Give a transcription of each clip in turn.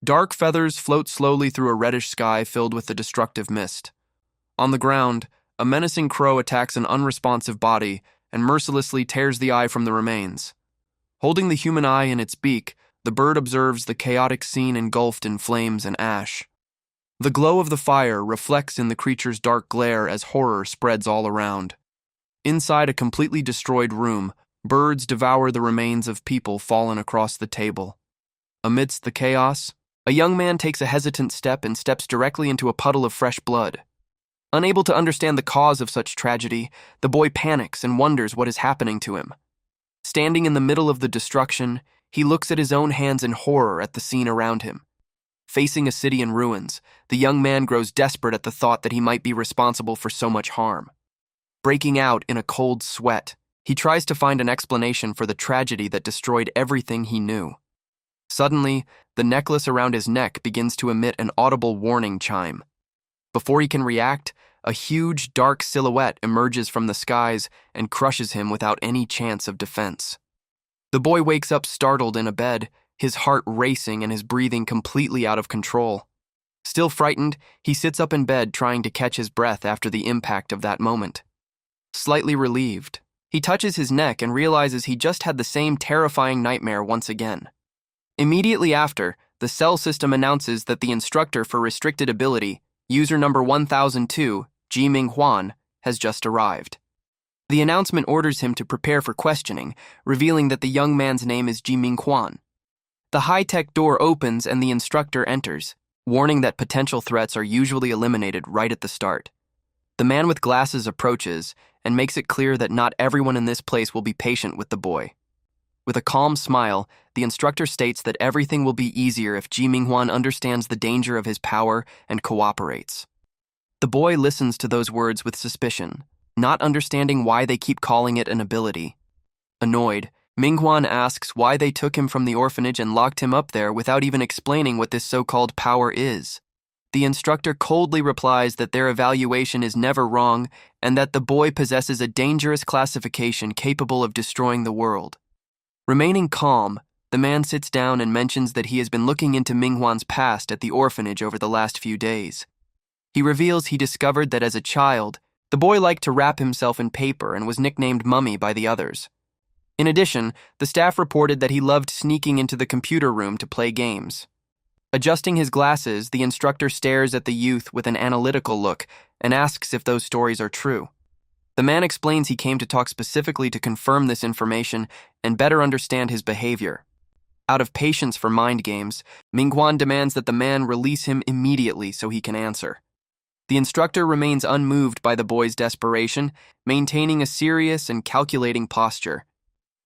Dark feathers float slowly through a reddish sky filled with the destructive mist. On the ground, a menacing crow attacks an unresponsive body and mercilessly tears the eye from the remains. Holding the human eye in its beak, the bird observes the chaotic scene engulfed in flames and ash. The glow of the fire reflects in the creature's dark glare as horror spreads all around. Inside a completely destroyed room, birds devour the remains of people fallen across the table. Amidst the chaos, a young man takes a hesitant step and steps directly into a puddle of fresh blood. Unable to understand the cause of such tragedy, the boy panics and wonders what is happening to him. Standing in the middle of the destruction, he looks at his own hands in horror at the scene around him. Facing a city in ruins, the young man grows desperate at the thought that he might be responsible for so much harm. Breaking out in a cold sweat, he tries to find an explanation for the tragedy that destroyed everything he knew. Suddenly, the necklace around his neck begins to emit an audible warning chime. Before he can react, a huge, dark silhouette emerges from the skies and crushes him without any chance of defense. The boy wakes up startled in a bed, his heart racing and his breathing completely out of control. Still frightened, he sits up in bed trying to catch his breath after the impact of that moment. Slightly relieved, he touches his neck and realizes he just had the same terrifying nightmare once again. Immediately after, the cell system announces that the instructor for restricted ability, user number 1002, Ji-Ming Huan, has just arrived. The announcement orders him to prepare for questioning, revealing that the young man's name is Ji-Ming Huan. The high-tech door opens and the instructor enters, warning that potential threats are usually eliminated right at the start. The man with glasses approaches and makes it clear that not everyone in this place will be patient with the boy. With a calm smile, the instructor states that everything will be easier if Ji-Ming Huan understands the danger of his power and cooperates. The boy listens to those words with suspicion, not understanding why they keep calling it an ability. Annoyed, Ming Huan asks why they took him from the orphanage and locked him up there without even explaining what this so-called power is. The instructor coldly replies that their evaluation is never wrong and that the boy possesses a dangerous classification capable of destroying the world. Remaining calm, the man sits down and mentions that he has been looking into Ming Huan's past at the orphanage over the last few days. He reveals he discovered that as a child, the boy liked to wrap himself in paper and was nicknamed Mummy by the others. In addition, the staff reported that he loved sneaking into the computer room to play games. Adjusting his glasses, the instructor stares at the youth with an analytical look and asks if those stories are true. The man explains he came to talk specifically to confirm this information and better understand his behavior. Out of patience for mind games, Ming Huan demands that the man release him immediately so he can answer. The instructor remains unmoved by the boy's desperation, maintaining a serious and calculating posture.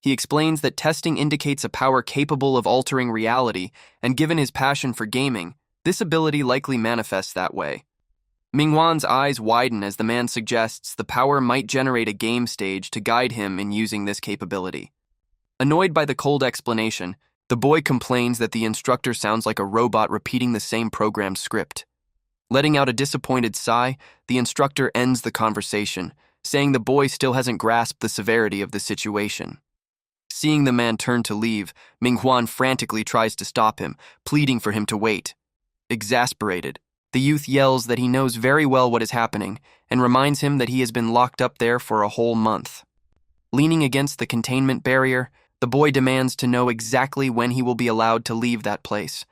He explains that testing indicates a power capable of altering reality, and given his passion for gaming, this ability likely manifests that way. Ming Huan's eyes widen as the man suggests the power might generate a game stage to guide him in using this capability. Annoyed by the cold explanation, the boy complains that the instructor sounds like a robot repeating the same programmed script. Letting out a disappointed sigh, the instructor ends the conversation, saying the boy still hasn't grasped the severity of the situation. Seeing the man turn to leave, Ming Huan frantically tries to stop him, pleading for him to wait. Exasperated, the youth yells that he knows very well what is happening and reminds him that he has been locked up there for a whole month. Leaning against the containment barrier, the boy demands to know exactly when he will be allowed to leave that place.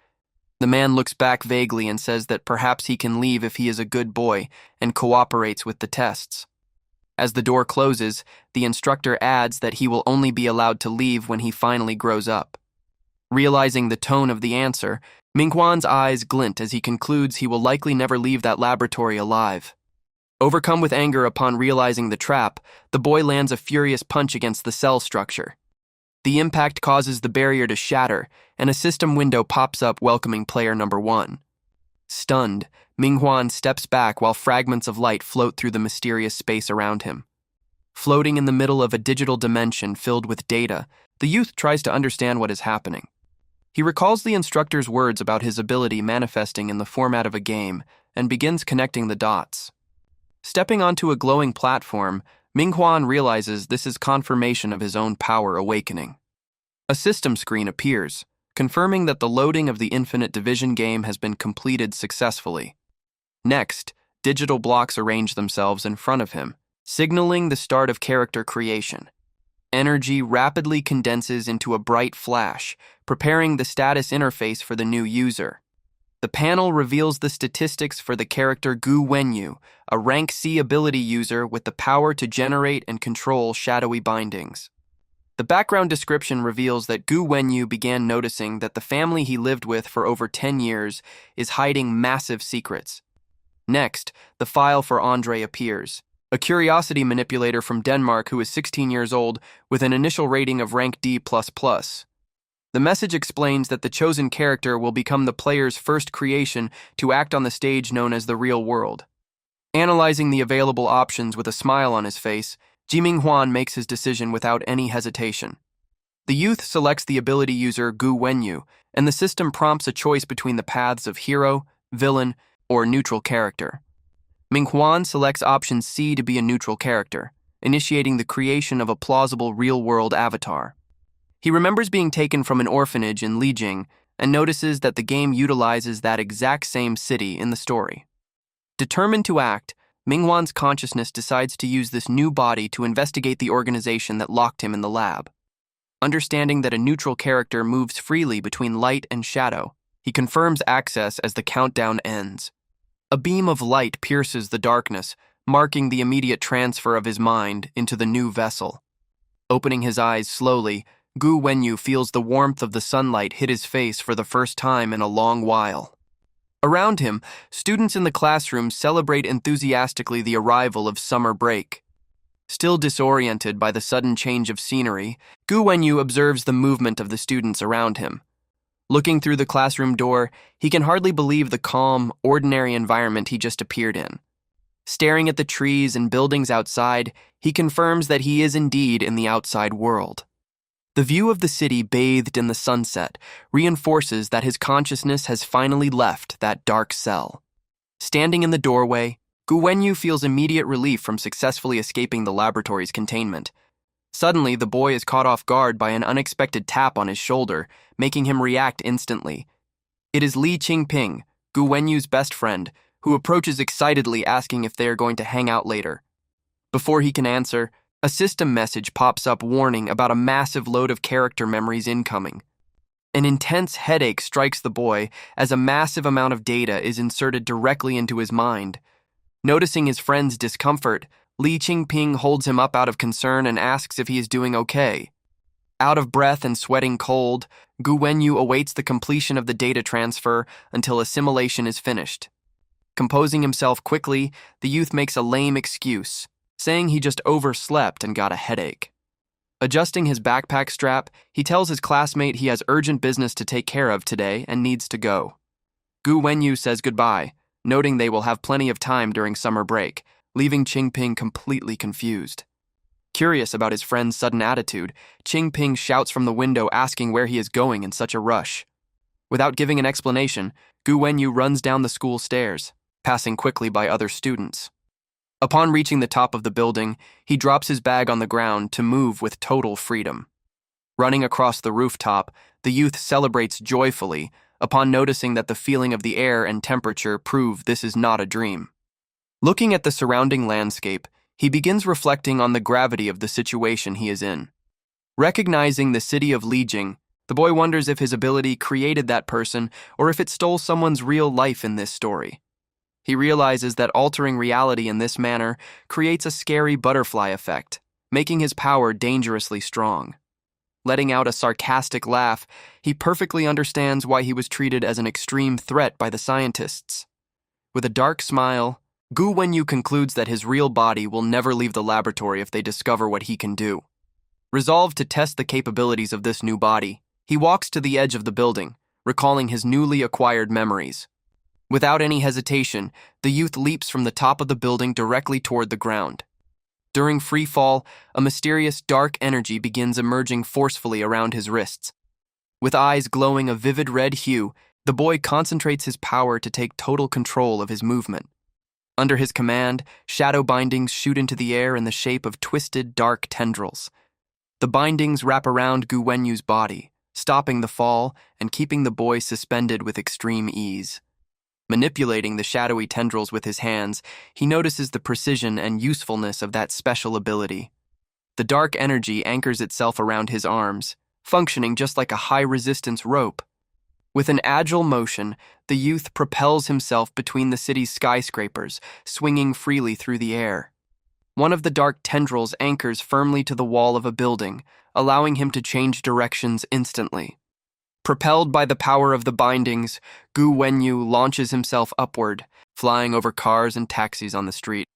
The man looks back vaguely and says that perhaps he can leave if he is a good boy and cooperates with the tests. As the door closes, the instructor adds that he will only be allowed to leave when he finally grows up. Realizing the tone of the answer, Ming Huan's eyes glint as he concludes he will likely never leave that laboratory alive. Overcome with anger upon realizing the trap, the boy lands a furious punch against the cell structure. The impact causes the barrier to shatter, and a system window pops up welcoming player number 1. Stunned, Ming Huan steps back while fragments of light float through the mysterious space around him. Floating in the middle of a digital dimension filled with data, the youth tries to understand what is happening. He recalls the instructor's words about his ability manifesting in the format of a game and begins connecting the dots. Stepping onto a glowing platform, Ming Huan realizes this is confirmation of his own power awakening. A system screen appears, confirming that the loading of the Infinite Division game has been completed successfully. Next, digital blocks arrange themselves in front of him, signaling the start of character creation. Energy rapidly condenses into a bright flash, preparing the status interface for the new user. The panel reveals the statistics for the character Gu Wenyu, a rank C ability user with the power to generate and control shadowy bindings. The background description reveals that Gu Wenyu began noticing that the family he lived with for over 10 years is hiding massive secrets. Next, the file for Andre appears, a curiosity manipulator from Denmark who is 16 years old with an initial rating of rank D++. The message explains that the chosen character will become the player's first creation to act on the stage known as the real world. Analyzing the available options with a smile on his face, Jiming Huan makes his decision without any hesitation. The youth selects the ability user Gu Wenyu, and the system prompts a choice between the paths of hero, villain, or neutral character. Ming Huan selects option C to be a neutral character, initiating the creation of a plausible real-world avatar. He remembers being taken from an orphanage in Lijiang and notices that the game utilizes that exact same city in the story. Determined to act, Minghuan's consciousness decides to use this new body to investigate the organization that locked him in the lab. Understanding that a neutral character moves freely between light and shadow, he confirms access as the countdown ends. A beam of light pierces the darkness, marking the immediate transfer of his mind into the new vessel. Opening his eyes slowly, Gu Wenyu feels the warmth of the sunlight hit his face for the first time in a long while. Around him, students in the classroom celebrate enthusiastically the arrival of summer break. Still disoriented by the sudden change of scenery, Gu Wenyu observes the movement of the students around him. Looking through the classroom door, he can hardly believe the calm, ordinary environment he just appeared in. Staring at the trees and buildings outside, he confirms that he is indeed in the outside world. The view of the city bathed in the sunset reinforces that his consciousness has finally left that dark cell. Standing in the doorway, Gu Wenyu feels immediate relief from successfully escaping the laboratory's containment. Suddenly, the boy is caught off guard by an unexpected tap on his shoulder, making him react instantly. It is Li Qingping, Gu Wenyu's best friend, who approaches excitedly asking if they are going to hang out later. Before he can answer, a system message pops up warning about a massive load of character memories incoming. An intense headache strikes the boy as a massive amount of data is inserted directly into his mind. Noticing his friend's discomfort, Li Qingping holds him up out of concern and asks if he is doing okay. Out of breath and sweating cold, Gu Wenyu awaits the completion of the data transfer until assimilation is finished. Composing himself quickly, the youth makes a lame excuse, saying he just overslept and got a headache. Adjusting his backpack strap, he tells his classmate he has urgent business to take care of today and needs to go. Gu Wenyu says goodbye, noting they will have plenty of time during summer break, leaving Qingping completely confused. Curious about his friend's sudden attitude, Qingping shouts from the window asking where he is going in such a rush. Without giving an explanation, Gu Wenyu runs down the school stairs, passing quickly by other students. Upon reaching the top of the building, he drops his bag on the ground to move with total freedom. Running across the rooftop, the youth celebrates joyfully upon noticing that the feeling of the air and temperature prove this is not a dream. Looking at the surrounding landscape, he begins reflecting on the gravity of the situation he is in. Recognizing the city of Lijiang, the boy wonders if his ability created that person or if it stole someone's real life in this story. He realizes that altering reality in this manner creates a scary butterfly effect, making his power dangerously strong. Letting out a sarcastic laugh, he perfectly understands why he was treated as an extreme threat by the scientists. With a dark smile, Gu Wenyu concludes that his real body will never leave the laboratory if they discover what he can do. Resolved to test the capabilities of this new body, he walks to the edge of the building, recalling his newly acquired memories. Without any hesitation, the youth leaps from the top of the building directly toward the ground. During free fall, a mysterious dark energy begins emerging forcefully around his wrists. With eyes glowing a vivid red hue, the boy concentrates his power to take total control of his movement. Under his command, shadow bindings shoot into the air in the shape of twisted, dark tendrils. The bindings wrap around Gu Wenyu's body, stopping the fall and keeping the boy suspended with extreme ease. Manipulating the shadowy tendrils with his hands, he notices the precision and usefulness of that special ability. The dark energy anchors itself around his arms, functioning just like a high-resistance rope. With an agile motion, the youth propels himself between the city's skyscrapers, swinging freely through the air. One of the dark tendrils anchors firmly to the wall of a building, allowing him to change directions instantly. Propelled by the power of the bindings, Gu Wenyu launches himself upward, flying over cars and taxis on the street.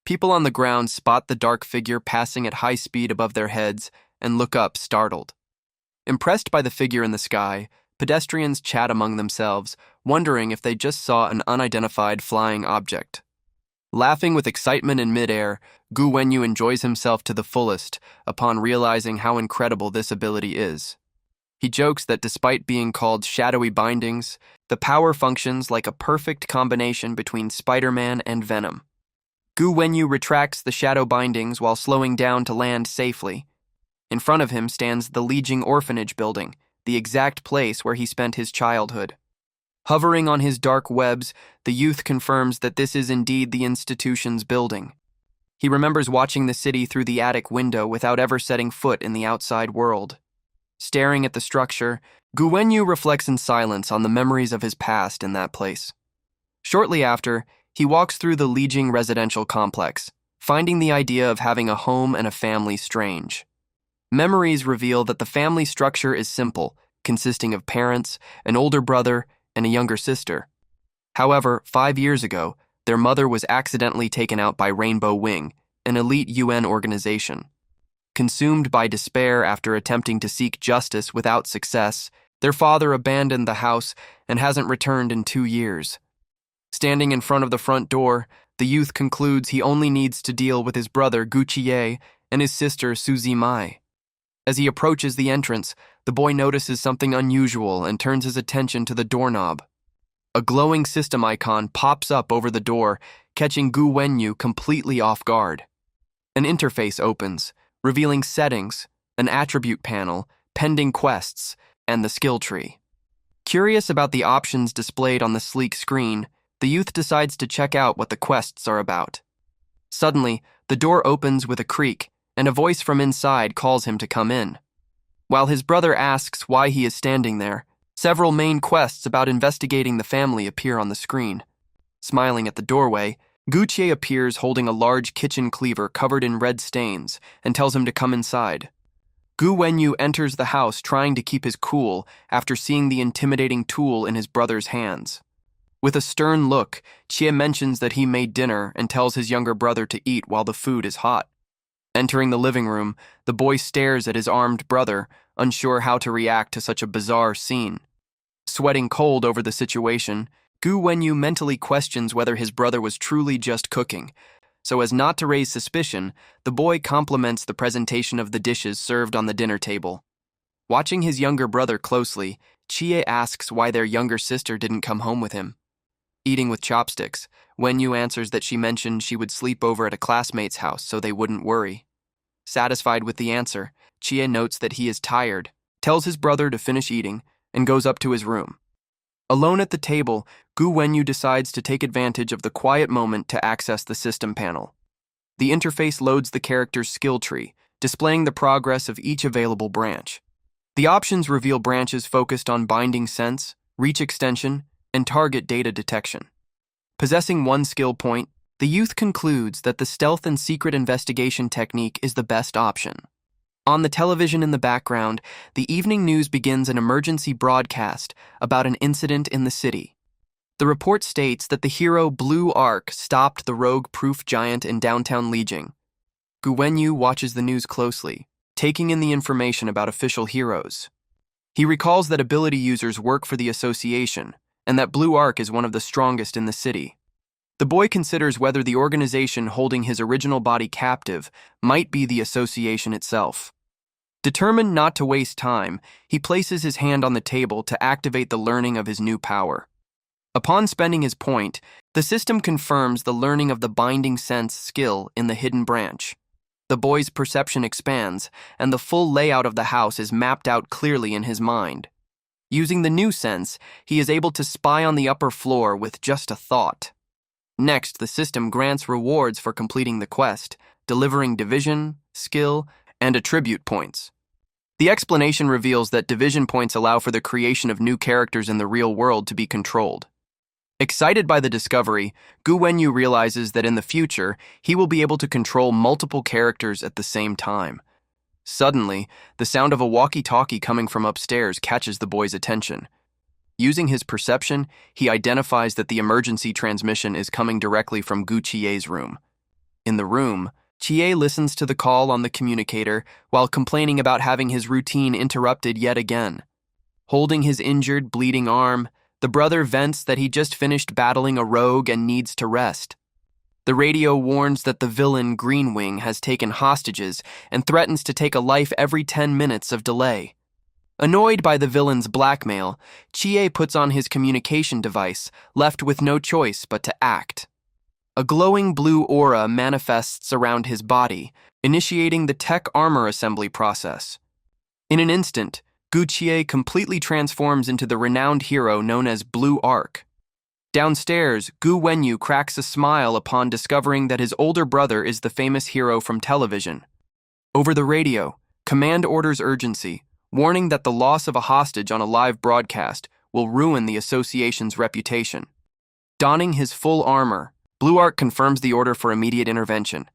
People on the ground spot the dark figure passing at high speed above their heads and look up, startled. Impressed by the figure in the sky, pedestrians chat among themselves, wondering if they just saw an unidentified flying object. Laughing with excitement in midair, Gu Wenyu enjoys himself to the fullest upon realizing how incredible this ability is. He jokes that despite being called shadowy bindings, the power functions like a perfect combination between Spider-Man and Venom. Gu Wenyu retracts the shadow bindings while slowing down to land safely. In front of him stands the Lijiang Orphanage building, the exact place where he spent his childhood. Hovering on his dark webs, the youth confirms that this is indeed the institution's building. He remembers watching the city through the attic window without ever setting foot in the outside world. Staring at the structure, Gu Wenyu reflects in silence on the memories of his past in that place. Shortly after, he walks through the Lijiang residential complex, finding the idea of having a home and a family strange. Memories reveal that the family structure is simple, consisting of parents, an older brother, and a younger sister. However, 5 years ago, their mother was accidentally taken out by Rainbow Wing, an elite UN organization. Consumed by despair after attempting to seek justice without success, their father abandoned the house and hasn't returned in 2 years. Standing in front of the front door, the youth concludes he only needs to deal with his brother Gu Chie and his sister Suzy Mai. As he approaches the entrance, the boy notices something unusual and turns his attention to the doorknob. A glowing system icon pops up over the door, catching Gu Wenyu completely off guard. An interface opens, revealing settings, an attribute panel, pending quests, and the skill tree. Curious about the options displayed on the sleek screen, the youth decides to check out what the quests are about. Suddenly, the door opens with a creak, and a voice from inside calls him to come in. While his brother asks why he is standing there, several main quests about investigating the family appear on the screen. Smiling at the doorway, Gu Chie appears holding a large kitchen cleaver covered in red stains and tells him to come inside. Gu Wenyu enters the house trying to keep his cool after seeing the intimidating tool in his brother's hands. With a stern look, Chie mentions that he made dinner and tells his younger brother to eat while the food is hot. Entering the living room, the boy stares at his armed brother, unsure how to react to such a bizarre scene. Sweating cold over the situation, Gu Wenyu mentally questions whether his brother was truly just cooking. So as not to raise suspicion, the boy compliments the presentation of the dishes served on the dinner table. Watching his younger brother closely, Chie asks why their younger sister didn't come home with him. Eating with chopsticks, Wenyu answers that she mentioned she would sleep over at a classmate's house so they wouldn't worry. Satisfied with the answer, Chie notes that he is tired, tells his brother to finish eating, and goes up to his room. Alone at the table, Gu Wenyu decides to take advantage of the quiet moment to access the system panel. The interface loads the character's skill tree, displaying the progress of each available branch. The options reveal branches focused on binding sense, reach extension, and target data detection. Possessing one skill point, the youth concludes that the stealth and secret investigation technique is the best option. On the television in the background, the evening news begins an emergency broadcast about an incident in the city. The report states that the hero Blue Arc stopped the rogue proof giant in downtown Lijiang. Gu Wenyu watches the news closely, taking in the information about official heroes. He recalls that ability users work for the association, and that Blue Arc is one of the strongest in the city. The boy considers whether the organization holding his original body captive might be the association itself. Determined not to waste time, he places his hand on the table to activate the learning of his new power. Upon spending his point, the system confirms the learning of the binding sense skill in the hidden branch. The boy's perception expands, and the full layout of the house is mapped out clearly in his mind. Using the new sense, he is able to spy on the upper floor with just a thought. Next, the system grants rewards for completing the quest, delivering division, skill, and attribute points. The explanation reveals that division points allow for the creation of new characters in the real world to be controlled. Excited by the discovery, Gu Wenyu realizes that in the future, he will be able to control multiple characters at the same time. Suddenly, the sound of a walkie-talkie coming from upstairs catches the boy's attention. Using his perception, he identifies that the emergency transmission is coming directly from Gu Chie's room. In the room, Chie listens to the call on the communicator while complaining about having his routine interrupted yet again. Holding his injured, bleeding arm, the brother vents that he just finished battling a rogue and needs to rest. The radio warns that the villain Greenwing has taken hostages and threatens to take a life every 10 minutes of delay. Annoyed by the villain's blackmail, Chie puts on his communication device, left with no choice but to act. A glowing blue aura manifests around his body, initiating the tech armor assembly process. In an instant, Gu Chie completely transforms into the renowned hero known as Blue Arc. Downstairs, Gu Wenyu cracks a smile upon discovering that his older brother is the famous hero from television. Over the radio, command orders urgency, warning that the loss of a hostage on a live broadcast will ruin the association's reputation. Donning his full armor, Blue Arc confirms the order for immediate intervention.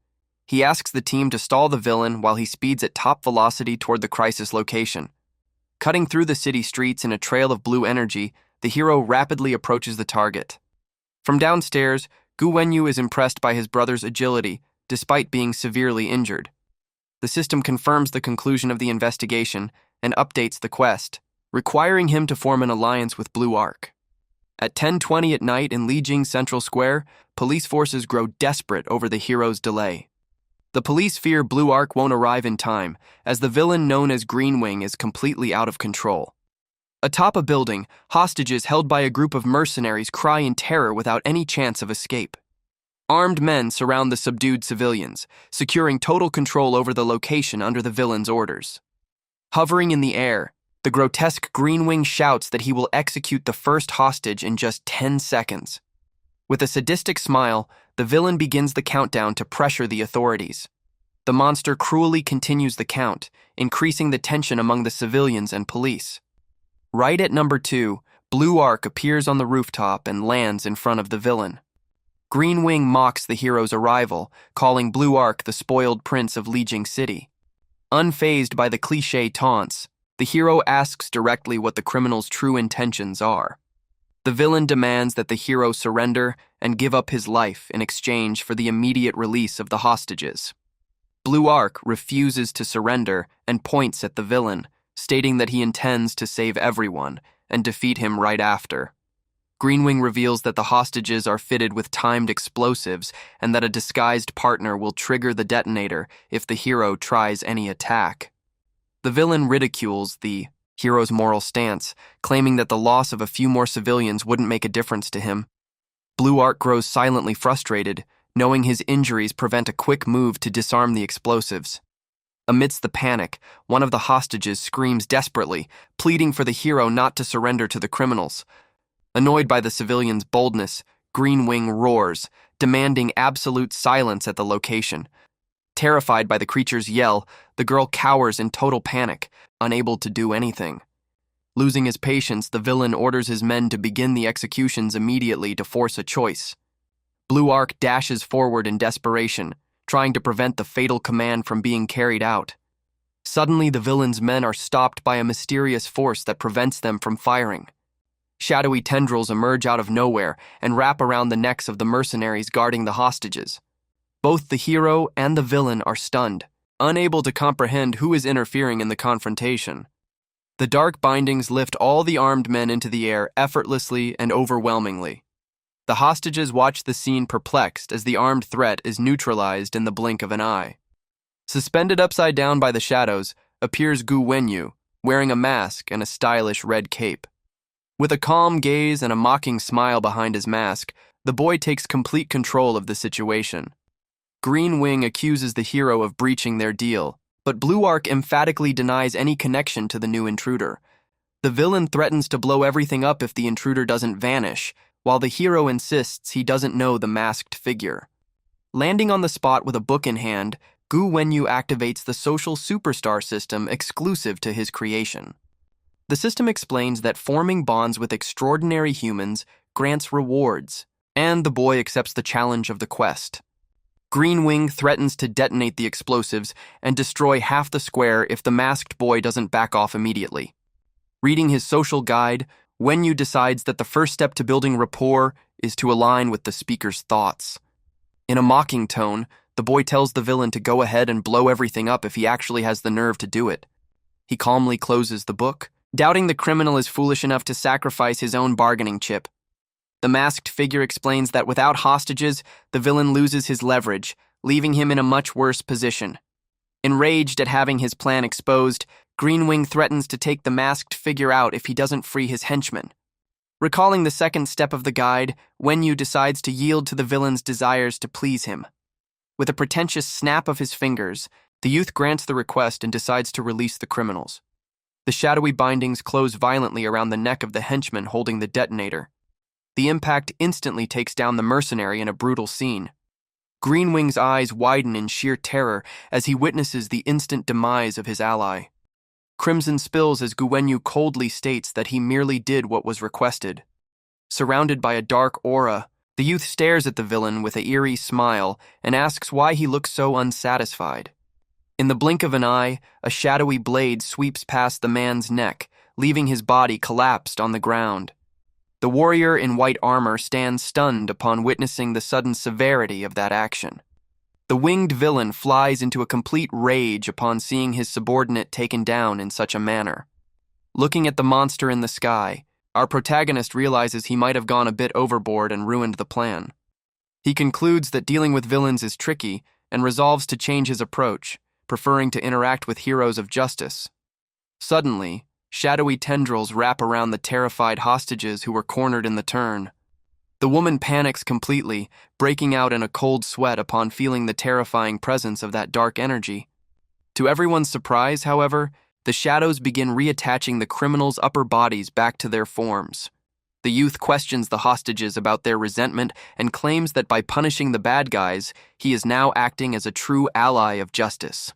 He asks the team to stall the villain while he speeds at top velocity toward the crisis location. Cutting through the city streets in a trail of blue energy, the hero rapidly approaches the target. From downstairs, Gu Wenyu is impressed by his brother's agility, despite being severely injured. The system confirms the conclusion of the investigation and updates the quest, requiring him to form an alliance with Blue Arc. At 10:20 at night in Lijiang Central Square, police forces grow desperate over the hero's delay. The police fear Blue Arc won't arrive in time, as the villain known as Greenwing is completely out of control. Atop a building, hostages held by a group of mercenaries cry in terror without any chance of escape. Armed men surround the subdued civilians, securing total control over the location under the villain's orders. Hovering in the air, the grotesque Greenwing shouts that he will execute the first hostage in just 10 seconds. With a sadistic smile, the villain begins the countdown to pressure the authorities. The monster cruelly continues the count, increasing the tension among the civilians and police. Right at number 2, Blue Arc appears on the rooftop and lands in front of the villain. Greenwing mocks the hero's arrival, calling Blue Arc the spoiled prince of Lijiang City. Unfazed by the cliché taunts, the hero asks directly what the criminal's true intentions are. The villain demands that the hero surrender and give up his life in exchange for the immediate release of the hostages. Blue Arc refuses to surrender and points at the villain, stating that he intends to save everyone and defeat him right after. Greenwing reveals that the hostages are fitted with timed explosives and that a disguised partner will trigger the detonator if the hero tries any attack. The villain ridicules the hero's moral stance, claiming that the loss of a few more civilians wouldn't make a difference to him. Blue Arc grows silently frustrated, knowing his injuries prevent a quick move to disarm the explosives. Amidst the panic, one of the hostages screams desperately, pleading for the hero not to surrender to the criminals. Annoyed by the civilian's boldness, Greenwing roars, demanding absolute silence at the location. Terrified by the creature's yell, the girl cowers in total panic, unable to do anything. Losing his patience, the villain orders his men to begin the executions immediately to force a choice. Blue Arc dashes forward in desperation, trying to prevent the fatal command from being carried out. Suddenly, the villain's men are stopped by a mysterious force that prevents them from firing. Shadowy tendrils emerge out of nowhere and wrap around the necks of the mercenaries guarding the hostages. Both the hero and the villain are stunned, unable to comprehend who is interfering in the confrontation. The dark bindings lift all the armed men into the air effortlessly and overwhelmingly. The hostages watch the scene perplexed as the armed threat is neutralized in the blink of an eye. Suspended upside down by the shadows appears Gu Wenyu, wearing a mask and a stylish red cape. With a calm gaze and a mocking smile behind his mask, the boy takes complete control of the situation. Green Wing accuses the hero of breaching their deal, but Blue Arc emphatically denies any connection to the new intruder. The villain threatens to blow everything up if the intruder doesn't vanish, while the hero insists he doesn't know the masked figure. Landing on the spot with a book in hand, Gu Wenyu activates the social superstar system exclusive to his creation. The system explains that forming bonds with extraordinary humans grants rewards, and the boy accepts the challenge of the quest. Green Wing threatens to detonate the explosives and destroy half the square if the masked boy doesn't back off immediately. Reading his social guide, Wenyu decides that the first step to building rapport is to align with the speaker's thoughts. In a mocking tone, the boy tells the villain to go ahead and blow everything up if he actually has the nerve to do it. He calmly closes the book, doubting the criminal is foolish enough to sacrifice his own bargaining chip. The masked figure explains that without hostages, the villain loses his leverage, leaving him in a much worse position. Enraged at having his plan exposed, Greenwing threatens to take the masked figure out if he doesn't free his henchman. Recalling the second step of the guide, Wenyu decides to yield to the villain's desires to please him. With a pretentious snap of his fingers, the youth grants the request and decides to release the criminals. The shadowy bindings close violently around the neck of the henchman holding the detonator. The impact instantly takes down the mercenary in a brutal scene. Greenwing's eyes widen in sheer terror as he witnesses the instant demise of his ally. Crimson spills as Gu Wenyu coldly states that he merely did what was requested. Surrounded by a dark aura, the youth stares at the villain with an eerie smile and asks why he looks so unsatisfied. In the blink of an eye, a shadowy blade sweeps past the man's neck, leaving his body collapsed on the ground. The warrior in white armor stands stunned upon witnessing the sudden severity of that action. The winged villain flies into a complete rage upon seeing his subordinate taken down in such a manner. Looking at the monster in the sky, our protagonist realizes he might have gone a bit overboard and ruined the plan. He concludes that dealing with villains is tricky and resolves to change his approach, preferring to interact with heroes of justice. Suddenly, shadowy tendrils wrap around the terrified hostages who were cornered in the turn. The woman panics completely, breaking out in a cold sweat upon feeling the terrifying presence of that dark energy. To everyone's surprise, however, the shadows begin reattaching the criminals' upper bodies back to their forms. The youth questions the hostages about their resentment and claims that by punishing the bad guys, he is now acting as a true ally of justice.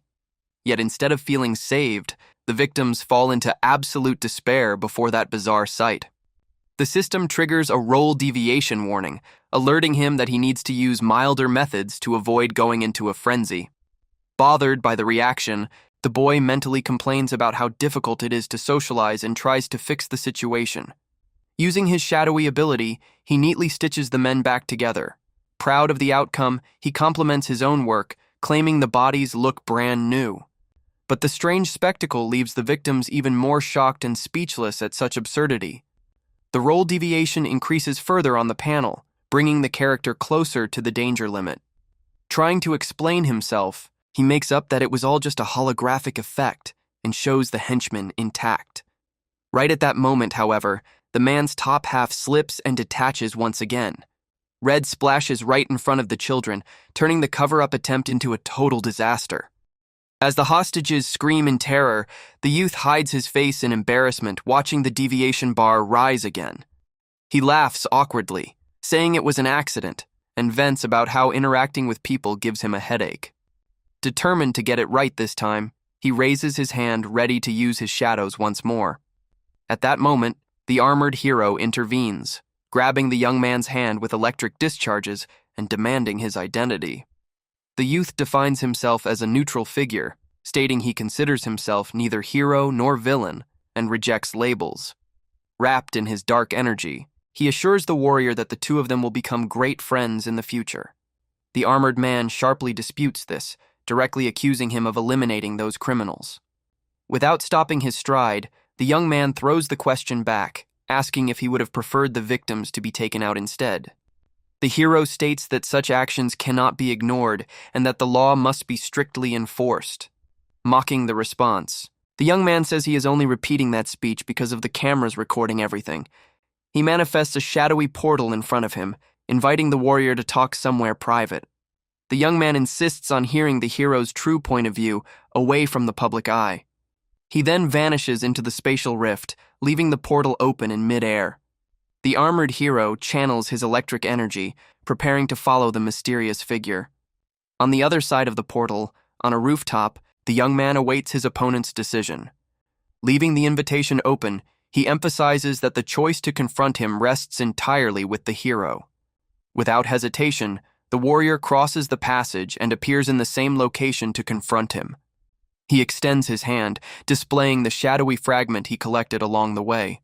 Yet instead of feeling saved, the victims fall into absolute despair before that bizarre sight. The system triggers a role deviation warning, alerting him that he needs to use milder methods to avoid going into a frenzy. Bothered by the reaction, the boy mentally complains about how difficult it is to socialize and tries to fix the situation. Using his shadowy ability, he neatly stitches the men back together. Proud of the outcome, he compliments his own work, claiming the bodies look brand new. But the strange spectacle leaves the victims even more shocked and speechless at such absurdity. The role deviation increases further on the panel, bringing the character closer to the danger limit. Trying to explain himself, he makes up that it was all just a holographic effect and shows the henchman intact. Right at that moment, however, the man's top half slips and detaches once again. Red splashes right in front of the children, turning the cover-up attempt into a total disaster. As the hostages scream in terror, the youth hides his face in embarrassment, watching the deviation bar rise again. He laughs awkwardly, saying it was an accident, and vents about how interacting with people gives him a headache. Determined to get it right this time, he raises his hand ready to use his shadows once more. At that moment, the armored hero intervenes, grabbing the young man's hand with electric discharges and demanding his identity. The youth defines himself as a neutral figure, stating he considers himself neither hero nor villain and rejects labels. Wrapped in his dark energy, he assures the warrior that the two of them will become great friends in the future. The armored man sharply disputes this, directly accusing him of eliminating those criminals. Without stopping his stride, the young man throws the question back, asking if he would have preferred the victims to be taken out instead. The hero states that such actions cannot be ignored and that the law must be strictly enforced. Mocking the response, the young man says he is only repeating that speech because of the cameras recording everything. He manifests a shadowy portal in front of him, inviting the warrior to talk somewhere private. The young man insists on hearing the hero's true point of view, away from the public eye. He then vanishes into the spatial rift, leaving the portal open in mid-air. The armored hero channels his electric energy, preparing to follow the mysterious figure. On the other side of the portal, on a rooftop, the young man awaits his opponent's decision. Leaving the invitation open, he emphasizes that the choice to confront him rests entirely with the hero. Without hesitation, the warrior crosses the passage and appears in the same location to confront him. He extends his hand, displaying the shadowy fragment he collected along the way.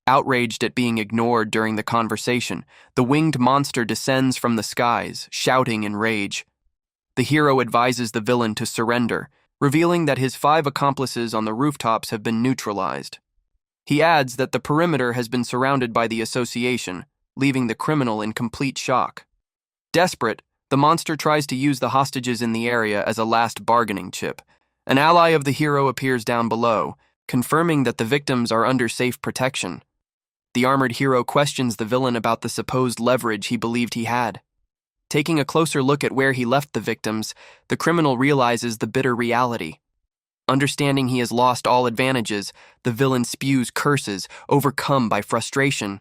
Outraged at being ignored during the conversation, the winged monster descends from the skies, shouting in rage. The hero advises the villain to surrender, revealing that his 5 accomplices on the rooftops have been neutralized. He adds that the perimeter has been surrounded by the association, leaving the criminal in complete shock. Desperate, the monster tries to use the hostages in the area as a last bargaining chip. An ally of the hero appears down below, confirming that the victims are under safe protection. The armored hero questions the villain about the supposed leverage he believed he had. Taking a closer look at where he left the victims, the criminal realizes the bitter reality. Understanding he has lost all advantages, the villain spews curses, overcome by frustration.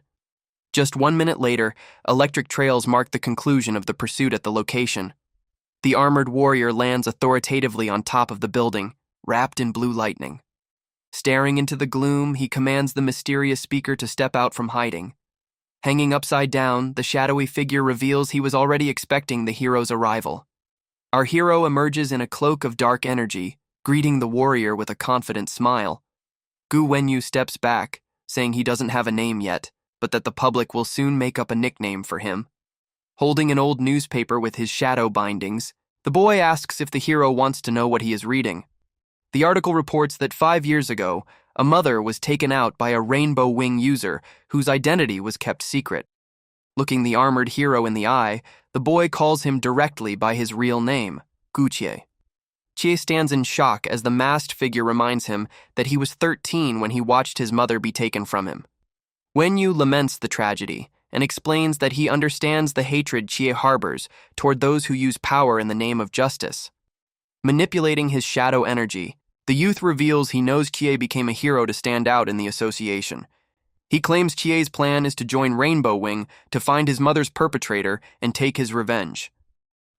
Just 1 minute later, electric trails mark the conclusion of the pursuit at the location. The armored warrior lands authoritatively on top of the building, wrapped in blue lightning. Staring into the gloom, he commands the mysterious speaker to step out from hiding. Hanging upside down, the shadowy figure reveals he was already expecting the hero's arrival. Our hero emerges in a cloak of dark energy, greeting the warrior with a confident smile. Gu Wenyu steps back, saying he doesn't have a name yet, but that the public will soon make up a nickname for him. Holding an old newspaper with his shadow bindings, the boy asks if the hero wants to know what he is reading. The article reports that 5 years ago, a mother was taken out by a rainbow wing user whose identity was kept secret. Looking the armored hero in the eye, the boy calls him directly by his real name, Guchie. Chie stands in shock as the masked figure reminds him that he was 13 when he watched his mother be taken from him. Wenyu laments the tragedy and explains that he understands the hatred Chie harbors toward those who use power in the name of justice. Manipulating his shadow energy, the youth reveals he knows Chie became a hero to stand out in the association. He claims Chie's plan is to join Rainbow Wing to find his mother's perpetrator and take his revenge.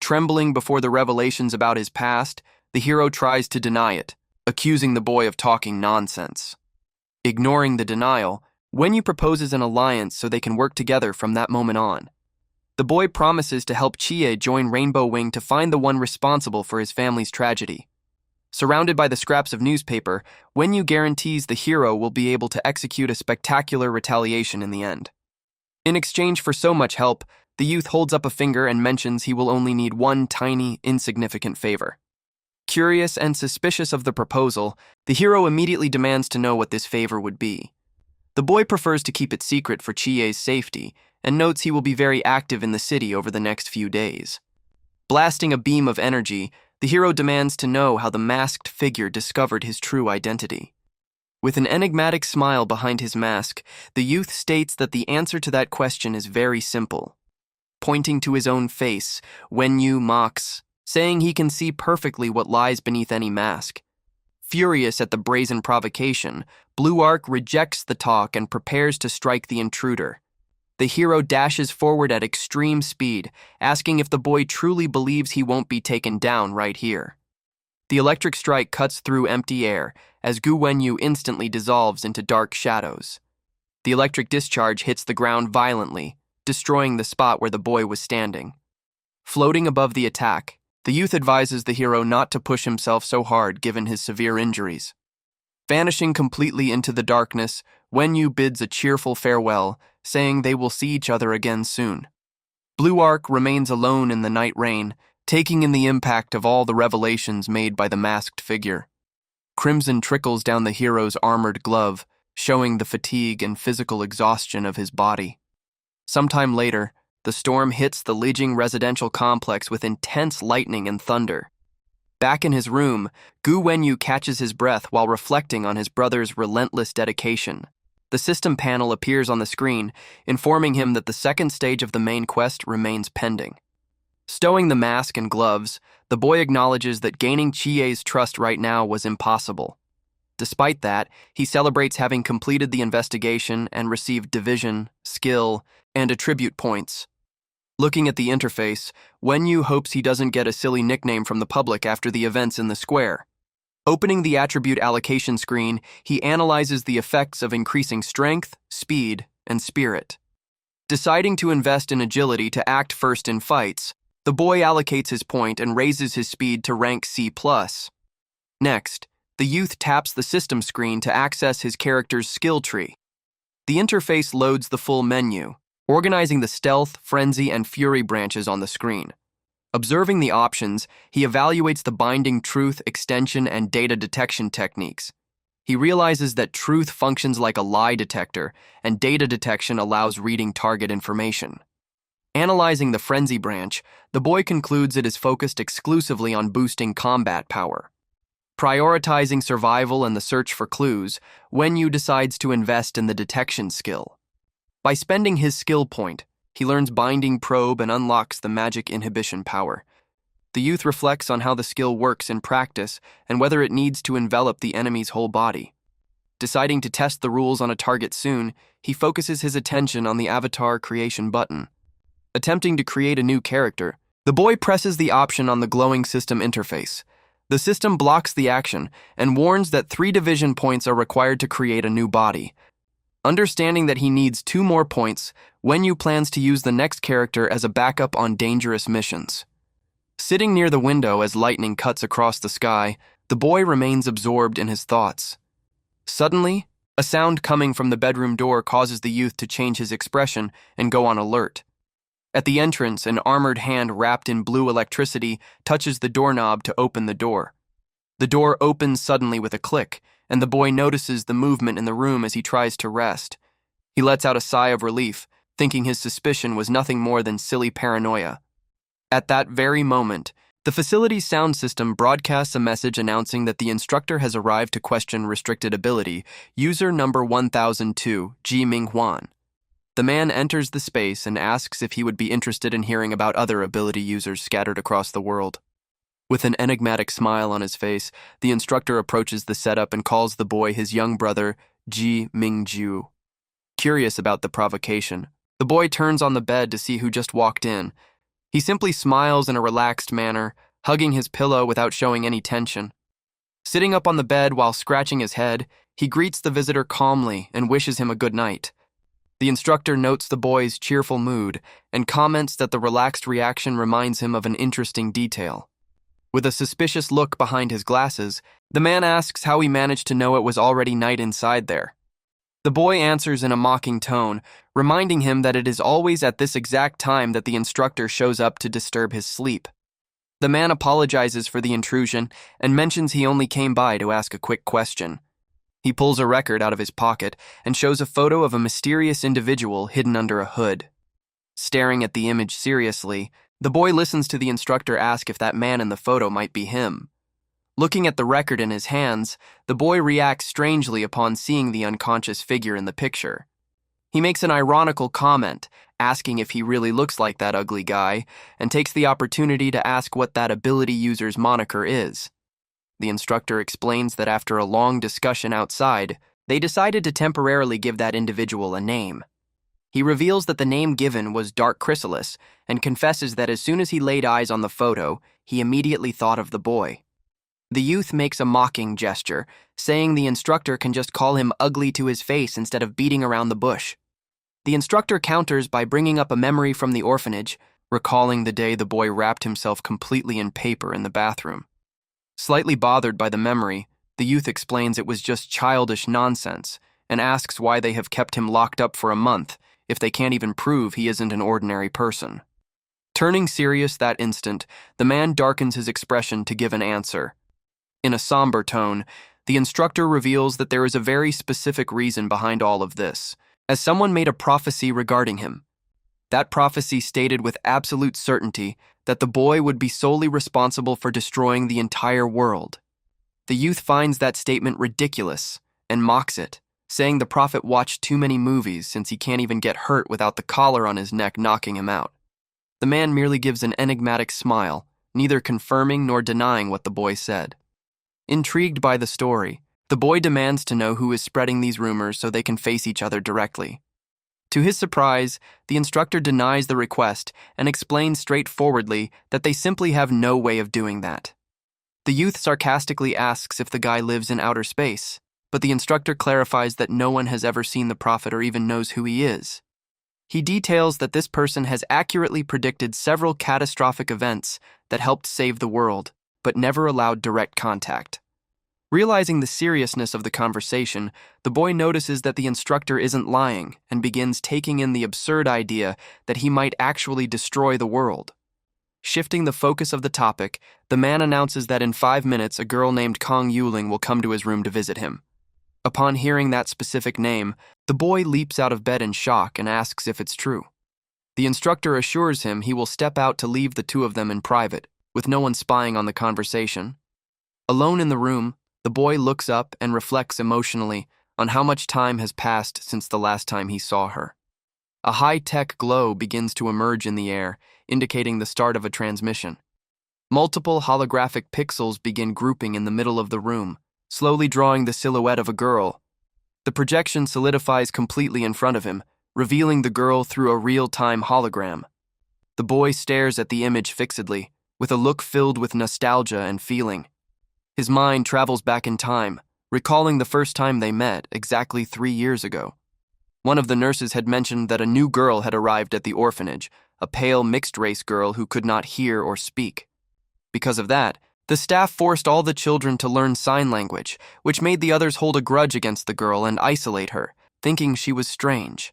Trembling before the revelations about his past, the hero tries to deny it, accusing the boy of talking nonsense. Ignoring the denial, Wenyu proposes an alliance so they can work together from that moment on. The boy promises to help Chie join Rainbow Wing to find the one responsible for his family's tragedy. Surrounded by the scraps of newspaper, Wenyu guarantees the hero will be able to execute a spectacular retaliation in the end. In exchange for so much help, the youth holds up a finger and mentions he will only need one tiny, insignificant favor. Curious and suspicious of the proposal, the hero immediately demands to know what this favor would be. The boy prefers to keep it secret for Chie's safety and notes he will be very active in the city over the next few days. Blasting a beam of energy, the hero demands to know how the masked figure discovered his true identity. With an enigmatic smile behind his mask, the youth states that the answer to that question is very simple. Pointing to his own face, Wenyu mocks, saying he can see perfectly what lies beneath any mask. Furious at the brazen provocation, Blue Arc rejects the talk and prepares to strike the intruder. The hero dashes forward at extreme speed, asking if the boy truly believes he won't be taken down right here. The electric strike cuts through empty air, as Gu Wenyu instantly dissolves into dark shadows. The electric discharge hits the ground violently, destroying the spot where the boy was standing. Floating above the attack, the youth advises the hero not to push himself so hard given his severe injuries. Vanishing completely into the darkness, Wenyu bids a cheerful farewell, saying they will see each other again soon. Blue Arc remains alone in the night rain, taking in the impact of all the revelations made by the masked figure. Crimson trickles down the hero's armored glove, showing the fatigue and physical exhaustion of his body. Sometime later, the storm hits the Lijing residential complex with intense lightning and thunder. Back in his room, Gu Wenyu catches his breath while reflecting on his brother's relentless dedication. The system panel appears on the screen, informing him that the second stage of the main quest remains pending. Stowing the mask and gloves, the boy acknowledges that gaining Chie's trust right now was impossible. Despite that, he celebrates having completed the investigation and received division, skill, and attribute points. Looking at the interface, Wenyu hopes he doesn't get a silly nickname from the public after the events in the square. Opening the attribute allocation screen, he analyzes the effects of increasing strength, speed, and spirit. Deciding to invest in agility to act first in fights, the boy allocates his point and raises his speed to rank C+. Next, the youth taps the system screen to access his character's skill tree. The interface loads the full menu, organizing the stealth, frenzy, and fury branches on the screen. Observing the options, he evaluates the binding truth, extension, and data detection techniques. He realizes that truth functions like a lie detector, and data detection allows reading target information. Analyzing the frenzy branch, the boy concludes it is focused exclusively on boosting combat power. Prioritizing survival and the search for clues, Wenyu decides to invest in the detection skill. By spending his skill point, he learns binding probe and unlocks the magic inhibition power. The youth reflects on how the skill works in practice and whether it needs to envelop the enemy's whole body. Deciding to test the rules on a target soon, he focuses his attention on the avatar creation button. Attempting to create a new character, the boy presses the option on the glowing system interface. The system blocks the action and warns that 3 division points are required to create a new body. Understanding that he needs 2 more points, Wenyu plans to use the next character as a backup on dangerous missions. Sitting near the window as lightning cuts across the sky, the boy remains absorbed in his thoughts. Suddenly, a sound coming from the bedroom door causes the youth to change his expression and go on alert. At the entrance, an armored hand wrapped in blue electricity touches the doorknob to open the door. The door opens suddenly with a click, and the boy notices the movement in the room as he tries to rest. He lets out a sigh of relief, thinking his suspicion was nothing more than silly paranoia. At that very moment, the facility's sound system broadcasts a message announcing that the instructor has arrived to question restricted ability, user number 1002, Ji Minghwan. The man enters the space and asks if he would be interested in hearing about other ability users scattered across the world. With an enigmatic smile on his face, the instructor approaches the setup and calls the boy his young brother, Ji Mingju. Curious about the provocation, the boy turns on the bed to see who just walked in. He simply smiles in a relaxed manner, hugging his pillow without showing any tension. Sitting up on the bed while scratching his head, he greets the visitor calmly and wishes him a good night. The instructor notes the boy's cheerful mood and comments that the relaxed reaction reminds him of an interesting detail. With a suspicious look behind his glasses, the man asks how he managed to know it was already night inside there. The boy answers in a mocking tone, reminding him that it is always at this exact time that the instructor shows up to disturb his sleep. The man apologizes for the intrusion and mentions he only came by to ask a quick question. He pulls a record out of his pocket and shows a photo of a mysterious individual hidden under a hood. Staring at the image seriously, the boy listens to the instructor ask if that man in the photo might be him. Looking at the record in his hands, the boy reacts strangely upon seeing the unconscious figure in the picture. He makes an ironical comment, asking if he really looks like that ugly guy, and takes the opportunity to ask what that ability user's moniker is. The instructor explains that after a long discussion outside, they decided to temporarily give that individual a name. He reveals that the name given was Dark Chrysalis and confesses that as soon as he laid eyes on the photo, he immediately thought of the boy. The youth makes a mocking gesture, saying the instructor can just call him ugly to his face instead of beating around the bush. The instructor counters by bringing up a memory from the orphanage, recalling the day the boy wrapped himself completely in paper in the bathroom. Slightly bothered by the memory, the youth explains it was just childish nonsense and asks why they have kept him locked up for a month if they can't even prove he isn't an ordinary person. Turning serious that instant, the man darkens his expression to give an answer. In a somber tone, the instructor reveals that there is a very specific reason behind all of this, as someone made a prophecy regarding him. That prophecy stated with absolute certainty that the boy would be solely responsible for destroying the entire world. The youth finds that statement ridiculous and mocks it, saying the prophet watched too many movies since he can't even get hurt without the collar on his neck knocking him out. The man merely gives an enigmatic smile, neither confirming nor denying what the boy said. Intrigued by the story, the boy demands to know who is spreading these rumors so they can face each other directly. To his surprise, the instructor denies the request and explains straightforwardly that they simply have no way of doing that. The youth sarcastically asks if the guy lives in outer space, but the instructor clarifies that no one has ever seen the prophet or even knows who he is. He details that this person has accurately predicted several catastrophic events that helped save the world, but never allowed direct contact. Realizing the seriousness of the conversation, the boy notices that the instructor isn't lying and begins taking in the absurd idea that he might actually destroy the world. Shifting the focus of the topic, the man announces that in 5 minutes a girl named Kong Yuling will come to his room to visit him. Upon hearing that specific name, the boy leaps out of bed in shock and asks if it's true. The instructor assures him he will step out to leave the two of them in private, with no one spying on the conversation. Alone in the room, the boy looks up and reflects emotionally on how much time has passed since the last time he saw her. A high-tech glow begins to emerge in the air, indicating the start of a transmission. Multiple holographic pixels begin grouping in the middle of the room, slowly drawing the silhouette of a girl. The projection solidifies completely in front of him, revealing the girl through a real-time hologram. The boy stares at the image fixedly, with a look filled with nostalgia and feeling. His mind travels back in time, recalling the first time they met exactly 3 years ago. One of the nurses had mentioned that a new girl had arrived at the orphanage, a pale mixed-race girl who could not hear or speak. Because of that, the staff forced all the children to learn sign language, which made the others hold a grudge against the girl and isolate her, thinking she was strange.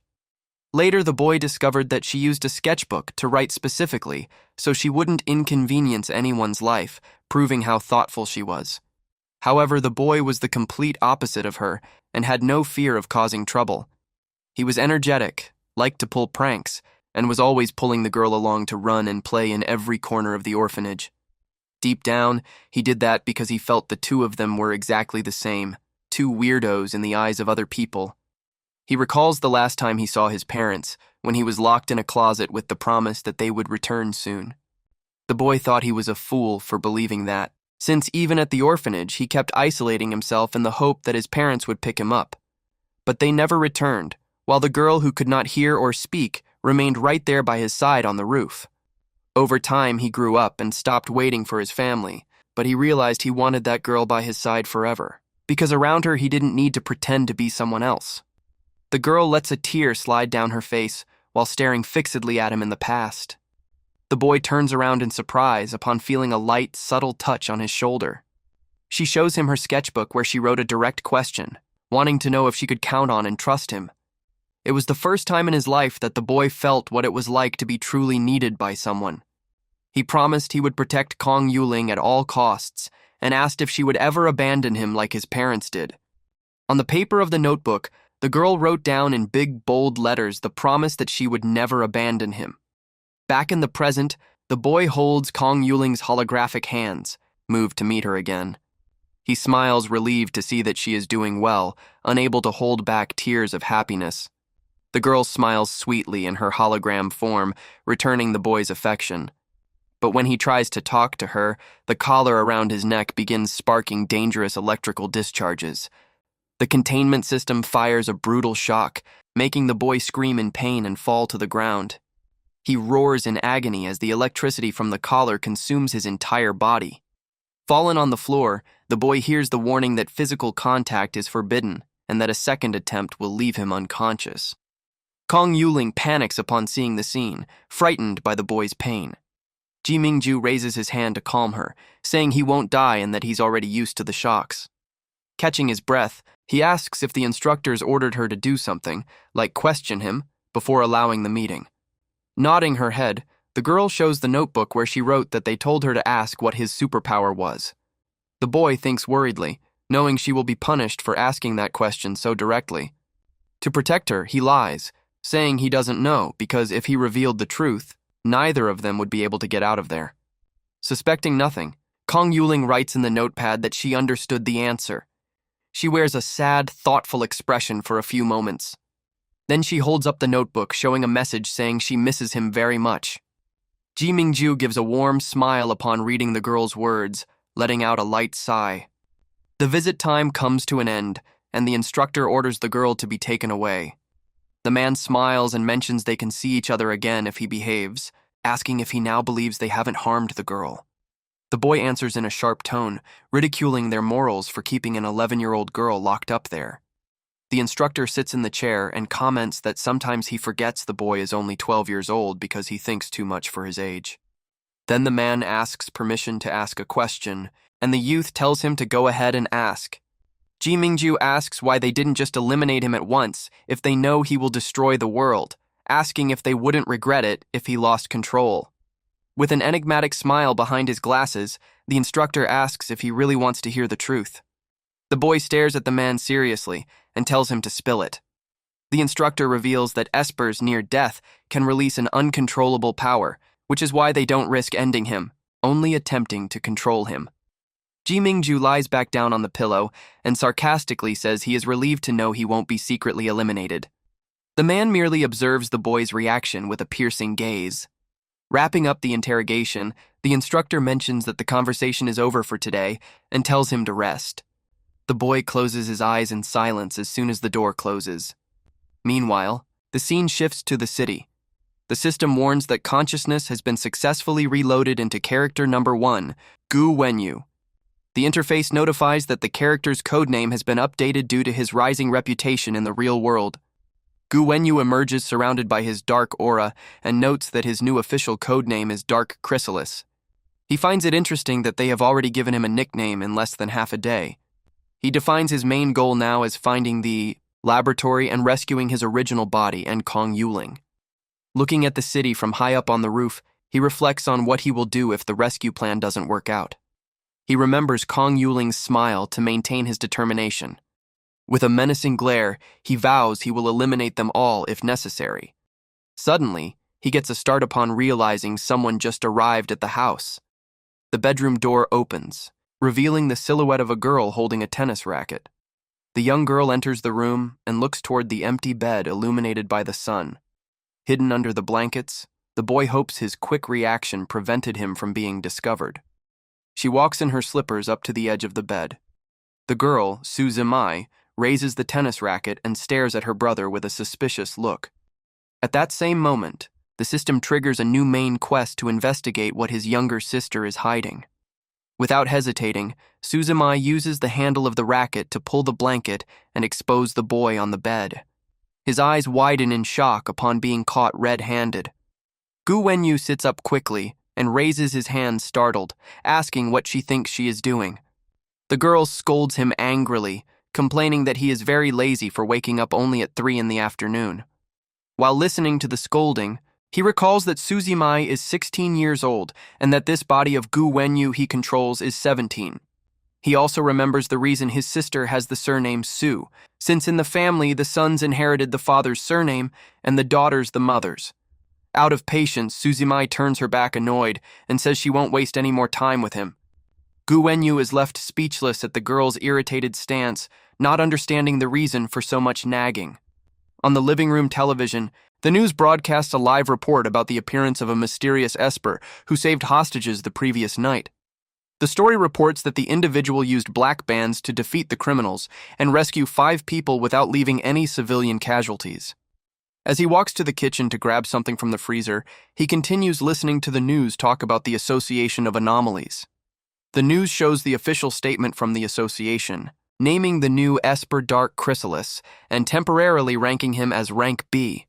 Later, the boy discovered that she used a sketchbook to write specifically so she wouldn't inconvenience anyone's life, proving how thoughtful she was. However, the boy was the complete opposite of her and had no fear of causing trouble. He was energetic, liked to pull pranks, and was always pulling the girl along to run and play in every corner of the orphanage. Deep down, he did that because he felt the two of them were exactly the same, two weirdos in the eyes of other people. He recalls the last time he saw his parents, when he was locked in a closet with the promise that they would return soon. The boy thought he was a fool for believing that, since even at the orphanage he kept isolating himself in the hope that his parents would pick him up. But they never returned, while the girl who could not hear or speak remained right there by his side on the roof. Over time, he grew up and stopped waiting for his family, but he realized he wanted that girl by his side forever, because around her he didn't need to pretend to be someone else. The girl lets a tear slide down her face while staring fixedly at him in the past. The boy turns around in surprise upon feeling a light, subtle touch on his shoulder. She shows him her sketchbook where she wrote a direct question, wanting to know if she could count on and trust him. It was the first time in his life that the boy felt what it was like to be truly needed by someone. He promised he would protect Kong Yuling at all costs and asked if she would ever abandon him like his parents did. On the paper of the notebook, the girl wrote down in big, bold letters the promise that she would never abandon him. Back in the present, the boy holds Kong Yuling's holographic hands, moved to meet her again. He smiles, relieved to see that she is doing well, unable to hold back tears of happiness. The girl smiles sweetly in her hologram form, returning the boy's affection. But when he tries to talk to her, the collar around his neck begins sparking dangerous electrical discharges. The containment system fires a brutal shock, making the boy scream in pain and fall to the ground. He roars in agony as the electricity from the collar consumes his entire body. Fallen on the floor, the boy hears the warning that physical contact is forbidden and that a second attempt will leave him unconscious. Kong Yuling panics upon seeing the scene, frightened by the boy's pain. Ji Mingju raises his hand to calm her, saying he won't die and that he's already used to the shocks. Catching his breath, he asks if the instructors ordered her to do something, like question him, before allowing the meeting. Nodding her head, the girl shows the notebook where she wrote that they told her to ask what his superpower was. The boy thinks worriedly, knowing she will be punished for asking that question so directly. To protect her, he lies, saying he doesn't know because if he revealed the truth, neither of them would be able to get out of there. Suspecting nothing, Kong Yuling writes in the notepad that she understood the answer. She wears a sad, thoughtful expression for a few moments. Then she holds up the notebook, showing a message saying she misses him very much. Ji Mingju gives a warm smile upon reading the girl's words, letting out a light sigh. The visit time comes to an end, and the instructor orders the girl to be taken away. The man smiles and mentions they can see each other again if he behaves, asking if he now believes they haven't harmed the girl. The boy answers in a sharp tone, ridiculing their morals for keeping an 11-year-old girl locked up there. The instructor sits in the chair and comments that sometimes he forgets the boy is only 12 years old because he thinks too much for his age. Then the man asks permission to ask a question, and the youth tells him to go ahead and ask. Ji Mingju asks why they didn't just eliminate him at once if they know he will destroy the world, asking if they wouldn't regret it if he lost control. With an enigmatic smile behind his glasses, the instructor asks if he really wants to hear the truth. The boy stares at the man seriously and tells him to spill it. The instructor reveals that espers near death can release an uncontrollable power, which is why they don't risk ending him, only attempting to control him. Ji Mingju lies back down on the pillow and sarcastically says he is relieved to know he won't be secretly eliminated. The man merely observes the boy's reaction with a piercing gaze. Wrapping up the interrogation, the instructor mentions that the conversation is over for today and tells him to rest. The boy closes his eyes in silence as soon as the door closes. Meanwhile, the scene shifts to the city. The system warns that consciousness has been successfully reloaded into character number 1, Gu Wenyu. The interface notifies that the character's codename has been updated due to his rising reputation in the real world. Gu Wenyu emerges surrounded by his dark aura and notes that his new official codename is Dark Chrysalis. He finds it interesting that they have already given him a nickname in less than half a day. He defines his main goal now as finding the laboratory and rescuing his original body and Kong Yuling. Looking at the city from high up on the roof, he reflects on what he will do if the rescue plan doesn't work out. He remembers Kong Yuling's smile to maintain his determination. With a menacing glare, he vows he will eliminate them all if necessary. Suddenly, he gets a start upon realizing someone just arrived at the house. The bedroom door opens, revealing the silhouette of a girl holding a tennis racket. The young girl enters the room and looks toward the empty bed illuminated by the sun. Hidden under the blankets, the boy hopes his quick reaction prevented him from being discovered. She walks in her slippers up to the edge of the bed. The girl, Su Zimai, raises the tennis racket and stares at her brother with a suspicious look. At that same moment, the system triggers a new main quest to investigate what his younger sister is hiding. Without hesitating, Su Zimai uses the handle of the racket to pull the blanket and expose the boy on the bed. His eyes widen in shock upon being caught red-handed. Gu Wenyu sits up quickly and raises his hand startled, asking what she thinks she is doing. The girl scolds him angrily, complaining that he is very lazy for waking up only at 3 in the afternoon. While listening to the scolding, he recalls that Su Zimai is 16 years old and that this body of Gu Wenyu he controls is 17. He also remembers the reason his sister has the surname Su, since in the family the sons inherited the father's surname and the daughters the mother's. Out of patience, Su Zimai turns her back annoyed and says she won't waste any more time with him. Gu Wenyu is left speechless at the girl's irritated stance, not understanding the reason for so much nagging. On the living room television, the news broadcasts a live report about the appearance of a mysterious esper who saved hostages the previous night. The story reports that the individual used black bands to defeat the criminals and rescue 5 people without leaving any civilian casualties. As he walks to the kitchen to grab something from the freezer, he continues listening to the news talk about the Association of Anomalies. The news shows the official statement from the association, naming the new Esper Dark Chrysalis and temporarily ranking him as rank B.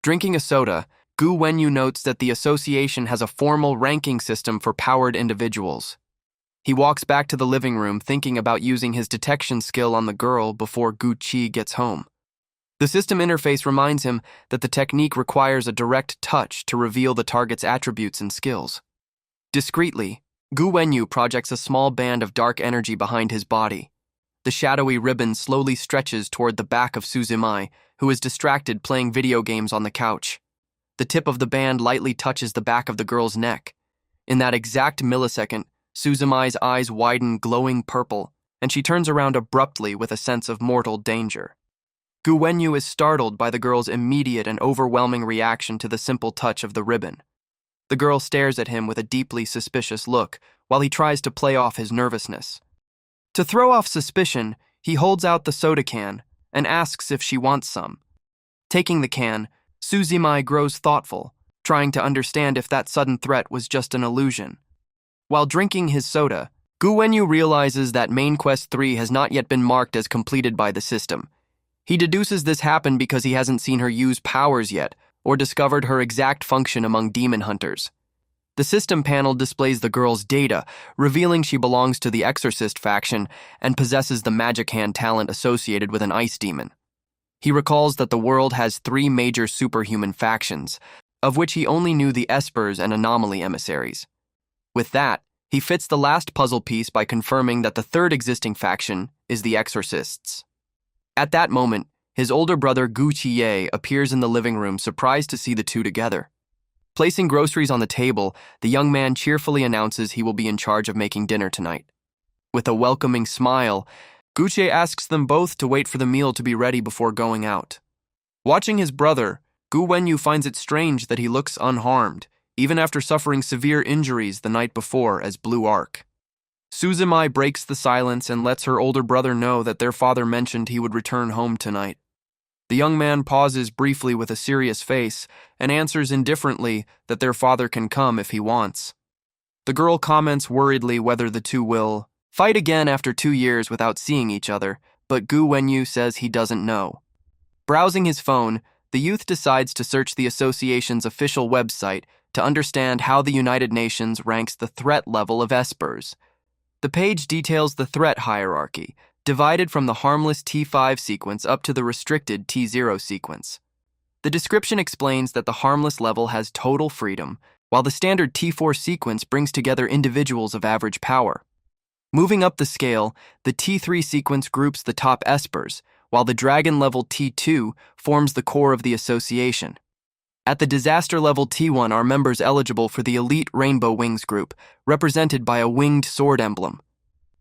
Drinking a soda, Gu Wenyu notes that the association has a formal ranking system for powered individuals. He walks back to the living room thinking about using his detection skill on the girl before Gu Qi gets home. The system interface reminds him that the technique requires a direct touch to reveal the target's attributes and skills. Discreetly, Gu Wenyu projects a small band of dark energy behind his body. The shadowy ribbon slowly stretches toward the back of Su Zimai, who is distracted playing video games on the couch. The tip of the band lightly touches the back of the girl's neck. In that exact millisecond, Su Zimai's eyes widen glowing purple, and she turns around abruptly with a sense of mortal danger. Gu Wenyu is startled by the girl's immediate and overwhelming reaction to the simple touch of the ribbon. The girl stares at him with a deeply suspicious look while he tries to play off his nervousness. To throw off suspicion, he holds out the soda can and asks if she wants some. Taking the can, Suzimai grows thoughtful, trying to understand if that sudden threat was just an illusion. While drinking his soda, Gu Wenyu realizes that Main Quest 3 has not yet been marked as completed by the system. He deduces this happened because he hasn't seen her use powers yet, or discovered her exact function among demon hunters. The system panel displays the girl's data, revealing she belongs to the Exorcist faction and possesses the magic hand talent associated with an ice demon. He recalls that the world has 3 major superhuman factions, of which he only knew the Espers and Anomaly emissaries. With that, he fits the last puzzle piece by confirming that the third existing faction is the Exorcists. At that moment, his older brother Gu Qiye appears in the living room, surprised to see the two together. Placing groceries on the table, the young man cheerfully announces he will be in charge of making dinner tonight. With a welcoming smile, Gu Qiye asks them both to wait for the meal to be ready before going out. Watching his brother, Gu Wenyu finds it strange that he looks unharmed, even after suffering severe injuries the night before as Blue Arc. Suzimai breaks the silence and lets her older brother know that their father mentioned he would return home tonight. The young man pauses briefly with a serious face and answers indifferently that their father can come if he wants. The girl comments worriedly whether the two will fight again after 2 years without seeing each other, but Gu Wenyu says he doesn't know. Browsing his phone, the youth decides to search the association's official website to understand how the United Nations ranks the threat level of Espers. The page details the threat hierarchy, divided from the harmless T5 sequence up to the restricted T0 sequence. The description explains that the harmless level has total freedom, while the standard T4 sequence brings together individuals of average power. Moving up the scale, the T3 sequence groups the top Espers, while the dragon level T2 forms the core of the association. At the disaster level T1 are members eligible for the elite Rainbow Wings group, represented by a winged sword emblem.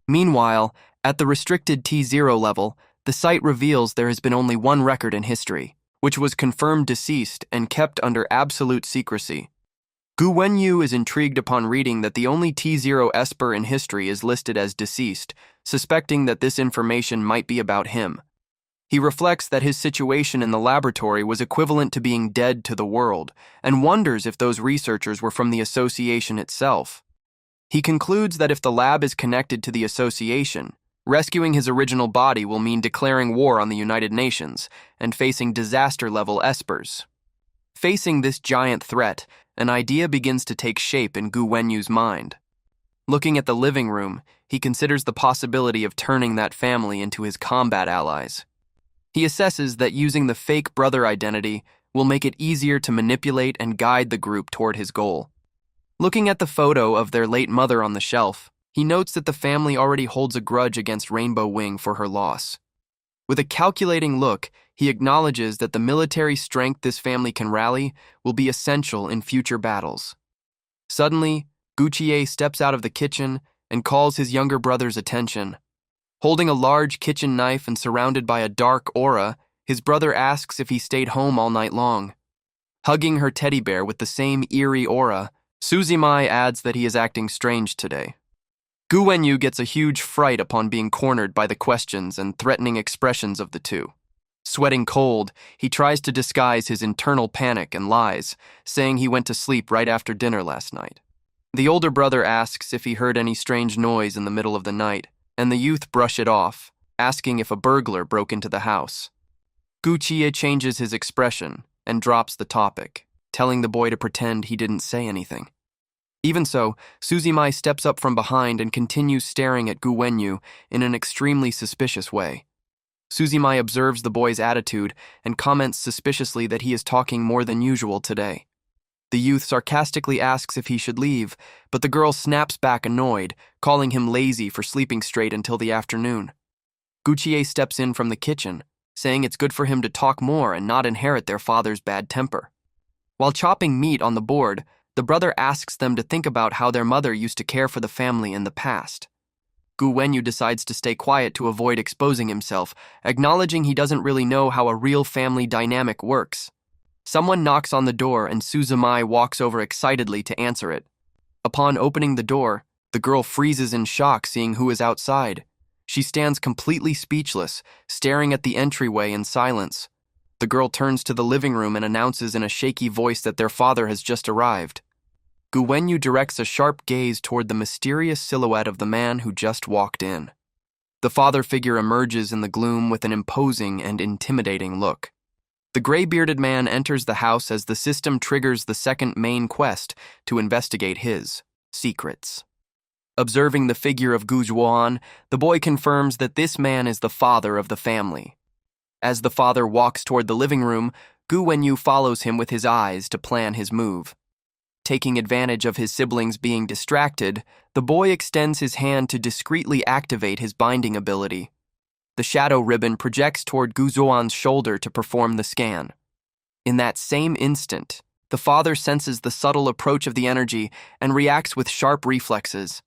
Meanwhile, at the restricted T0 level, the site reveals there has been only one record in history, which was confirmed deceased and kept under absolute secrecy. Gu Wenyu is intrigued upon reading that the only T0 Esper in history is listed as deceased, suspecting that this information might be about him. He reflects that his situation in the laboratory was equivalent to being dead to the world, and wonders if those researchers were from the association itself. He concludes that if the lab is connected to the association, rescuing his original body will mean declaring war on the United Nations and facing disaster-level Espers. Facing this giant threat, an idea begins to take shape in Gu Wenyu's mind. Looking at the living room, he considers the possibility of turning that family into his combat allies. He assesses that using the fake brother identity will make it easier to manipulate and guide the group toward his goal. Looking at the photo of their late mother on the shelf, he notes that the family already holds a grudge against Rainbow Wing for her loss. With a calculating look, he acknowledges that the military strength this family can rally will be essential in future battles. Suddenly, Gu Qiye steps out of the kitchen and calls his younger brother's attention. Holding a large kitchen knife and surrounded by a dark aura, his brother asks if he stayed home all night long. Hugging her teddy bear with the same eerie aura, Suzimai adds that he is acting strange today. Gu Wenyu gets a huge fright upon being cornered by the questions and threatening expressions of the two. Sweating cold, he tries to disguise his internal panic and lies, saying he went to sleep right after dinner last night. The older brother asks if he heard any strange noise in the middle of the night, and the youth brush it off, asking if a burglar broke into the house. Gu Qiye changes his expression and drops the topic, telling the boy to pretend he didn't say anything. Even so, Suzimai steps up from behind and continues staring at Gu Wenyu in an extremely suspicious way. Suzimai observes the boy's attitude and comments suspiciously that he is talking more than usual today. The youth sarcastically asks if he should leave, but the girl snaps back annoyed, calling him lazy for sleeping straight until the afternoon. Gu Qiye steps in from the kitchen, saying it's good for him to talk more and not inherit their father's bad temper. While chopping meat on the board, the brother asks them to think about how their mother used to care for the family in the past. Gu Wenyu decides to stay quiet to avoid exposing himself, acknowledging he doesn't really know how a real family dynamic works. Someone knocks on the door and Suzumai walks over excitedly to answer it. Upon opening the door, the girl freezes in shock seeing who is outside. She stands completely speechless, staring at the entryway in silence. The girl turns to the living room and announces in a shaky voice that their father has just arrived. Gu Wenyu directs a sharp gaze toward the mysterious silhouette of the man who just walked in. The father figure emerges in the gloom with an imposing and intimidating look. The gray-bearded man enters the house as the system triggers the second main quest to investigate his secrets. Observing the figure of Gu Zhuan, the boy confirms that this man is the father of the family. As the father walks toward the living room, Gu Wenyu follows him with his eyes to plan his move. Taking advantage of his siblings being distracted, the boy extends his hand to discreetly activate his binding ability. The shadow ribbon projects toward Gu Zhuan's shoulder to perform the scan. In that same instant, the father senses the subtle approach of the energy and reacts with sharp reflexes.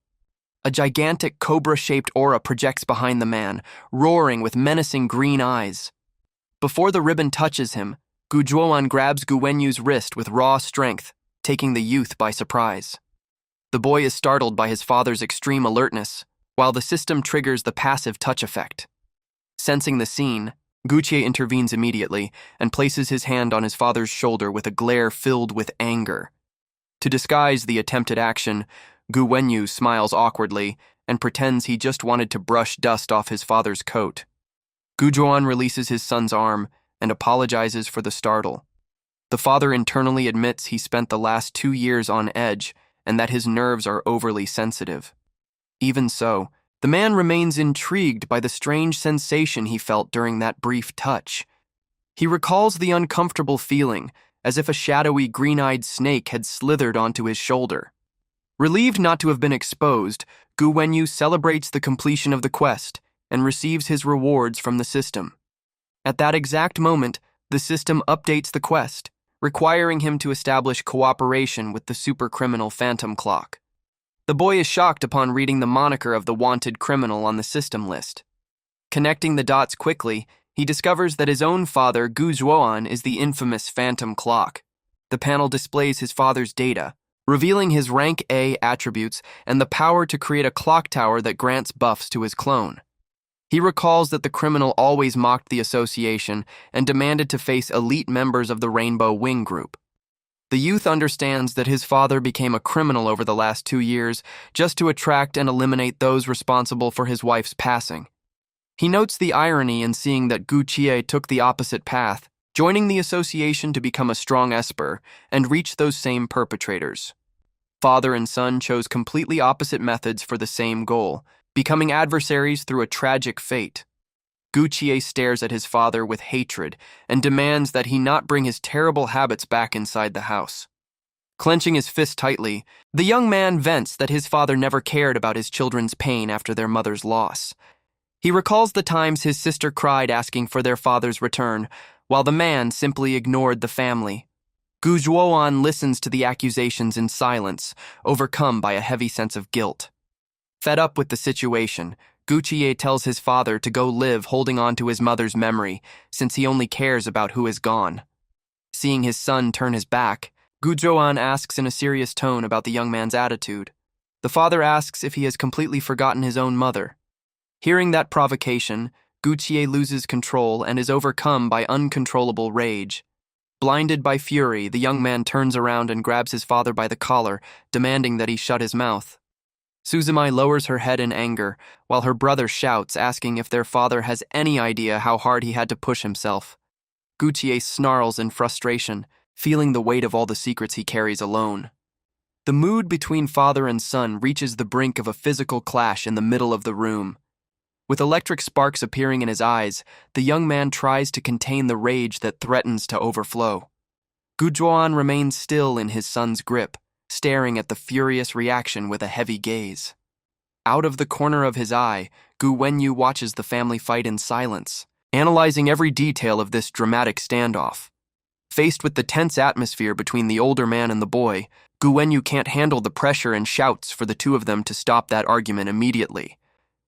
A gigantic cobra-shaped aura projects behind the man, roaring with menacing green eyes. Before the ribbon touches him, Gu Zhuan grabs Gu Wenyu's wrist with raw strength, taking the youth by surprise. The boy is startled by his father's extreme alertness, while the system triggers the passive touch effect. Sensing the scene, Guqie intervenes immediately and places his hand on his father's shoulder with a glare filled with anger. To disguise the attempted action, Gu Wenyu smiles awkwardly and pretends he just wanted to brush dust off his father's coat. Gu Zhuan releases his son's arm and apologizes for the startle. The father internally admits he spent the last 2 years on edge and that his nerves are overly sensitive. Even so, the man remains intrigued by the strange sensation he felt during that brief touch. He recalls the uncomfortable feeling, as if a shadowy green-eyed snake had slithered onto his shoulder. Relieved not to have been exposed, Gu Wenyu celebrates the completion of the quest and receives his rewards from the system. At that exact moment, the system updates the quest, requiring him to establish cooperation with the supercriminal Phantom Clock. The boy is shocked upon reading the moniker of the wanted criminal on the system list. Connecting the dots quickly, he discovers that his own father, Gu Zhuan, is the infamous Phantom Clock. The panel displays his father's data, revealing his rank A attributes and the power to create a clock tower that grants buffs to his clone. He recalls that the criminal always mocked the association and demanded to face elite members of the Rainbow Wing Group. The youth understands that his father became a criminal over the last 2 years just to attract and eliminate those responsible for his wife's passing. He notes the irony in seeing that Gu Qie took the opposite path, joining the association to become a strong esper and reach those same perpetrators. Father and son chose completely opposite methods for the same goal, becoming adversaries through a tragic fate. Gu Qie stares at his father with hatred and demands that he not bring his terrible habits back inside the house. Clenching his fist tightly, the young man vents that his father never cared about his children's pain after their mother's loss. He recalls the times his sister cried asking for their father's return, while the man simply ignored the family. Gu Zhuan listens to the accusations in silence, overcome by a heavy sense of guilt. Fed up with the situation, Gu Qie tells his father to go live holding on to his mother's memory, since he only cares about who is gone. Seeing his son turn his back, Gu Zhuan asks in a serious tone about the young man's attitude. The father asks if he has completely forgotten his own mother. Hearing that provocation, Gu Qie loses control and is overcome by uncontrollable rage. Blinded by fury, the young man turns around and grabs his father by the collar, demanding that he shut his mouth. Suzumai lowers her head in anger, while her brother shouts, asking if their father has any idea how hard he had to push himself. Gu Qie snarls in frustration, feeling the weight of all the secrets he carries alone. The mood between father and son reaches the brink of a physical clash in the middle of the room. With electric sparks appearing in his eyes, the young man tries to contain the rage that threatens to overflow. Gu Zhuan remains still in his son's grip, staring at the furious reaction with a heavy gaze. Out of the corner of his eye, Gu Wenyu watches the family fight in silence, analyzing every detail of this dramatic standoff. Faced with the tense atmosphere between the older man and the boy, Gu Wenyu can't handle the pressure and shouts for the two of them to stop that argument immediately.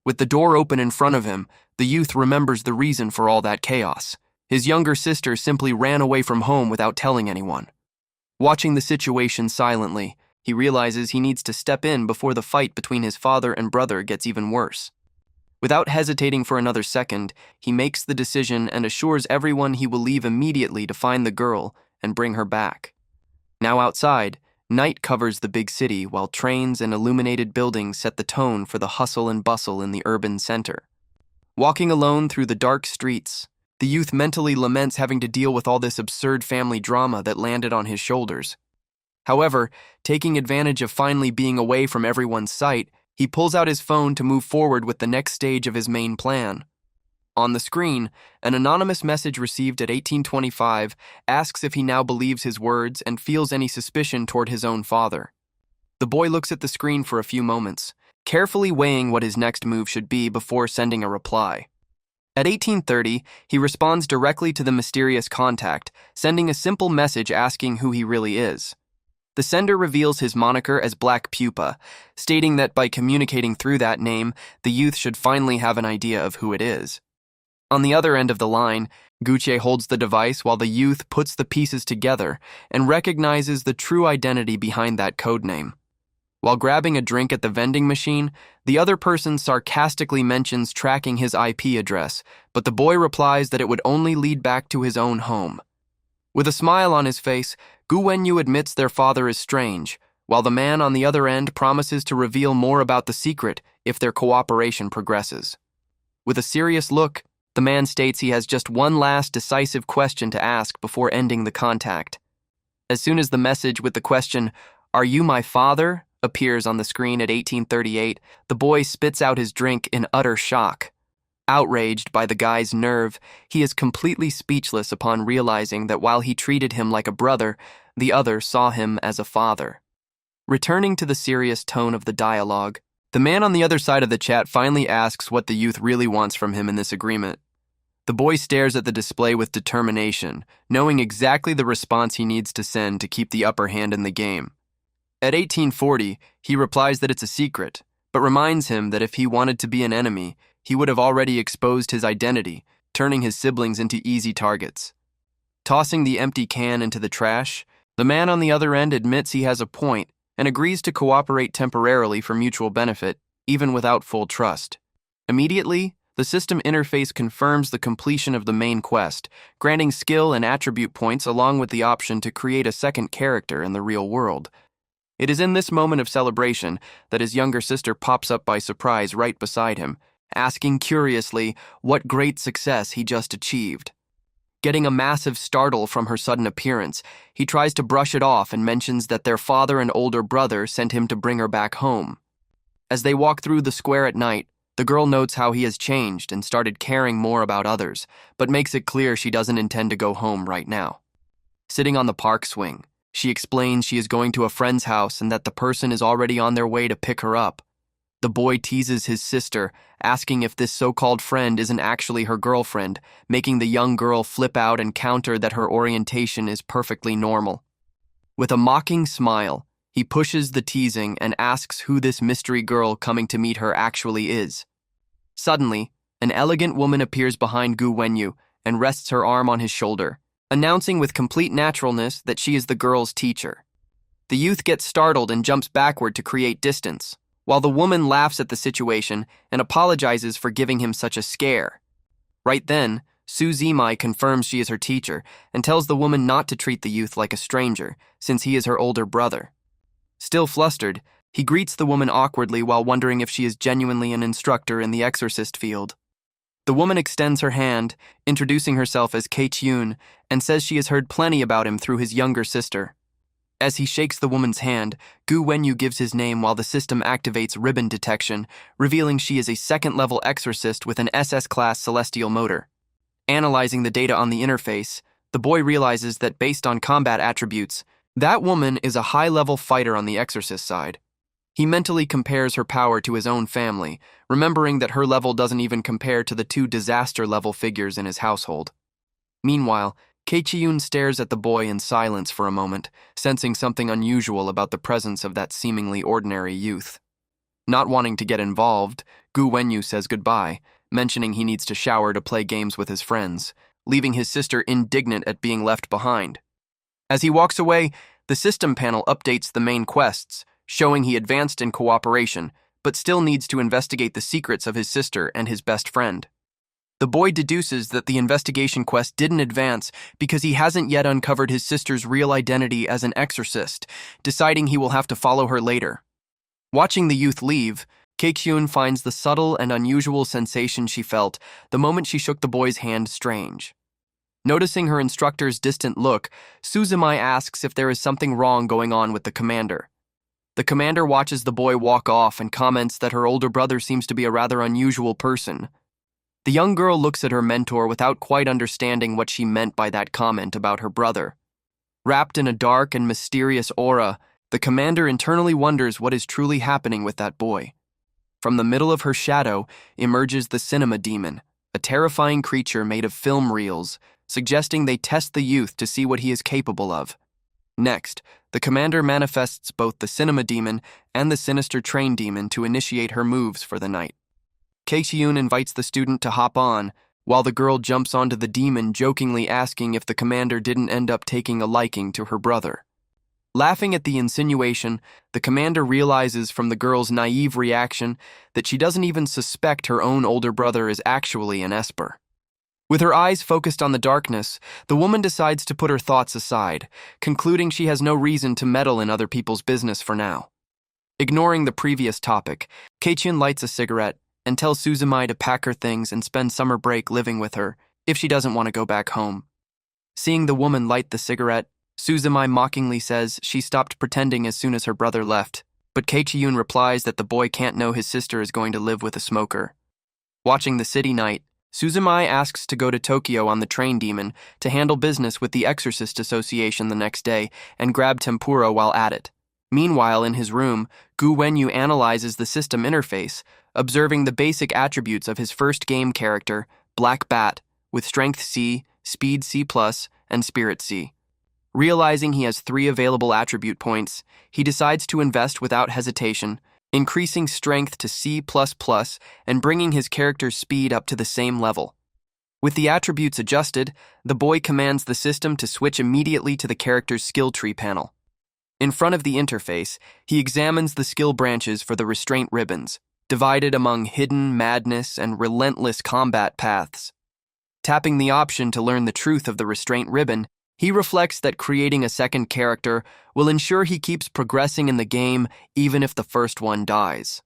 With the door open in front of him, the youth remembers the reason for all that chaos. His younger sister simply ran away from home without telling anyone. Watching the situation silently, he realizes he needs to step in before the fight between his father and brother gets even worse. Without hesitating for another second, he makes the decision and assures everyone he will leave immediately to find the girl and bring her back. Now outside, night covers the big city while trains and illuminated buildings set the tone for the hustle and bustle in the urban center. Walking alone through the dark streets, the youth mentally laments having to deal with all this absurd family drama that landed on his shoulders. However, taking advantage of finally being away from everyone's sight, he pulls out his phone to move forward with the next stage of his main plan. On the screen, an anonymous message received at 1825 asks if he now believes his words and feels any suspicion toward his own father. The boy looks at the screen for a few moments, carefully weighing what his next move should be before sending a reply. At 1830, he responds directly to the mysterious contact, sending a simple message asking who he really is. The sender reveals his moniker as Black Pupa, stating that by communicating through that name, the youth should finally have an idea of who it is. On the other end of the line, Gucci holds the device while the youth puts the pieces together and recognizes the true identity behind that codename. While grabbing a drink at the vending machine, the other person sarcastically mentions tracking his IP address, but the boy replies that it would only lead back to his own home. With a smile on his face, Gu Wenyu admits their father is strange, while the man on the other end promises to reveal more about the secret if their cooperation progresses. With a serious look, the man states he has just one last decisive question to ask before ending the contact. As soon as the message with the question, "Are you my father?" appears on the screen at 1838, the boy spits out his drink in utter shock. Outraged by the guy's nerve, he is completely speechless upon realizing that while he treated him like a brother, the other saw him as a father. Returning to the serious tone of the dialogue, the man on the other side of the chat finally asks what the youth really wants from him in this agreement. The boy stares at the display with determination, knowing exactly the response he needs to send to keep the upper hand in the game. At 1840, he replies that it's a secret, but reminds him that if he wanted to be an enemy, he would have already exposed his identity, turning his siblings into easy targets. Tossing the empty can into the trash, the man on the other end admits he has a point and agrees to cooperate temporarily for mutual benefit, even without full trust. Immediately, the system interface confirms the completion of the main quest, granting skill and attribute points along with the option to create a second character in the real world. It is in this moment of celebration that his younger sister pops up by surprise right beside him, asking curiously what great success he just achieved. Getting a massive startle from her sudden appearance, he tries to brush it off and mentions that their father and older brother sent him to bring her back home. As they walk through the square at night, the girl notes how he has changed and started caring more about others, but makes it clear she doesn't intend to go home right now. Sitting on the park swing, she explains she is going to a friend's house and that the person is already on their way to pick her up. The boy teases his sister, asking if this so-called friend isn't actually her girlfriend, making the young girl flip out and counter that her orientation is perfectly normal. With a mocking smile, he pushes the teasing and asks who this mystery girl coming to meet her actually is. Suddenly, an elegant woman appears behind Gu Wenyu and rests her arm on his shoulder, announcing with complete naturalness that she is the girl's teacher. The youth gets startled and jumps backward to create distance, while the woman laughs at the situation and apologizes for giving him such a scare. Right then, Su Zimai confirms she is her teacher and tells the woman not to treat the youth like a stranger, since he is her older brother. Still flustered, he greets the woman awkwardly while wondering if she is genuinely an instructor in the exorcist field. The woman extends her hand, introducing herself as Kei-Chun, and says she has heard plenty about him through his younger sister. As he shakes the woman's hand, Gu Wenyu gives his name while the system activates ribbon detection, revealing she is a second-level exorcist with an SS-class celestial motor. Analyzing the data on the interface, the boy realizes that based on combat attributes, that woman is a high-level fighter on the exorcist side. He mentally compares her power to his own family, remembering that her level doesn't even compare to the two disaster-level figures in his household. Meanwhile, Kei-Chun stares at the boy in silence for a moment, sensing something unusual about the presence of that seemingly ordinary youth. Not wanting to get involved, Gu Wenyu says goodbye, mentioning he needs to shower to play games with his friends, leaving his sister indignant at being left behind. As he walks away, the system panel updates the main quests, showing he advanced in cooperation, but still needs to investigate the secrets of his sister and his best friend. The boy deduces that the investigation quest didn't advance because he hasn't yet uncovered his sister's real identity as an exorcist, deciding he will have to follow her later. Watching the youth leave, Keikyun finds the subtle and unusual sensation she felt the moment she shook the boy's hand strange. Noticing her instructor's distant look, Suzumai asks if there is something wrong going on with the commander. The commander watches the boy walk off and comments that her older brother seems to be a rather unusual person. The young girl looks at her mentor without quite understanding what she meant by that comment about her brother. Wrapped in a dark and mysterious aura, the commander internally wonders what is truly happening with that boy. From the middle of her shadow emerges the cinema demon, a terrifying creature made of film reels, suggesting they test the youth to see what he is capable of. Next, the commander manifests both the cinema demon and the sinister train demon to initiate her moves for the night. Keikyun invites the student to hop on, while the girl jumps onto the demon, jokingly asking if the commander didn't end up taking a liking to her brother. Laughing at the insinuation, the commander realizes from the girl's naive reaction that she doesn't even suspect her own older brother is actually an Esper. With her eyes focused on the darkness, the woman decides to put her thoughts aside, concluding she has no reason to meddle in other people's business for now. Ignoring the previous topic, Keikyun lights a cigarette and tells Suzumai to pack her things and spend summer break living with her if she doesn't want to go back home. Seeing the woman light the cigarette, Suzumai mockingly says she stopped pretending as soon as her brother left, but Keikyun replies that the boy can't know his sister is going to live with a smoker. Watching the city night, Suzumai asks to go to Tokyo on the train demon to handle business with the Exorcist Association the next day and grab tempura while at it. Meanwhile, in his room, Gu Wenyu analyzes the system interface, observing the basic attributes of his first game character, Black Bat, with Strength C, Speed C+, and Spirit C. Realizing he has 3 available attribute points, he decides to invest without hesitation, increasing strength to C++ and bringing his character's speed up to the same level. With the attributes adjusted, the boy commands the system to switch immediately to the character's skill tree panel. In front of the interface, he examines the skill branches for the restraint ribbons, divided among hidden, madness, and relentless combat paths. Tapping the option to learn the truth of the restraint ribbon, he reflects that creating a second character will ensure he keeps progressing in the game even if the first one dies.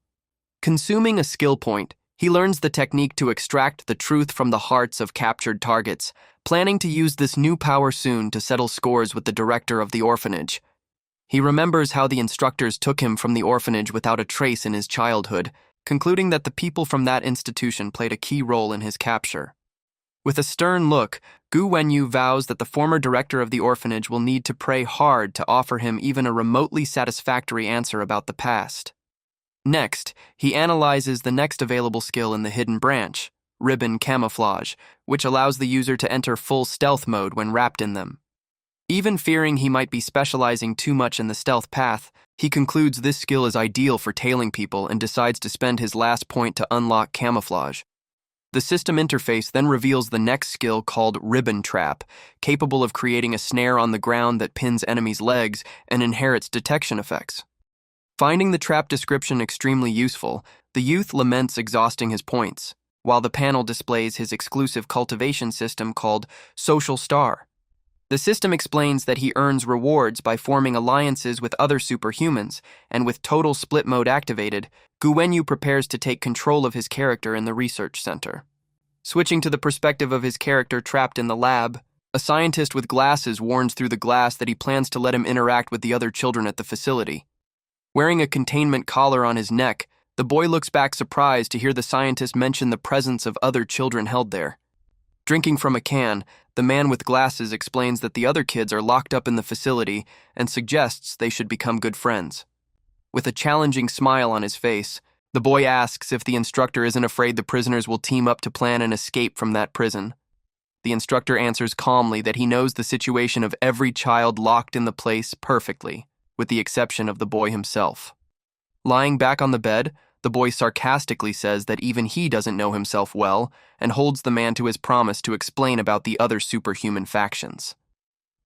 Consuming a skill point, he learns the technique to extract the truth from the hearts of captured targets, planning to use this new power soon to settle scores with the director of the orphanage. He remembers how the instructors took him from the orphanage without a trace in his childhood, concluding that the people from that institution played a key role in his capture. With a stern look, Gu Wenyu vows that the former director of the orphanage will need to pray hard to offer him even a remotely satisfactory answer about the past. Next, he analyzes the next available skill in the hidden branch, Ribbon Camouflage, which allows the user to enter full stealth mode when wrapped in them. Even fearing he might be specializing too much in the stealth path, he concludes this skill is ideal for tailing people and decides to spend his last point to unlock camouflage. The system interface then reveals the next skill called Ribbon Trap, capable of creating a snare on the ground that pins enemies' legs and inherits detection effects. Finding the trap description extremely useful, the youth laments exhausting his points, while the panel displays his exclusive cultivation system called Social Star. The system explains that he earns rewards by forming alliances with other superhumans, and with total split mode activated, Gu Wenyu prepares to take control of his character in the research center. Switching to the perspective of his character trapped in the lab, a scientist with glasses warns through the glass that he plans to let him interact with the other children at the facility. Wearing a containment collar on his neck, the boy looks back surprised to hear the scientist mention the presence of other children held there. Drinking from a can, the man with glasses explains that the other kids are locked up in the facility and suggests they should become good friends. With a challenging smile on his face, the boy asks if the instructor isn't afraid the prisoners will team up to plan an escape from that prison. The instructor answers calmly that he knows the situation of every child locked in the place perfectly, with the exception of the boy himself. Lying back on the bed, The boy sarcastically says that even he doesn't know himself well and holds the man to his promise to explain about the other superhuman factions.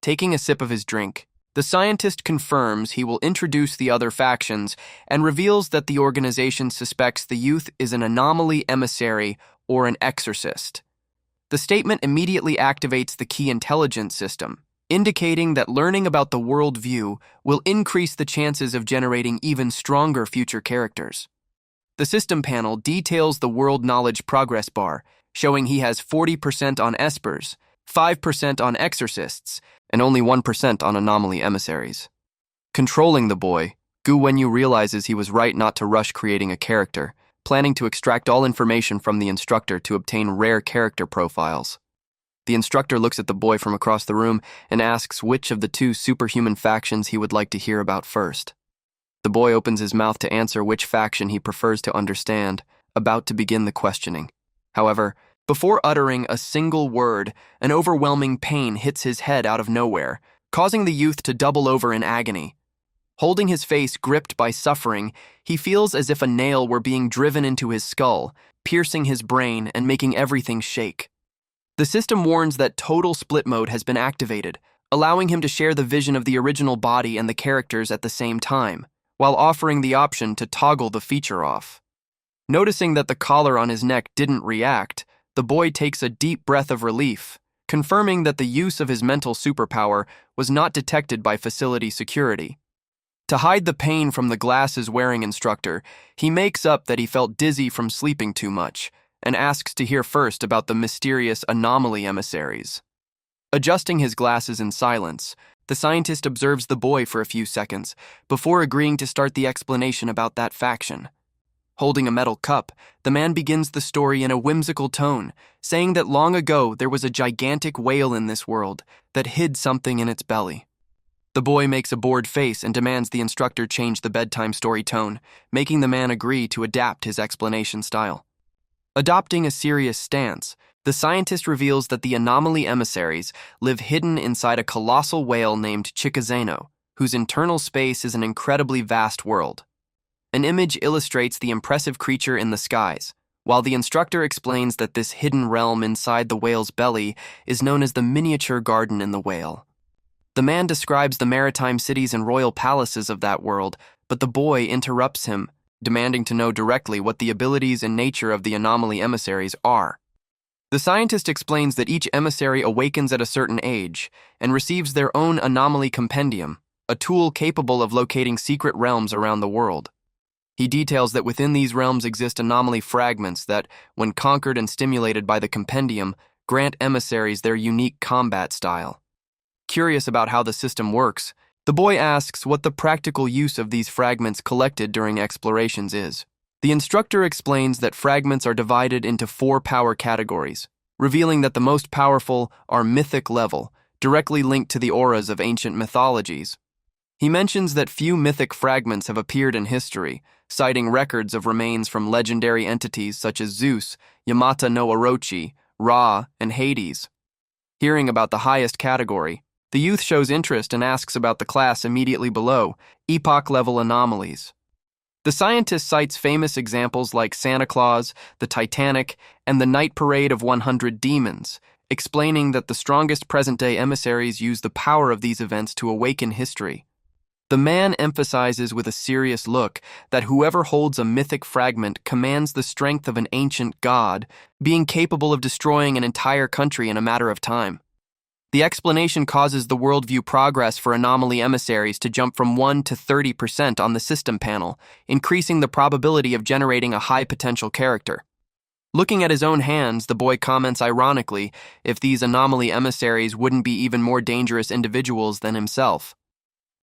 Taking a sip of his drink, the scientist confirms he will introduce the other factions and reveals that the organization suspects the youth is an anomaly emissary or an exorcist. The statement immediately activates the key intelligence system, indicating that learning about the worldview will increase the chances of generating even stronger future characters. The system panel details the world knowledge progress bar, showing he has 40% on espers, 5% on exorcists, and only 1% on anomaly emissaries. Controlling the boy, Gu Wenyu realizes he was right not to rush creating a character, planning to extract all information from the instructor to obtain rare character profiles. The instructor looks at the boy from across the room and asks which of the two superhuman factions he would like to hear about first. The boy opens his mouth to answer which faction he prefers to understand, about to begin the questioning. However, before uttering a single word, an overwhelming pain hits his head out of nowhere, causing the youth to double over in agony. Holding his face gripped by suffering, he feels as if a nail were being driven into his skull, piercing his brain and making everything shake. The system warns that total split mode has been activated, allowing him to share the vision of the original body and the characters at the same time, while offering the option to toggle the feature off. Noticing that the collar on his neck didn't react, the boy takes a deep breath of relief, confirming that the use of his mental superpower was not detected by facility security. To hide the pain from the glasses-wearing instructor, he makes up that he felt dizzy from sleeping too much, and asks to hear first about the mysterious anomaly emissaries. Adjusting his glasses in silence, the scientist observes the boy for a few seconds before agreeing to start the explanation about that faction. Holding a metal cup, the man begins the story in a whimsical tone, saying that long ago there was a gigantic whale in this world that hid something in its belly. The boy makes a bored face and demands the instructor change the bedtime story tone, making the man agree to adapt his explanation style. Adopting a serious stance, the scientist reveals that the anomaly emissaries live hidden inside a colossal whale named Chikazeno, whose internal space is an incredibly vast world. An image illustrates the impressive creature in the skies, while the instructor explains that this hidden realm inside the whale's belly is known as the miniature garden in the whale. The man describes the maritime cities and royal palaces of that world, but the boy interrupts him, demanding to know directly what the abilities and nature of the anomaly emissaries are. The scientist explains that each emissary awakens at a certain age and receives their own anomaly compendium, a tool capable of locating secret realms around the world. He details that within these realms exist anomaly fragments that, when conquered and stimulated by the compendium, grant emissaries their unique combat style. Curious about how the system works, the boy asks what the practical use of these fragments collected during explorations is. The instructor explains that fragments are divided into 4 power categories, revealing that the most powerful are mythic level, directly linked to the auras of ancient mythologies. He mentions that few mythic fragments have appeared in history, citing records of remains from legendary entities such as Zeus, Yamata no Orochi, Ra, and Hades. Hearing about the highest category, the youth shows interest and asks about the class immediately below, epoch-level anomalies. The scientist cites famous examples like Santa Claus, the Titanic, and the Night Parade of 100 Demons, explaining that the strongest present-day emissaries use the power of these events to awaken history. The man emphasizes with a serious look that whoever holds a mythic fragment commands the strength of an ancient god, being capable of destroying an entire country in a matter of time. The explanation causes the worldview progress for anomaly emissaries to jump from 1 to 30% on the system panel, increasing the probability of generating a high-potential character. Looking at his own hands, the boy comments ironically if these anomaly emissaries wouldn't be even more dangerous individuals than himself.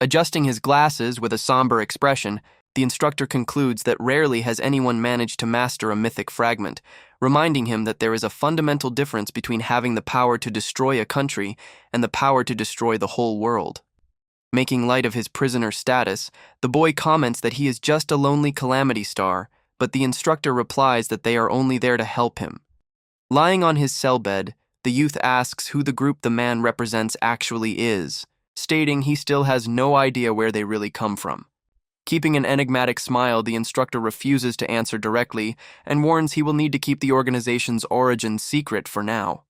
Adjusting his glasses with a somber expression, the instructor concludes that rarely has anyone managed to master a mythic fragment, reminding him that there is a fundamental difference between having the power to destroy a country and the power to destroy the whole world. Making light of his prisoner status, the boy comments that he is just a lonely calamity star, but the instructor replies that they are only there to help him. Lying on his cell bed, the youth asks who the group the man represents actually is, stating he still has no idea where they really come from. Keeping an enigmatic smile, the instructor refuses to answer directly and warns he will need to keep the organization's origin secret for now.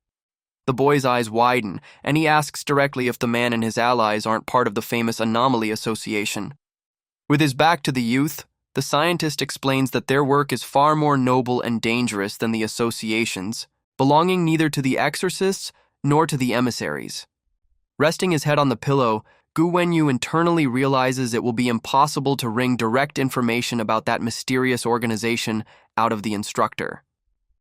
The boy's eyes widen, and he asks directly if the man and his allies aren't part of the famous Anomaly Association. With his back to the youth, the scientist explains that their work is far more noble and dangerous than the associations, belonging neither to the exorcists nor to the emissaries. Resting his head on the pillow, Gu Wenyu internally realizes it will be impossible to wring direct information about that mysterious organization out of the instructor.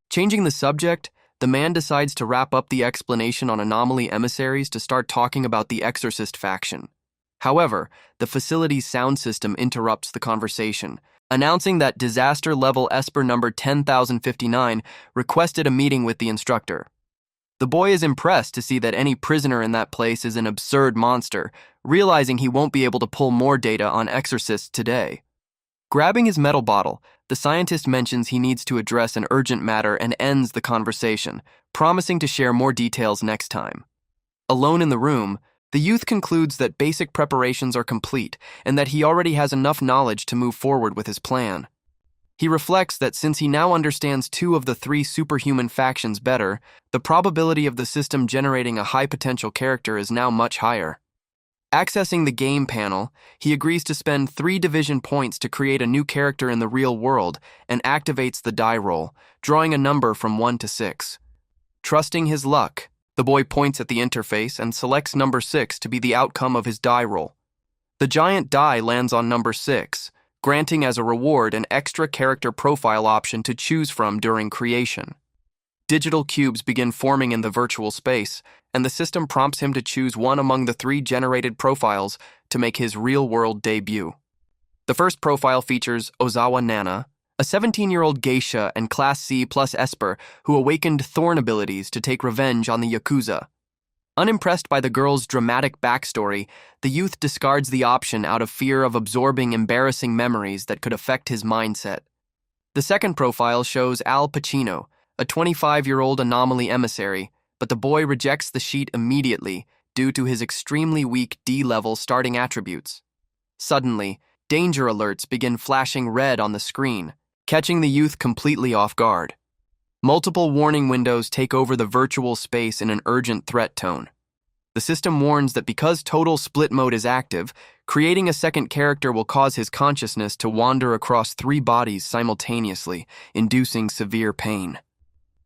Changing the subject, the man decides to wrap up the explanation on anomaly emissaries to start talking about the exorcist faction. However, the facility's sound system interrupts the conversation, announcing that disaster level Esper number 10,059 requested a meeting with the instructor. The boy is impressed to see that any prisoner in that place is an absurd monster, realizing he won't be able to pull more data on exorcists today. Grabbing his metal bottle, the scientist mentions he needs to address an urgent matter and ends the conversation, promising to share more details next time. Alone in the room, the youth concludes that basic preparations are complete and that he already has enough knowledge to move forward with his plan. He reflects that since he now understands 2 of the 3 superhuman factions better, the probability of the system generating a high-potential character is now much higher. Accessing the game panel, he agrees to spend 3 division points to create a new character in the real world and activates the die roll, drawing a number from 1 to 6. Trusting his luck, the boy points at the interface and selects number 6 to be the outcome of his die roll. The giant die lands on number 6, granting as a reward an extra character profile option to choose from during creation. Digital cubes begin forming in the virtual space, and the system prompts him to choose one among the 3 generated profiles to make his real-world debut. The first profile features Ozawa Nana, a 17-year-old geisha and Class C plus Esper who awakened Thorn abilities to take revenge on the Yakuza. Unimpressed by the girl's dramatic backstory, the youth discards the option out of fear of absorbing embarrassing memories that could affect his mindset. The second profile shows Al Pacino, a 25-year-old anomaly emissary, but the boy rejects the sheet immediately due to his extremely weak D-level starting attributes. Suddenly, danger alerts begin flashing red on the screen, catching the youth completely off guard. Multiple warning windows take over the virtual space in an urgent threat tone. The system warns that because total split mode is active, creating a second character will cause his consciousness to wander across 3 bodies simultaneously, inducing severe pain.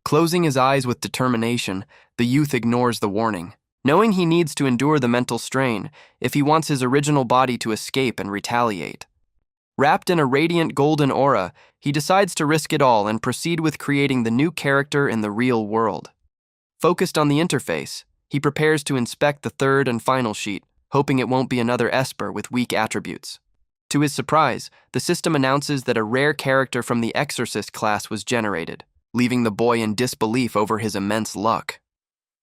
Closing his eyes with determination, the youth ignores the warning, knowing he needs to endure the mental strain if he wants his original body to escape and retaliate. Wrapped in a radiant golden aura, he decides to risk it all and proceed with creating the new character in the real world. Focused on the interface, he prepares to inspect the third and final sheet, hoping it won't be another Esper with weak attributes. To his surprise, the system announces that a rare character from the Exorcist class was generated, leaving the boy in disbelief over his immense luck.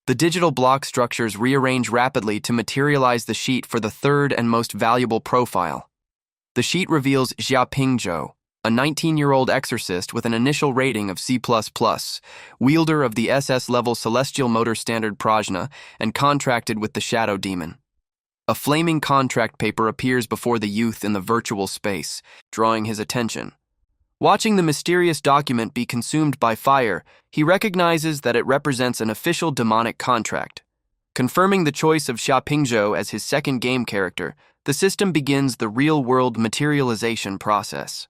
The digital block structures rearrange rapidly to materialize the sheet for the third and most valuable profile. The sheet reveals Jia Pingzhou, a 19-year-old exorcist with an initial rating of C++, wielder of the SS-level Celestial Motor Standard Prajna, and contracted with the Shadow Demon. A flaming contract paper appears before the youth in the virtual space, drawing his attention. Watching the mysterious document be consumed by fire, he recognizes that it represents an official demonic contract. Confirming the choice of Xia Pingzhou as his second game character, the system begins the real-world materialization process.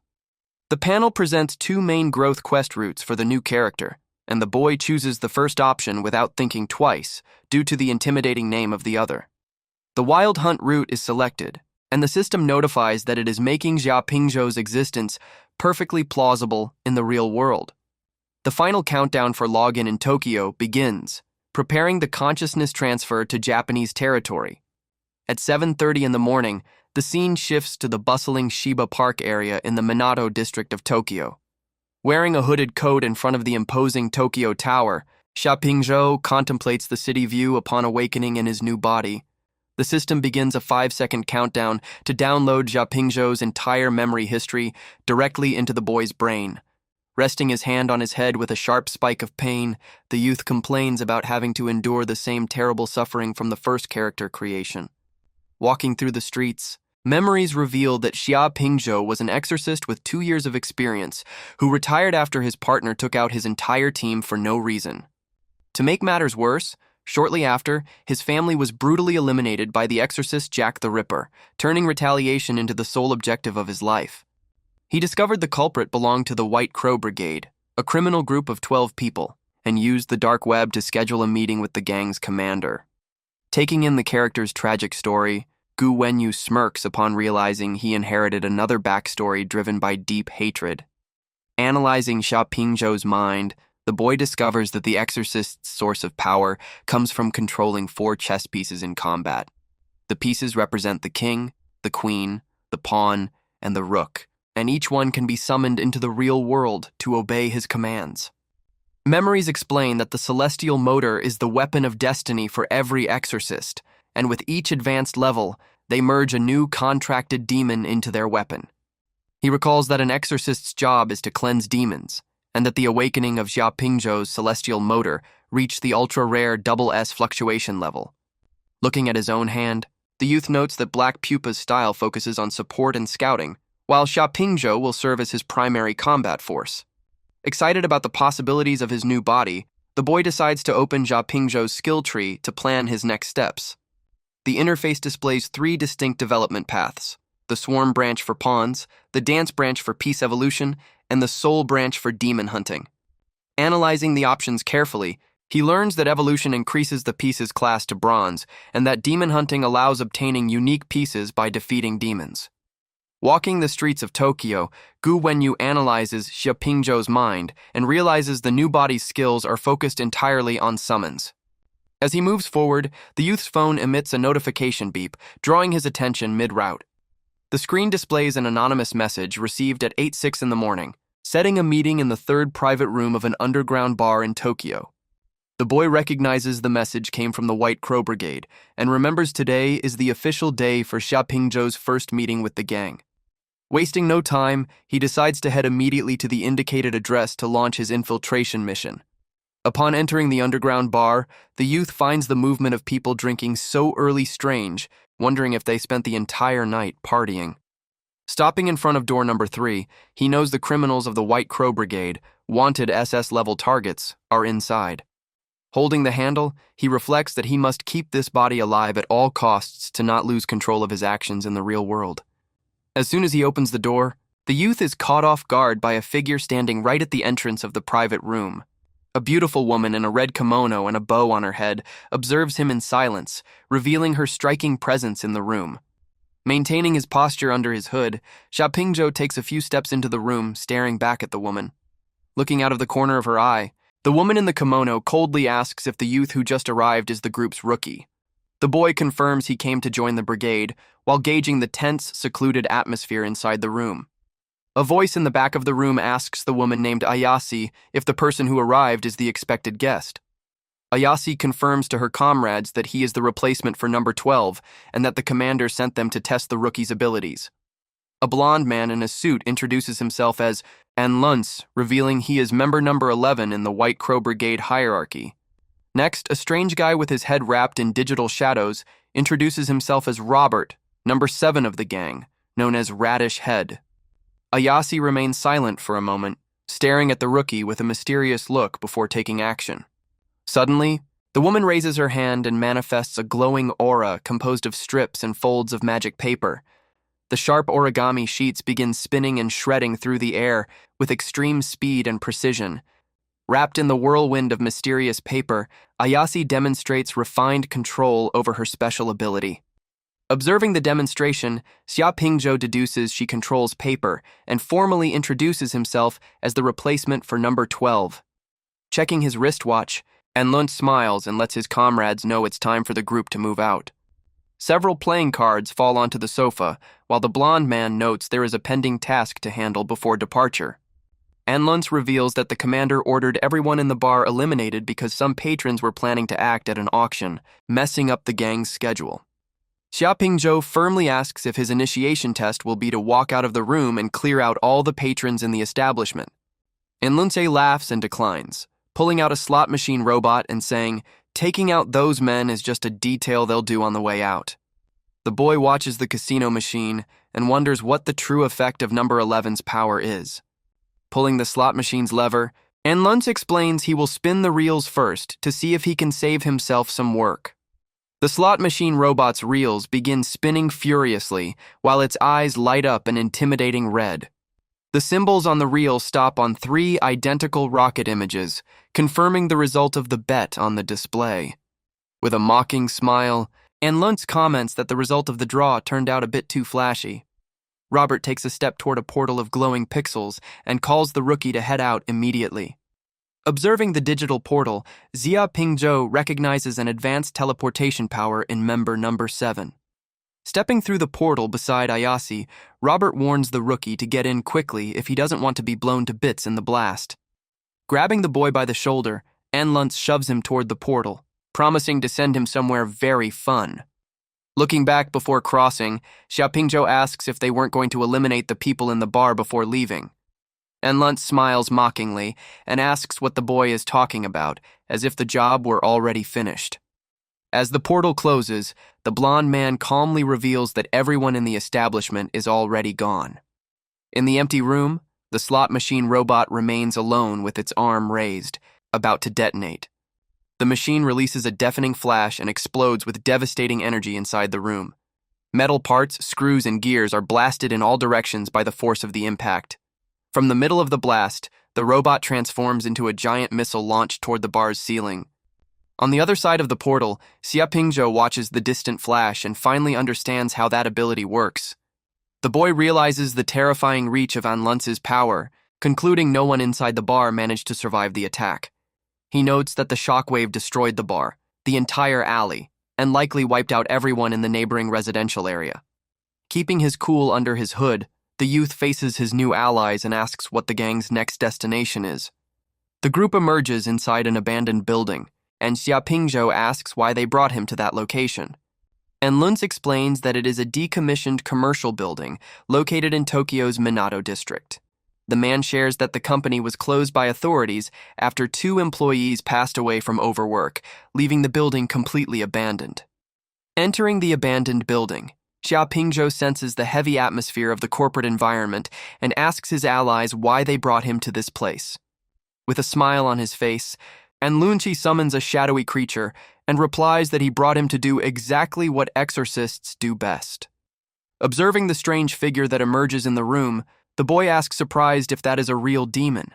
The panel presents 2 main growth quest routes for the new character, and the boy chooses the first option without thinking twice, due to the intimidating name of the other. The Wild Hunt route is selected, and the system notifies that it is making Xia Pingzhou's existence perfectly plausible in the real world. The final countdown for login in Tokyo begins, preparing the consciousness transfer to Japanese territory. At 7:30 in the morning, the scene shifts to the bustling Shiba Park area in the Minato district of Tokyo. Wearing a hooded coat in front of the imposing Tokyo Tower, Xia Pingzhou contemplates the city view upon awakening in his new body. The system begins a 5-second countdown to download Xia Pingzhou's entire memory history directly into the boy's brain. Resting his hand on his head with a sharp spike of pain, the youth complains about having to endure the same terrible suffering from the first character creation. Walking through the streets, Memories revealed that Xia Pingzhou was an exorcist with 2 years of experience who retired after his partner took out his entire team for no reason. To make matters worse, shortly after, his family was brutally eliminated by the exorcist Jack the Ripper, turning retaliation into the sole objective of his life. He discovered the culprit belonged to the White Crow Brigade, a criminal group of 12 people, and used the dark web to schedule a meeting with the gang's commander. Taking in the character's tragic story, Gu Wenyu smirks upon realizing he inherited another backstory driven by deep hatred. Analyzing Xia Pingzhou's mind, the boy discovers that the exorcist's source of power comes from controlling 4 chess pieces in combat. The pieces represent the king, the queen, the pawn, and the rook, and each one can be summoned into the real world to obey his commands. Memories explain that the celestial motor is the weapon of destiny for every exorcist, and with each advanced level, they merge a new contracted demon into their weapon. He recalls that an exorcist's job is to cleanse demons, and that the awakening of Xia Pingzhou's celestial motor reached the ultra-rare SS fluctuation level. Looking at his own hand, the youth notes that Black Pupa's style focuses on support and scouting, while Xia Pingzhou will serve as his primary combat force. Excited about the possibilities of his new body, the boy decides to open Xia Pingzhou's skill tree to plan his next steps. The interface displays 3 distinct development paths: the Swarm branch for pawns, the Dance branch for peace evolution, and the Soul branch for demon hunting. Analyzing the options carefully, he learns that evolution increases the piece's class to bronze, and that demon hunting allows obtaining unique pieces by defeating demons. Walking the streets of Tokyo, Gu Wenyu analyzes Xia Pingzhou's mind and realizes the new body's skills are focused entirely on summons. As he moves forward, the youth's phone emits a notification beep, drawing his attention mid-route. The screen displays an anonymous message received at 8:06 in the morning, setting a meeting in the 3rd private room of an underground bar in Tokyo. The boy recognizes the message came from the White Crow Brigade and remembers today is the official day for Xia Pingzhou's first meeting with the gang. Wasting no time, he decides to head immediately to the indicated address to launch his infiltration mission. Upon entering the underground bar, the youth finds the movement of people drinking so early strange, wondering if they spent the entire night partying. Stopping in front of door number 3, he knows the criminals of the White Crow Brigade, wanted SS-level targets, are inside. Holding the handle, he reflects that he must keep this body alive at all costs to not lose control of his actions in the real world. As soon as he opens the door, the youth is caught off guard by a figure standing right at the entrance of the private room. A beautiful woman in a red kimono and a bow on her head observes him in silence, revealing her striking presence in the room. Maintaining his posture under his hood, Xia Pingzhou takes a few steps into the room, staring back at the woman. Looking out of the corner of her eye, the woman in the kimono coldly asks if the youth who just arrived is the group's rookie. The boy confirms he came to join the brigade, while gauging the tense, secluded atmosphere inside the room. A voice in the back of the room asks the woman named Ayase if the person who arrived is the expected guest. Ayase confirms to her comrades that he is the replacement for number 12 and that the commander sent them to test the rookie's abilities. A blond man in a suit introduces himself as Anlunce, revealing he is member number 11 in the White Crow Brigade hierarchy. Next, a strange guy with his head wrapped in digital shadows introduces himself as Robert, number 7 of the gang, known as Radish Head. Ayase remains silent for a moment, staring at the rookie with a mysterious look before taking action. Suddenly, the woman raises her hand and manifests a glowing aura composed of strips and folds of magic paper. The sharp origami sheets begin spinning and shredding through the air with extreme speed and precision. Wrapped in the whirlwind of mysterious paper, Ayase demonstrates refined control over her special ability. Observing the demonstration, Xia Pingzhou deduces she controls paper and formally introduces himself as the replacement for number 12. Checking his wristwatch, Anlund smiles and lets his comrades know it's time for the group to move out. Several playing cards fall onto the sofa, while the blond man notes there is a pending task to handle before departure. Anlund reveals that the commander ordered everyone in the bar eliminated because some patrons were planning to act at an auction, messing up the gang's schedule. Xia Pingzhou firmly asks if his initiation test will be to walk out of the room and clear out all the patrons in the establishment. Anlund laughs and declines, pulling out a slot machine robot and saying, "Taking out those men is just a detail they'll do on the way out." The boy watches the casino machine and wonders what the true effect of number 11's power is. Pulling the slot machine's lever, Luntz explains he will spin the reels first to see if he can save himself some work. The slot machine robot's reels begin spinning furiously while its eyes light up an intimidating red. The symbols on the reel stop on 3 identical rocket images, confirming the result of the bet on the display. With a mocking smile, Luntz comments that the result of the draw turned out a bit too flashy. Robert takes a step toward a portal of glowing pixels and calls the rookie to head out immediately. Observing the digital portal, Xia Pingzhou recognizes an advanced teleportation power in member number 7. Stepping through the portal beside Ayase, Robert warns the rookie to get in quickly if he doesn't want to be blown to bits in the blast. Grabbing the boy by the shoulder, Luntz shoves him toward the portal, promising to send him somewhere very fun. Looking back before crossing, Xiaopingzhou asks if they weren't going to eliminate the people in the bar before leaving. Luntz smiles mockingly and asks what the boy is talking about, as if the job were already finished. As the portal closes, the blonde man calmly reveals that everyone in the establishment is already gone. In the empty room, the slot machine robot remains alone with its arm raised, about to detonate. The machine releases a deafening flash and explodes with devastating energy inside the room. Metal parts, screws, and gears are blasted in all directions by the force of the impact. From the middle of the blast, the robot transforms into a giant missile launched toward the bar's ceiling. On the other side of the portal, Xia Pingzhou watches the distant flash and finally understands how that ability works. The boy realizes the terrifying reach of Luntz's power, concluding no one inside the bar managed to survive the attack. He notes that the shockwave destroyed the bar, the entire alley, and likely wiped out everyone in the neighboring residential area. Keeping his cool under his hood, the youth faces his new allies and asks what the gang's next destination is. The group emerges inside an abandoned building, and Xia Pingzhou asks why they brought him to that location. Luntz explains that it is a decommissioned commercial building located in Tokyo's Minato district. The man shares that the company was closed by authorities after 2 employees passed away from overwork, leaving the building completely abandoned. Entering the abandoned building, Xia Pingzhou senses the heavy atmosphere of the corporate environment and asks his allies why they brought him to this place. With a smile on his face, Lunchi summons a shadowy creature and replies that he brought him to do exactly what exorcists do best. Observing the strange figure that emerges in the room, the boy asks surprised if that is a real demon.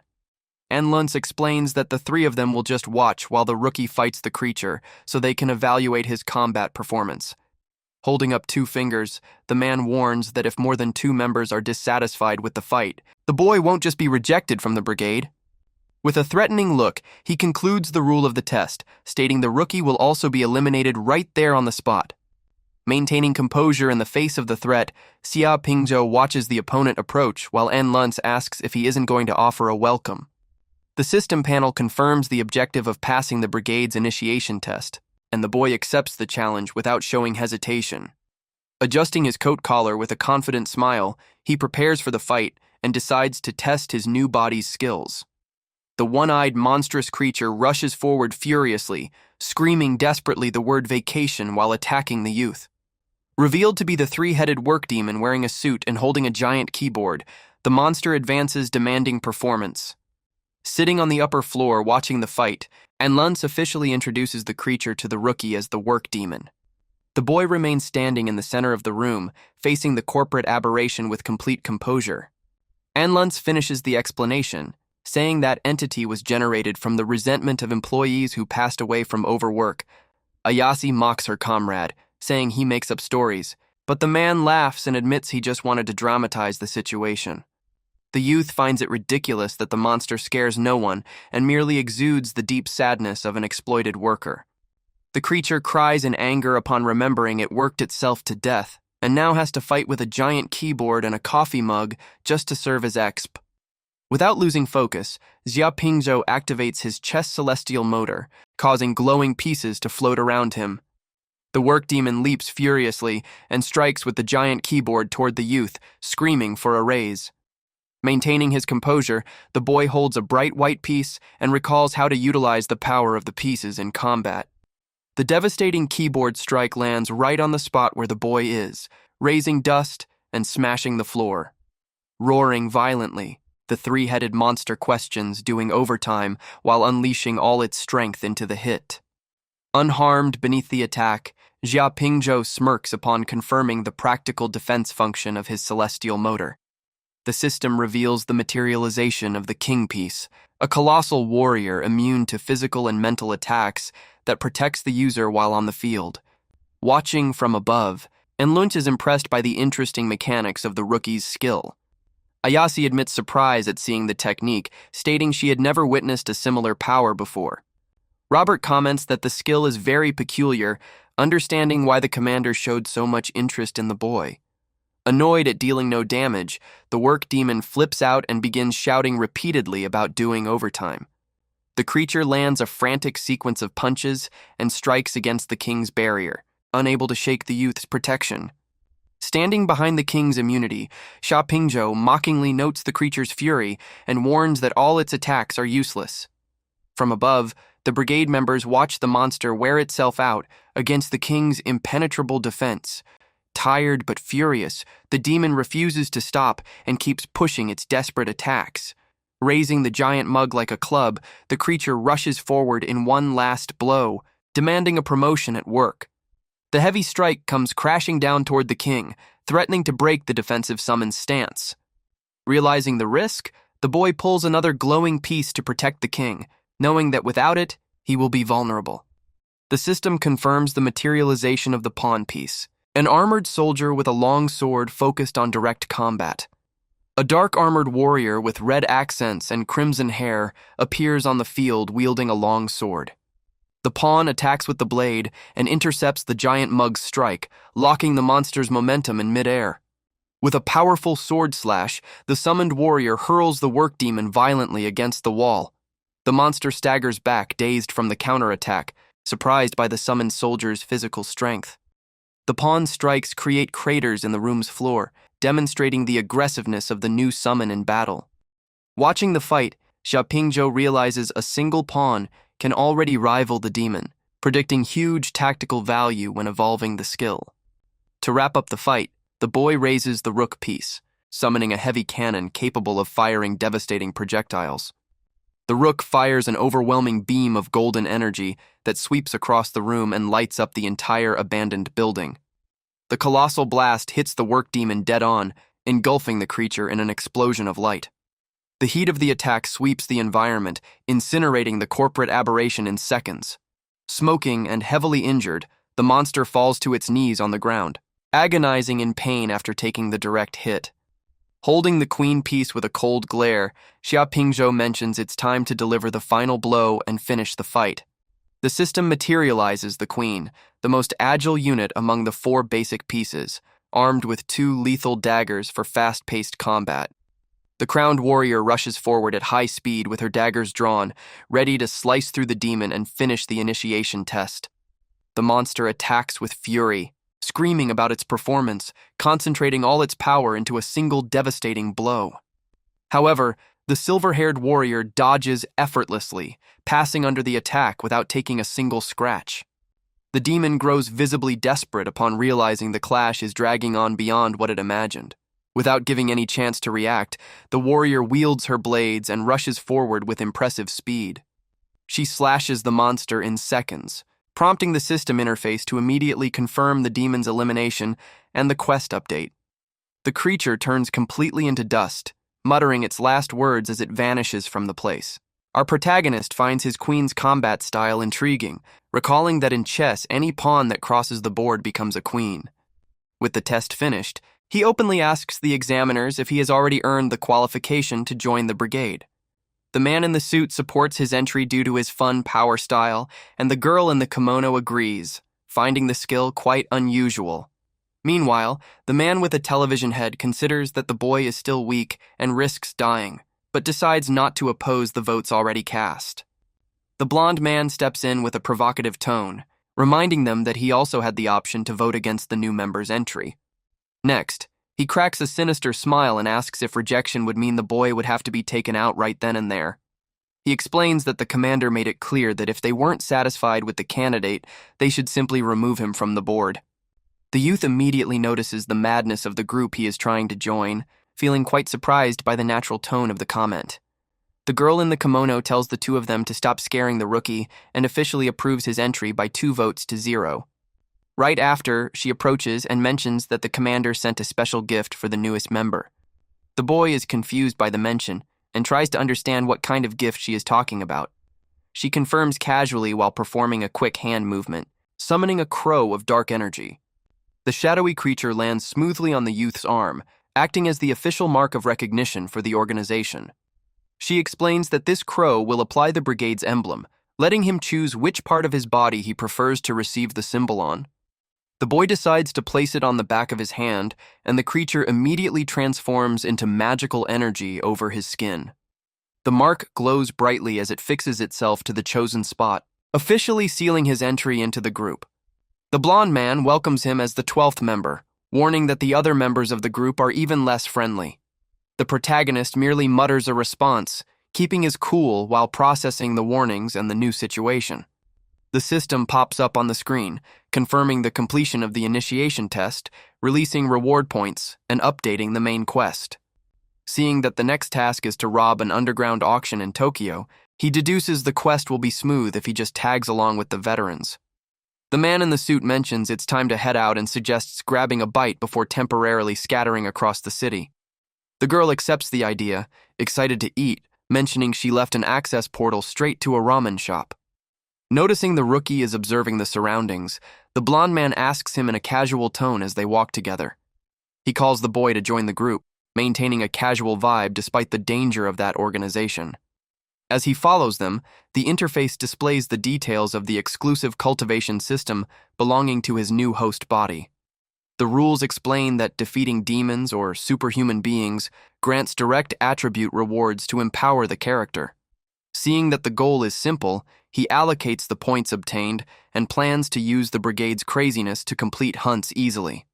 Luntz explains that the 3 of them will just watch while the rookie fights the creature so they can evaluate his combat performance. Holding up 2 fingers, the man warns that if more than 2 members are dissatisfied with the fight, the boy won't just be rejected from the brigade. With a threatening look, he concludes the rule of the test, stating the rookie will also be eliminated right there on the spot. Maintaining composure in the face of the threat, Xia Pingzhou watches the opponent approach while Luntz asks if he isn't going to offer a welcome. The system panel confirms the objective of passing the brigade's initiation test, and the boy accepts the challenge without showing hesitation. Adjusting his coat collar with a confident smile, he prepares for the fight and decides to test his new body's skills. The one-eyed monstrous creature rushes forward furiously, screaming desperately the word vacation while attacking the youth. Revealed to be the 3-headed work demon wearing a suit and holding a giant keyboard, the monster advances demanding performance. Sitting on the upper floor watching the fight, Luntz officially introduces the creature to the rookie as the work demon. The boy remains standing in the center of the room, facing the corporate aberration with complete composure. Luntz finishes the explanation, saying that entity was generated from the resentment of employees who passed away from overwork. Ayase mocks her comrade, saying he makes up stories, but the man laughs and admits he just wanted to dramatize the situation. The youth finds it ridiculous that the monster scares no one and merely exudes the deep sadness of an exploited worker. The creature cries in anger upon remembering it worked itself to death and now has to fight with a giant keyboard and a coffee mug just to serve as exp. Without losing focus, Xia Pingzhou activates his chest celestial motor, causing glowing pieces to float around him. The work demon leaps furiously and strikes with the giant keyboard toward the youth, screaming for a raise. Maintaining his composure, the boy holds a bright white piece and recalls how to utilize the power of the pieces in combat. The devastating keyboard strike lands right on the spot where the boy is, raising dust and smashing the floor. Roaring violently, the three-headed monster questions, doing overtime while unleashing all its strength into the hit. Unharmed beneath the attack, Jia Pingzhou smirks upon confirming the practical defense function of his celestial motor. The system reveals the materialization of the king piece, a colossal warrior immune to physical and mental attacks that protects the user while on the field. Watching from above, Enlunch is impressed by the interesting mechanics of the rookie's skill. Ayase admits surprise at seeing the technique, stating she had never witnessed a similar power before. Robert comments that the skill is very peculiar, understanding why the commander showed so much interest in the boy. Annoyed at dealing no damage, the work demon flips out and begins shouting repeatedly about doing overtime. The creature lands a frantic sequence of punches and strikes against the king's barrier, unable to shake the youth's protection. Standing behind the king's immunity, Xia Pingzhou mockingly notes the creature's fury and warns that all its attacks are useless. From above, the brigade members watch the monster wear itself out against the king's impenetrable defense. Tired but furious, the demon refuses to stop and keeps pushing its desperate attacks. Raising the giant mug like a club, the creature rushes forward in one last blow, demanding a promotion at work. The heavy strike comes crashing down toward the king, threatening to break the defensive summon's stance. Realizing the risk, the boy pulls another glowing piece to protect the king, knowing that without it, he will be vulnerable. The system confirms the materialization of the pawn piece, an armored soldier with a long sword focused on direct combat. A dark-armored warrior with red accents and crimson hair appears on the field wielding a long sword. The pawn attacks with the blade and intercepts the giant mug's strike, locking the monster's momentum in midair. With a powerful sword slash, the summoned warrior hurls the work demon violently against the wall. The monster staggers back, dazed from the counterattack, surprised by the summoned soldier's physical strength. The pawn strikes create craters in the room's floor, demonstrating the aggressiveness of the new summon in battle. Watching the fight, Xia Pingzhou realizes a single pawn can already rival the demon, predicting huge tactical value when evolving the skill. To wrap up the fight, the boy raises the rook piece, summoning a heavy cannon capable of firing devastating projectiles. The rook fires an overwhelming beam of golden energy that sweeps across the room and lights up the entire abandoned building. The colossal blast hits the work demon dead on, engulfing the creature in an explosion of light. The heat of the attack sweeps the environment, incinerating the corporate aberration in seconds. Smoking and heavily injured, the monster falls to its knees on the ground, agonizing in pain after taking the direct hit. Holding the queen piece with a cold glare, Xia Pingzhou mentions it's time to deliver the final blow and finish the fight. The system materializes the queen, the most agile unit among the 4 basic pieces, armed with 2 lethal daggers for fast-paced combat. The crowned warrior rushes forward at high speed with her daggers drawn, ready to slice through the demon and finish the initiation test. The monster attacks with fury, screaming about its performance, concentrating all its power into a single devastating blow. However, the silver-haired warrior dodges effortlessly, passing under the attack without taking a single scratch. The demon grows visibly desperate upon realizing the clash is dragging on beyond what it imagined. Without giving any chance to react, the warrior wields her blades and rushes forward with impressive speed. She slashes the monster in seconds, prompting the system interface to immediately confirm the demon's elimination and the quest update. The creature turns completely into dust, muttering its last words as it vanishes from the place. Our protagonist finds his queen's combat style intriguing, recalling that in chess, any pawn that crosses the board becomes a queen. With the test finished, he openly asks the examiners if he has already earned the qualification to join the brigade. The man in the suit supports his entry due to his fun power style, and the girl in the kimono agrees, finding the skill quite unusual. Meanwhile, the man with a television head considers that the boy is still weak and risks dying, but decides not to oppose the votes already cast. The blonde man steps in with a provocative tone, reminding them that he also had the option to vote against the new member's entry. Next, he cracks a sinister smile and asks if rejection would mean the boy would have to be taken out right then and there. He explains that the commander made it clear that if they weren't satisfied with the candidate, they should simply remove him from the board. The youth immediately notices the madness of the group he is trying to join, feeling quite surprised by the natural tone of the comment. The girl in the kimono tells the two of them to stop scaring the rookie and officially approves his entry by 2 votes to 0. Right after, she approaches and mentions that the commander sent a special gift for the newest member. The boy is confused by the mention and tries to understand what kind of gift she is talking about. She confirms casually while performing a quick hand movement, summoning a crow of dark energy. The shadowy creature lands smoothly on the youth's arm, acting as the official mark of recognition for the organization. She explains that this crow will apply the brigade's emblem, letting him choose which part of his body he prefers to receive the symbol on. The boy decides to place it on the back of his hand, and the creature immediately transforms into magical energy over his skin. The mark glows brightly as it fixes itself to the chosen spot, officially sealing his entry into the group. The blonde man welcomes him as the 12th member, warning that the other members of the group are even less friendly. The protagonist merely mutters a response, keeping his cool while processing the warnings and the new situation. The system pops up on the screen, confirming the completion of the initiation test, releasing reward points, and updating the main quest. Seeing that the next task is to rob an underground auction in Tokyo, he deduces the quest will be smooth if he just tags along with the veterans. The man in the suit mentions it's time to head out and suggests grabbing a bite before temporarily scattering across the city. The girl accepts the idea, excited to eat, mentioning she left an access portal straight to a ramen shop. Noticing the rookie is observing the surroundings, the blonde man asks him in a casual tone as they walk together. He calls the boy to join the group, maintaining a casual vibe despite the danger of that organization. As he follows them, the interface displays the details of the exclusive cultivation system belonging to his new host body. The rules explain that defeating demons or superhuman beings grants direct attribute rewards to empower the character. Seeing that the goal is simple, he allocates the points obtained and plans to use the brigade's craziness to complete hunts easily.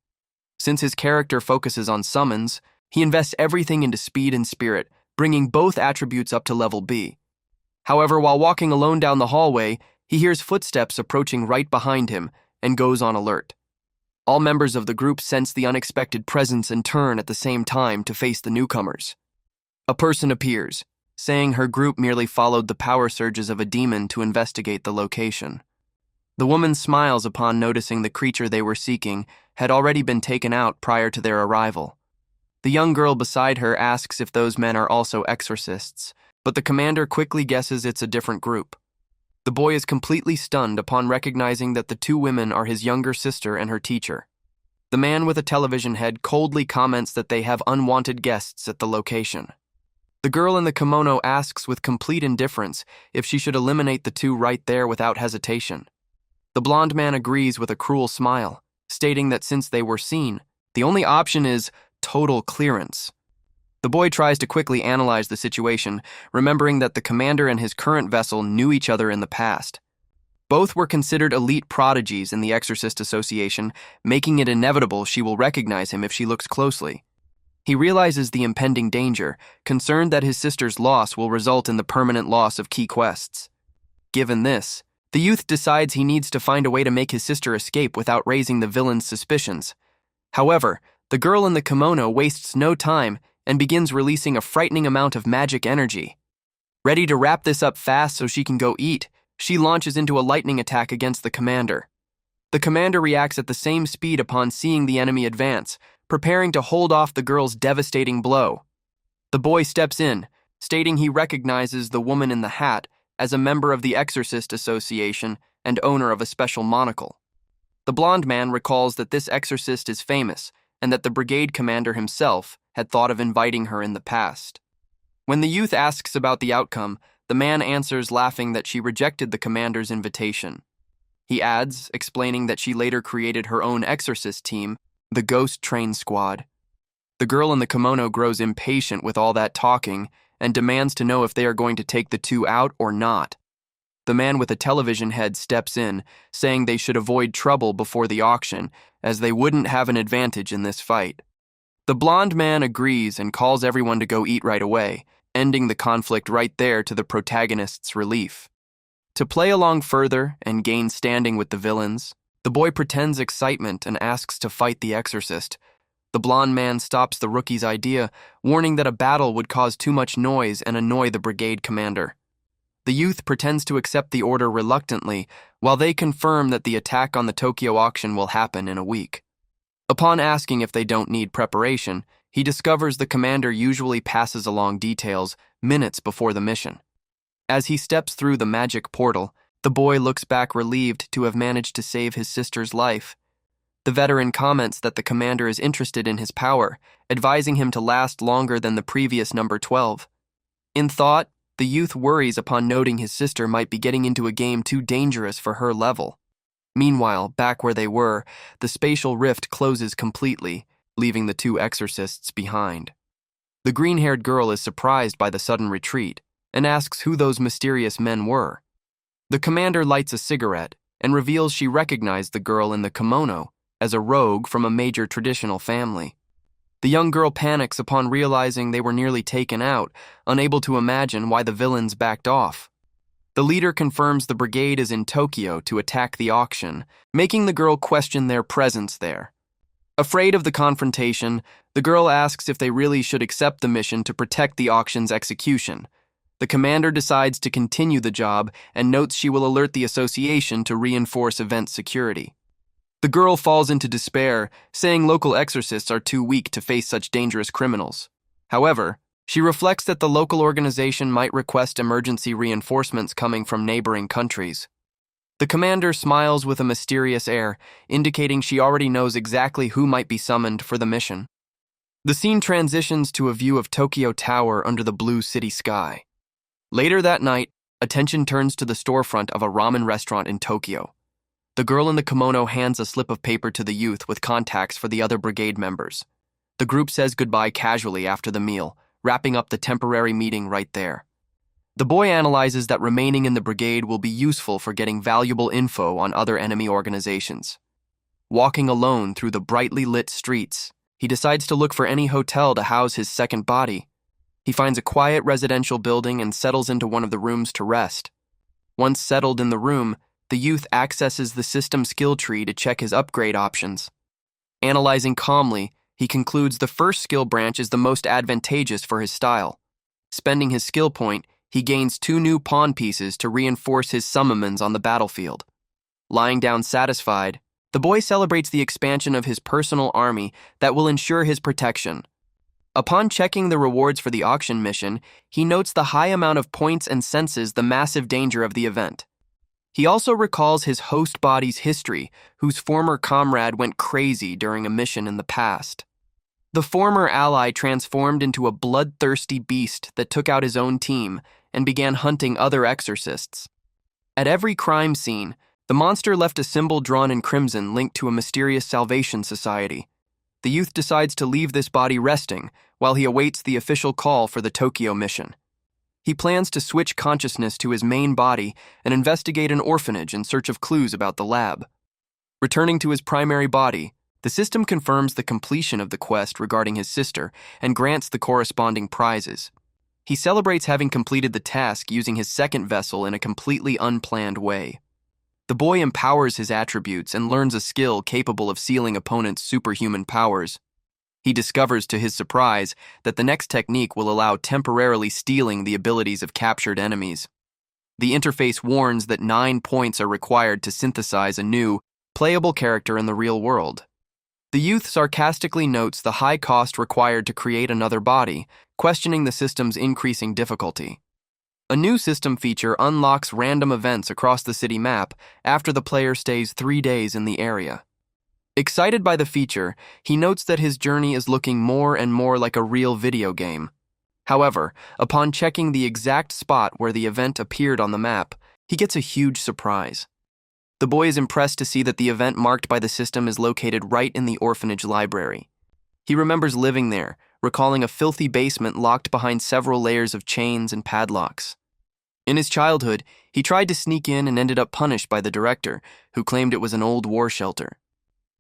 Since his character focuses on summons, he invests everything into speed and spirit, bringing both attributes up to level B. However, while walking alone down the hallway, he hears footsteps approaching right behind him and goes on alert. All members of the group sense the unexpected presence and turn at the same time to face the newcomers. A person appears, saying her group merely followed the power surges of a demon to investigate the location. The woman smiles upon noticing the creature they were seeking had already been taken out prior to their arrival. The young girl beside her asks if those men are also exorcists, but the commander quickly guesses it's a different group. The boy is completely stunned upon recognizing that the 2 women are his younger sister and her teacher. The man with a television head coldly comments that they have unwanted guests at the location. The girl in the kimono asks with complete indifference if she should eliminate the 2 right there without hesitation. The blonde man agrees with a cruel smile, stating that since they were seen, the only option is total clearance. The boy tries to quickly analyze the situation, remembering that the commander and his current vessel knew each other in the past. Both were considered elite prodigies in the Exorcist Association, making it inevitable she will recognize him if she looks closely. He realizes the impending danger, concerned that his sister's loss will result in the permanent loss of key quests. Given this, the youth decides he needs to find a way to make his sister escape without raising the villain's suspicions. However, the girl in the kimono wastes no time and begins releasing a frightening amount of magic energy. Ready to wrap this up fast so she can go eat, she launches into a lightning attack against the commander. The commander reacts at the same speed upon seeing the enemy advance, preparing to hold off the girl's devastating blow. The boy steps in, stating he recognizes the woman in the hat as a member of the Exorcist Association and owner of a special monocle. The blonde man recalls that this exorcist is famous and that the brigade commander himself had thought of inviting her in the past. When the youth asks about the outcome, the man answers laughing that she rejected the commander's invitation. He adds, explaining that she later created her own exorcist team, the Ghost Train Squad. The girl in the kimono grows impatient with all that talking and demands to know if they are going to take the 2 out or not. The man with a television head steps in, saying they should avoid trouble before the auction, as they wouldn't have an advantage in this fight. The blonde man agrees and calls everyone to go eat right away, ending the conflict right there to the protagonist's relief. To play along further and gain standing with the villains, the boy pretends excitement and asks to fight the exorcist. The blonde man stops the rookie's idea, warning that a battle would cause too much noise and annoy the brigade commander. The youth pretends to accept the order reluctantly, while they confirm that the attack on the Tokyo auction will happen in a week. Upon asking if they don't need preparation, he discovers the commander usually passes along details minutes before the mission. As he steps through the magic portal, the boy looks back relieved to have managed to save his sister's life. The veteran comments that the commander is interested in his power, advising him to last longer than the previous number 12. In thought, the youth worries upon noting his sister might be getting into a game too dangerous for her level. Meanwhile, back where they were, the spatial rift closes completely, leaving the two exorcists behind. The green-haired girl is surprised by the sudden retreat and asks who those mysterious men were. The commander lights a cigarette and reveals she recognized the girl in the kimono as a rogue from a major traditional family. The young girl panics upon realizing they were nearly taken out, unable to imagine why the villains backed off. The leader confirms the brigade is in Tokyo to attack the auction, making the girl question their presence there. Afraid of the confrontation, the girl asks if they really should accept the mission to protect the auction's execution. The commander decides to continue the job and notes she will alert the association to reinforce event security. The girl falls into despair, saying local exorcists are too weak to face such dangerous criminals. However, she reflects that the local organization might request emergency reinforcements coming from neighboring countries. The commander smiles with a mysterious air, indicating she already knows exactly who might be summoned for the mission. The scene transitions to a view of Tokyo Tower under the blue city sky. Later that night, attention turns to the storefront of a ramen restaurant in Tokyo. The girl in the kimono hands a slip of paper to the youth with contacts for the other brigade members. The group says goodbye casually after the meal, wrapping up the temporary meeting right there. The boy analyzes that remaining in the brigade will be useful for getting valuable info on other enemy organizations. Walking alone through the brightly lit streets, he decides to look for any hotel to house his second body. He finds a quiet residential building and settles into one of the rooms to rest. Once settled in the room, the youth accesses the system skill tree to check his upgrade options. Analyzing calmly, he concludes the first skill branch is the most advantageous for his style. Spending his skill point, he gains 2 new pawn pieces to reinforce his summons on the battlefield. Lying down satisfied, the boy celebrates the expansion of his personal army that will ensure his protection. Upon checking the rewards for the auction mission, he notes the high amount of points and senses the massive danger of the event. He also recalls his host body's history, whose former comrade went crazy during a mission in the past. The former ally transformed into a bloodthirsty beast that took out his own team and began hunting other exorcists. At every crime scene, the monster left a symbol drawn in crimson linked to a mysterious Salvation Society. The youth decides to leave this body resting while he awaits the official call for the Tokyo mission. He plans to switch consciousness to his main body and investigate an orphanage in search of clues about the lab. Returning to his primary body, the system confirms the completion of the quest regarding his sister and grants the corresponding prizes. He celebrates having completed the task using his second vessel in a completely unplanned way. The boy empowers his attributes and learns a skill capable of sealing opponents' superhuman powers. He discovers to his surprise that the next technique will allow temporarily stealing the abilities of captured enemies. The interface warns that 9 points are required to synthesize a new, playable character in the real world. The youth sarcastically notes the high cost required to create another body, questioning the system's increasing difficulty. A new system feature unlocks random events across the city map after the player stays 3 days in the area. Excited by the feature, he notes that his journey is looking more and more like a real video game. However, upon checking the exact spot where the event appeared on the map, he gets a huge surprise. The boy is impressed to see that the event marked by the system is located right in the orphanage library. He remembers living there, recalling a filthy basement locked behind several layers of chains and padlocks. In his childhood, he tried to sneak in and ended up punished by the director, who claimed it was an old war shelter.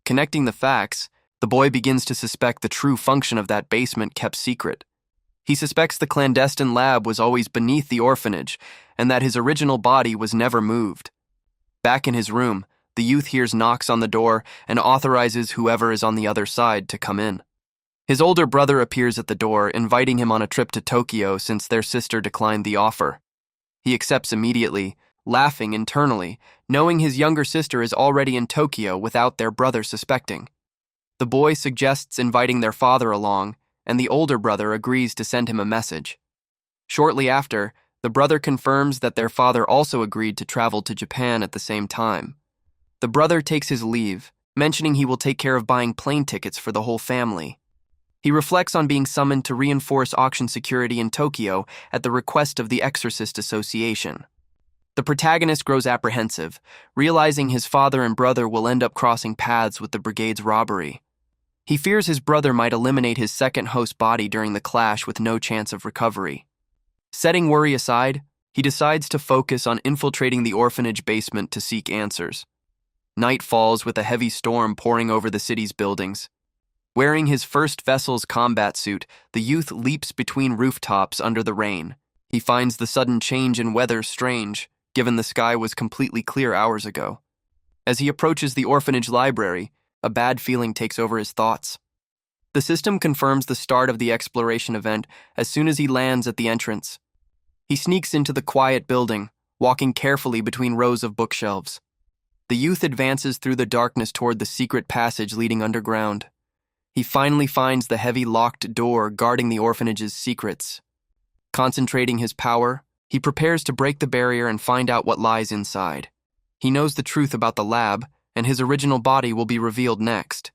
Connecting the facts, the boy begins to suspect the true function of that basement kept secret. He suspects the clandestine lab was always beneath the orphanage and that his original body was never moved. Back in his room, the youth hears knocks on the door and authorizes whoever is on the other side to come in. His older brother appears at the door, inviting him on a trip to Tokyo since their sister declined the offer. He accepts immediately, laughing internally, knowing his younger sister is already in Tokyo without their brother suspecting. The boy suggests inviting their father along, and the older brother agrees to send him a message. Shortly after, the brother confirms that their father also agreed to travel to Japan at the same time. The brother takes his leave, mentioning he will take care of buying plane tickets for the whole family. He reflects on being summoned to reinforce auction security in Tokyo at the request of the Exorcist Association. The protagonist grows apprehensive, realizing his father and brother will end up crossing paths with the brigade's robbery. He fears his brother might eliminate his second host body during the clash with no chance of recovery. Setting worry aside, he decides to focus on infiltrating the orphanage basement to seek answers. Night falls with a heavy storm pouring over the city's buildings. Wearing his first vessel's combat suit, the youth leaps between rooftops under the rain. He finds the sudden change in weather strange, given the sky was completely clear hours ago. As he approaches the orphanage library, a bad feeling takes over his thoughts. The system confirms the start of the exploration event as soon as he lands at the entrance. He sneaks into the quiet building, walking carefully between rows of bookshelves. The youth advances through the darkness toward the secret passage leading underground. He finally finds the heavy locked door guarding the orphanage's secrets. Concentrating his power, he prepares to break the barrier and find out what lies inside. He knows the truth about the lab, and his original body will be revealed next.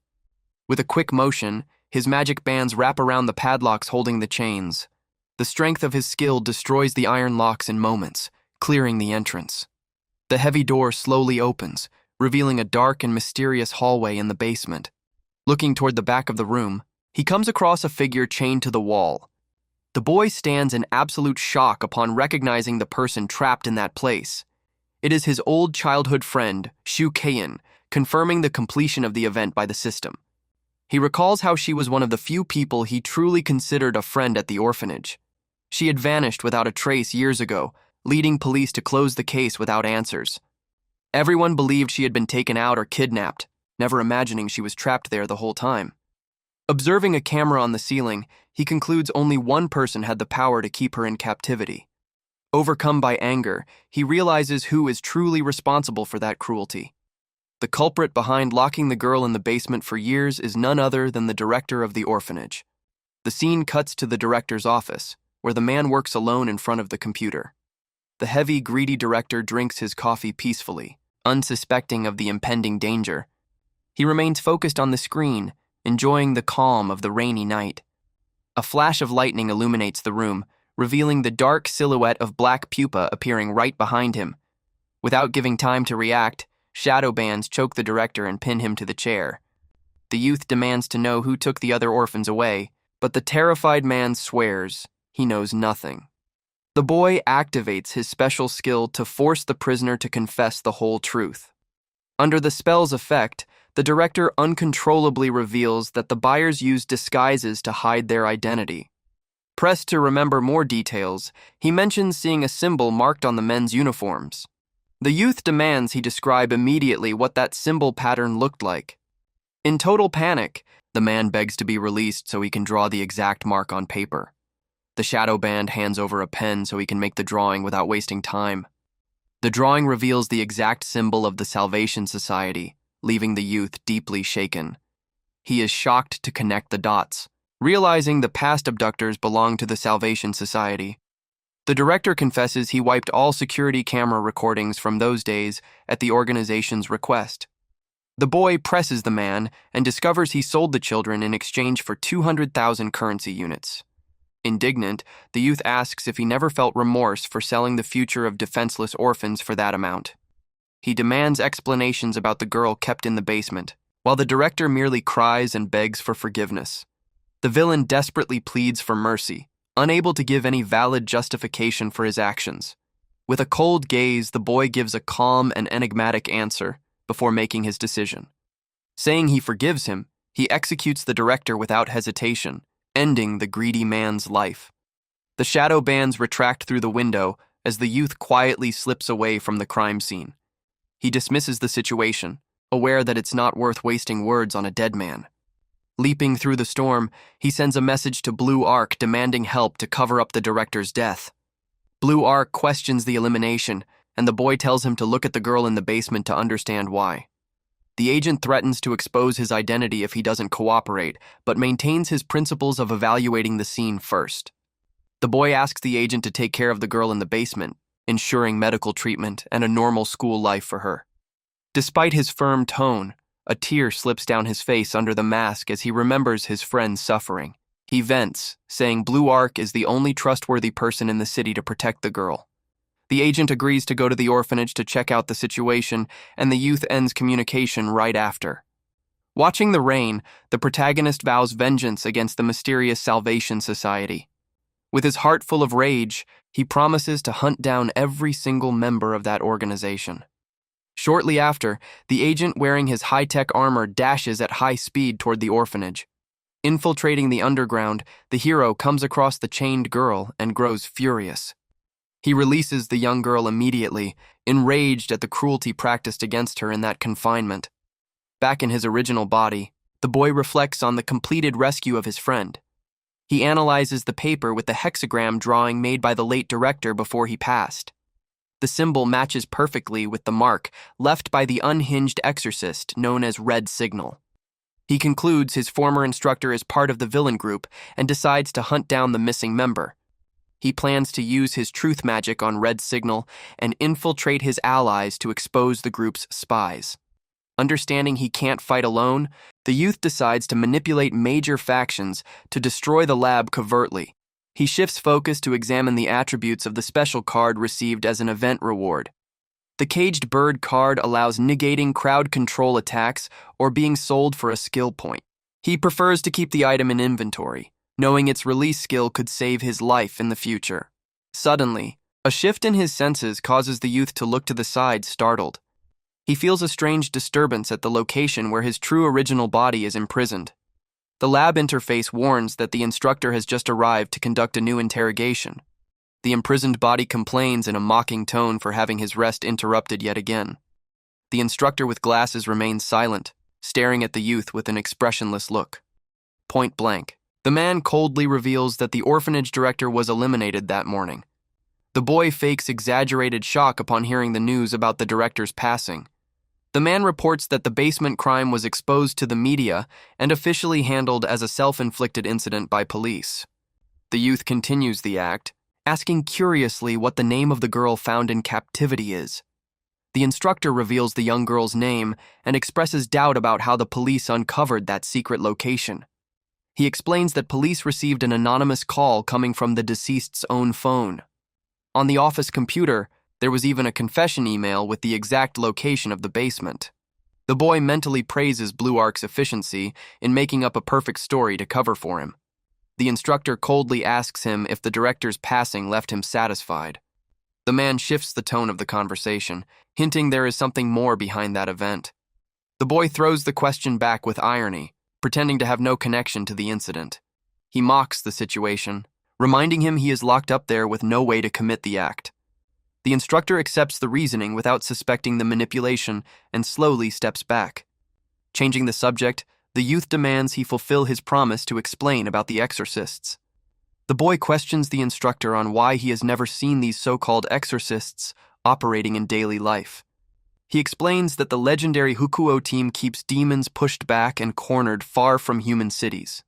With a quick motion, his magic bands wrap around the padlocks holding the chains. The strength of his skill destroys the iron locks in moments, clearing the entrance. The heavy door slowly opens, revealing a dark and mysterious hallway in the basement. Looking toward the back of the room, he comes across a figure chained to the wall. The boy stands in absolute shock upon recognizing the person trapped in that place. It is his old childhood friend, Shu Keian, confirming the completion of the event by the system. He recalls how she was one of the few people he truly considered a friend at the orphanage. She had vanished without a trace years ago, leading police to close the case without answers. Everyone believed she had been taken out or kidnapped, never imagining she was trapped there the whole time. Observing a camera on the ceiling, he concludes only one person had the power to keep her in captivity. Overcome by anger, he realizes who is truly responsible for that cruelty. The culprit behind locking the girl in the basement for years is none other than the director of the orphanage. The scene cuts to the director's office, where the man works alone in front of the computer. The heavy, greedy director drinks his coffee peacefully, unsuspecting of the impending danger. He remains focused on the screen, enjoying the calm of the rainy night. A flash of lightning illuminates the room, revealing the dark silhouette of Black Pupa appearing right behind him. Without giving time to react, shadow bands choke the director and pin him to the chair. The youth demands to know who took the other orphans away, but the terrified man swears he knows nothing. The boy activates his special skill to force the prisoner to confess the whole truth. Under the spell's effect, the director uncontrollably reveals that the buyers used disguises to hide their identity. Pressed to remember more details, he mentions seeing a symbol marked on the men's uniforms. The youth demands he describe immediately what that symbol pattern looked like. In total panic, the man begs to be released so he can draw the exact mark on paper. The shadow band hands over a pen so he can make the drawing without wasting time. The drawing reveals the exact symbol of the Salvation Society, leaving the youth deeply shaken. He is shocked to connect the dots, realizing the past abductors belong to the Salvation Society. The director confesses he wiped all security camera recordings from those days at the organization's request. The boy presses the man and discovers he sold the children in exchange for 200,000 currency units. Indignant, the youth asks if he never felt remorse for selling the future of defenseless orphans for that amount. He demands explanations about the girl kept in the basement, while the director merely cries and begs for forgiveness. The villain desperately pleads for mercy, unable to give any valid justification for his actions. With a cold gaze, the boy gives a calm and enigmatic answer before making his decision. Saying he forgives him, he executes the director without hesitation, ending the greedy man's life. The shadow bands retract through the window as the youth quietly slips away from the crime scene. He dismisses the situation, aware that it's not worth wasting words on a dead man. Leaping through the storm, he sends a message to Blue Arc demanding help to cover up the director's death. Blue Arc questions the elimination, and the boy tells him to look at the girl in the basement to understand why. The agent threatens to expose his identity if he doesn't cooperate, but maintains his principles of evaluating the scene first. The boy asks the agent to take care of the girl in the basement, ensuring medical treatment and a normal school life for her. Despite his firm tone, a tear slips down his face under the mask as he remembers his friend's suffering. He vents, saying Blue Arc is the only trustworthy person in the city to protect the girl. The agent agrees to go to the orphanage to check out the situation, and the youth ends communication right after. Watching the rain, the protagonist vows vengeance against the mysterious Salvation Society. With his heart full of rage, he promises to hunt down every single member of that organization. Shortly after, the agent wearing his high-tech armor dashes at high speed toward the orphanage. Infiltrating the underground, the hero comes across the chained girl and grows furious. He releases the young girl immediately, enraged at the cruelty practiced against her in that confinement. Back in his original body, the boy reflects on the completed rescue of his friend. He analyzes the paper with the hexagram drawing made by the late director before he passed. The symbol matches perfectly with the mark left by the unhinged exorcist known as Red Signal. He concludes his former instructor is part of the villain group and decides to hunt down the missing member. He plans to use his truth magic on Red Signal and infiltrate his allies to expose the group's spies. Understanding he can't fight alone, the youth decides to manipulate major factions to destroy the lab covertly. He shifts focus to examine the attributes of the special card received as an event reward. The Caged Bird card allows negating crowd control attacks or being sold for a skill point. He prefers to keep the item in inventory, knowing its release skill could save his life in the future. Suddenly, a shift in his senses causes the youth to look to the side, startled. He feels a strange disturbance at the location where his true original body is imprisoned. The lab interface warns that the instructor has just arrived to conduct a new interrogation. The imprisoned body complains in a mocking tone for having his rest interrupted yet again. The instructor with glasses remains silent, staring at the youth with an expressionless look. Point blank, the man coldly reveals that the orphanage director was eliminated that morning. The boy fakes exaggerated shock upon hearing the news about the director's passing. The man reports that the basement crime was exposed to the media and officially handled as a self-inflicted incident by police. The youth continues the act, asking curiously what the name of the girl found in captivity is. The instructor reveals the young girl's name and expresses doubt about how the police uncovered that secret location. He explains that police received an anonymous call coming from the deceased's own phone. On the office computer, there was even a confession email with the exact location of the basement. The boy mentally praises Blue Arc's efficiency in making up a perfect story to cover for him. The instructor coldly asks him if the director's passing left him satisfied. The man shifts the tone of the conversation, hinting there is something more behind that event. The boy throws the question back with irony, pretending to have no connection to the incident. He mocks the situation, reminding him he is locked up there with no way to commit the act. The instructor accepts the reasoning without suspecting the manipulation and slowly steps back. Changing the subject, the youth demands he fulfill his promise to explain about the exorcists. The boy questions the instructor on why he has never seen these so-called exorcists operating in daily life. He explains that the legendary Hukuo team keeps demons pushed back and cornered far from human cities.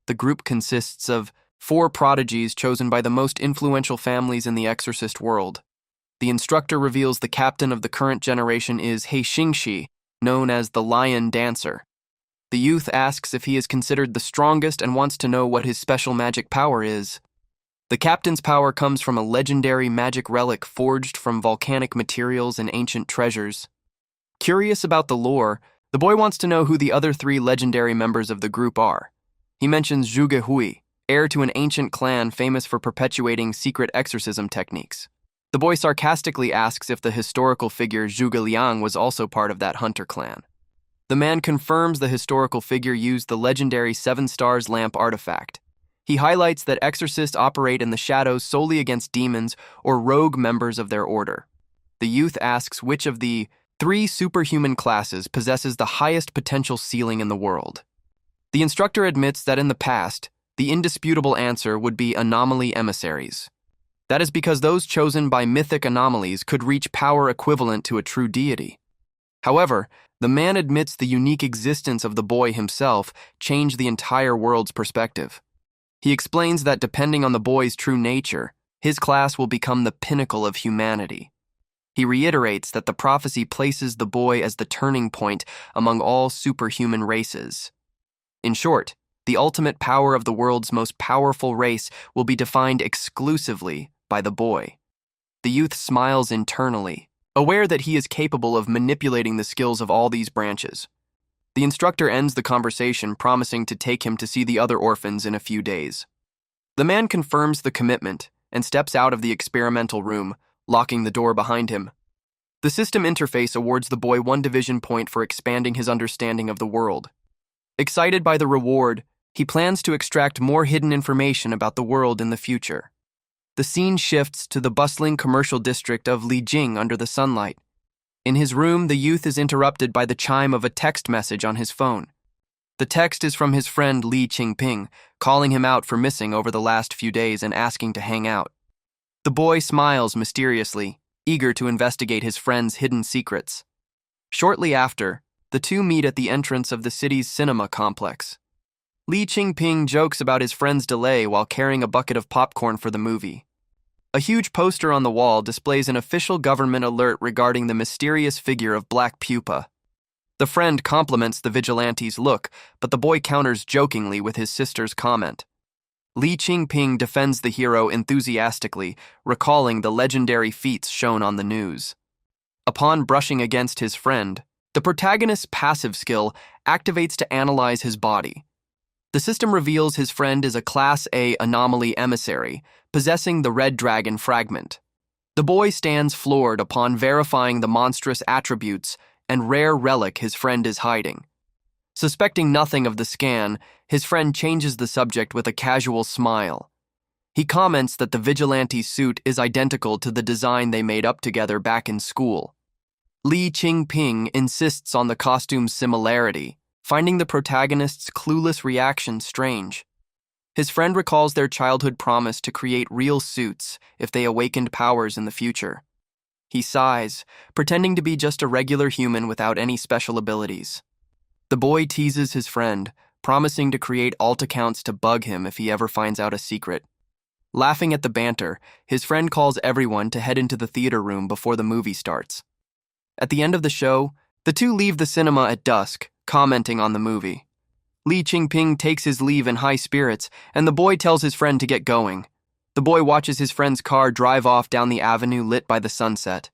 The group consists of 4 prodigies chosen by the most influential families in the exorcist world. The instructor reveals the captain of the current generation is He Xingxi, known as the Lion Dancer. The youth asks if he is considered the strongest and wants to know what his special magic power is. The captain's power comes from a legendary magic relic forged from volcanic materials and ancient treasures. Curious about the lore, the boy wants to know who the other 3 legendary members of the group are. He mentions Zhuge Hui, heir to an ancient clan famous for perpetuating secret exorcism techniques. The boy sarcastically asks if the historical figure Zhuge Liang was also part of that hunter clan. The man confirms the historical figure used the legendary 7 Stars lamp artifact. He highlights that exorcists operate in the shadows solely against demons or rogue members of their order. The youth asks which of the three superhuman classes possesses the highest potential ceiling in the world. The instructor admits that in the past, the indisputable answer would be anomaly emissaries. That is because those chosen by mythic anomalies could reach power equivalent to a true deity. However, the man admits the unique existence of the boy himself changed the entire world's perspective. He explains that depending on the boy's true nature, his class will become the pinnacle of humanity. He reiterates that the prophecy places the boy as the turning point among all superhuman races. In short, the ultimate power of the world's most powerful race will be defined exclusively by the boy. The youth smiles internally, aware that he is capable of manipulating the skills of all these branches. The instructor ends the conversation, promising to take him to see the other orphans in a few days. The man confirms the commitment and steps out of the experimental room, locking the door behind him. The system interface awards the boy 1 division point for expanding his understanding of the world. Excited by the reward, he plans to extract more hidden information about the world in the future. The scene shifts to the bustling commercial district of Lijing under the sunlight. In his room, the youth is interrupted by the chime of a text message on his phone. The text is from his friend Li Qingping, calling him out for missing over the last few days and asking to hang out. The boy smiles mysteriously, eager to investigate his friend's hidden secrets. Shortly after, the two meet at the entrance of the city's cinema complex. Li Qingping jokes about his friend's delay while carrying a bucket of popcorn for the movie. A huge poster on the wall displays an official government alert regarding the mysterious figure of Black Pupa. The friend compliments the vigilante's look, but the boy counters jokingly with his sister's comment. Li Qingping defends the hero enthusiastically, recalling the legendary feats shown on the news. Upon brushing against his friend, the protagonist's passive skill activates to analyze his body. The system reveals his friend is a Class A anomaly emissary, possessing the red dragon fragment. The boy stands floored upon verifying the monstrous attributes and rare relic his friend is hiding. Suspecting nothing of the scan, his friend changes the subject with a casual smile. He comments that the vigilante's suit is identical to the design they made up together back in school. Li Qingping insists on the costume's similarity, finding the protagonist's clueless reaction strange. His friend recalls their childhood promise to create real suits if they awakened powers in the future. He sighs, pretending to be just a regular human without any special abilities. The boy teases his friend, promising to create alt accounts to bug him if he ever finds out a secret. Laughing at the banter, his friend calls everyone to head into the theater room before the movie starts. At the end of the show, the two leave the cinema at dusk, commenting on the movie. Li Qingping takes his leave in high spirits, and the boy tells his friend to get going. The boy watches his friend's car drive off down the avenue lit by the sunset.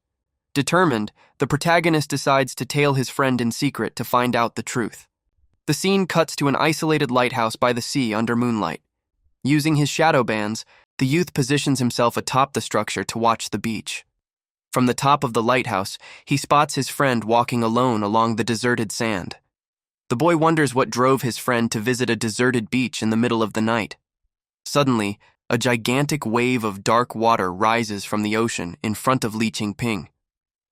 Determined, the protagonist decides to tail his friend in secret to find out the truth. The scene cuts to an isolated lighthouse by the sea under moonlight. Using his shadow bands, the youth positions himself atop the structure to watch the beach. From the top of the lighthouse, he spots his friend walking alone along the deserted sand. The boy wonders what drove his friend to visit a deserted beach in the middle of the night. Suddenly, a gigantic wave of dark water rises from the ocean in front of Li Qingping.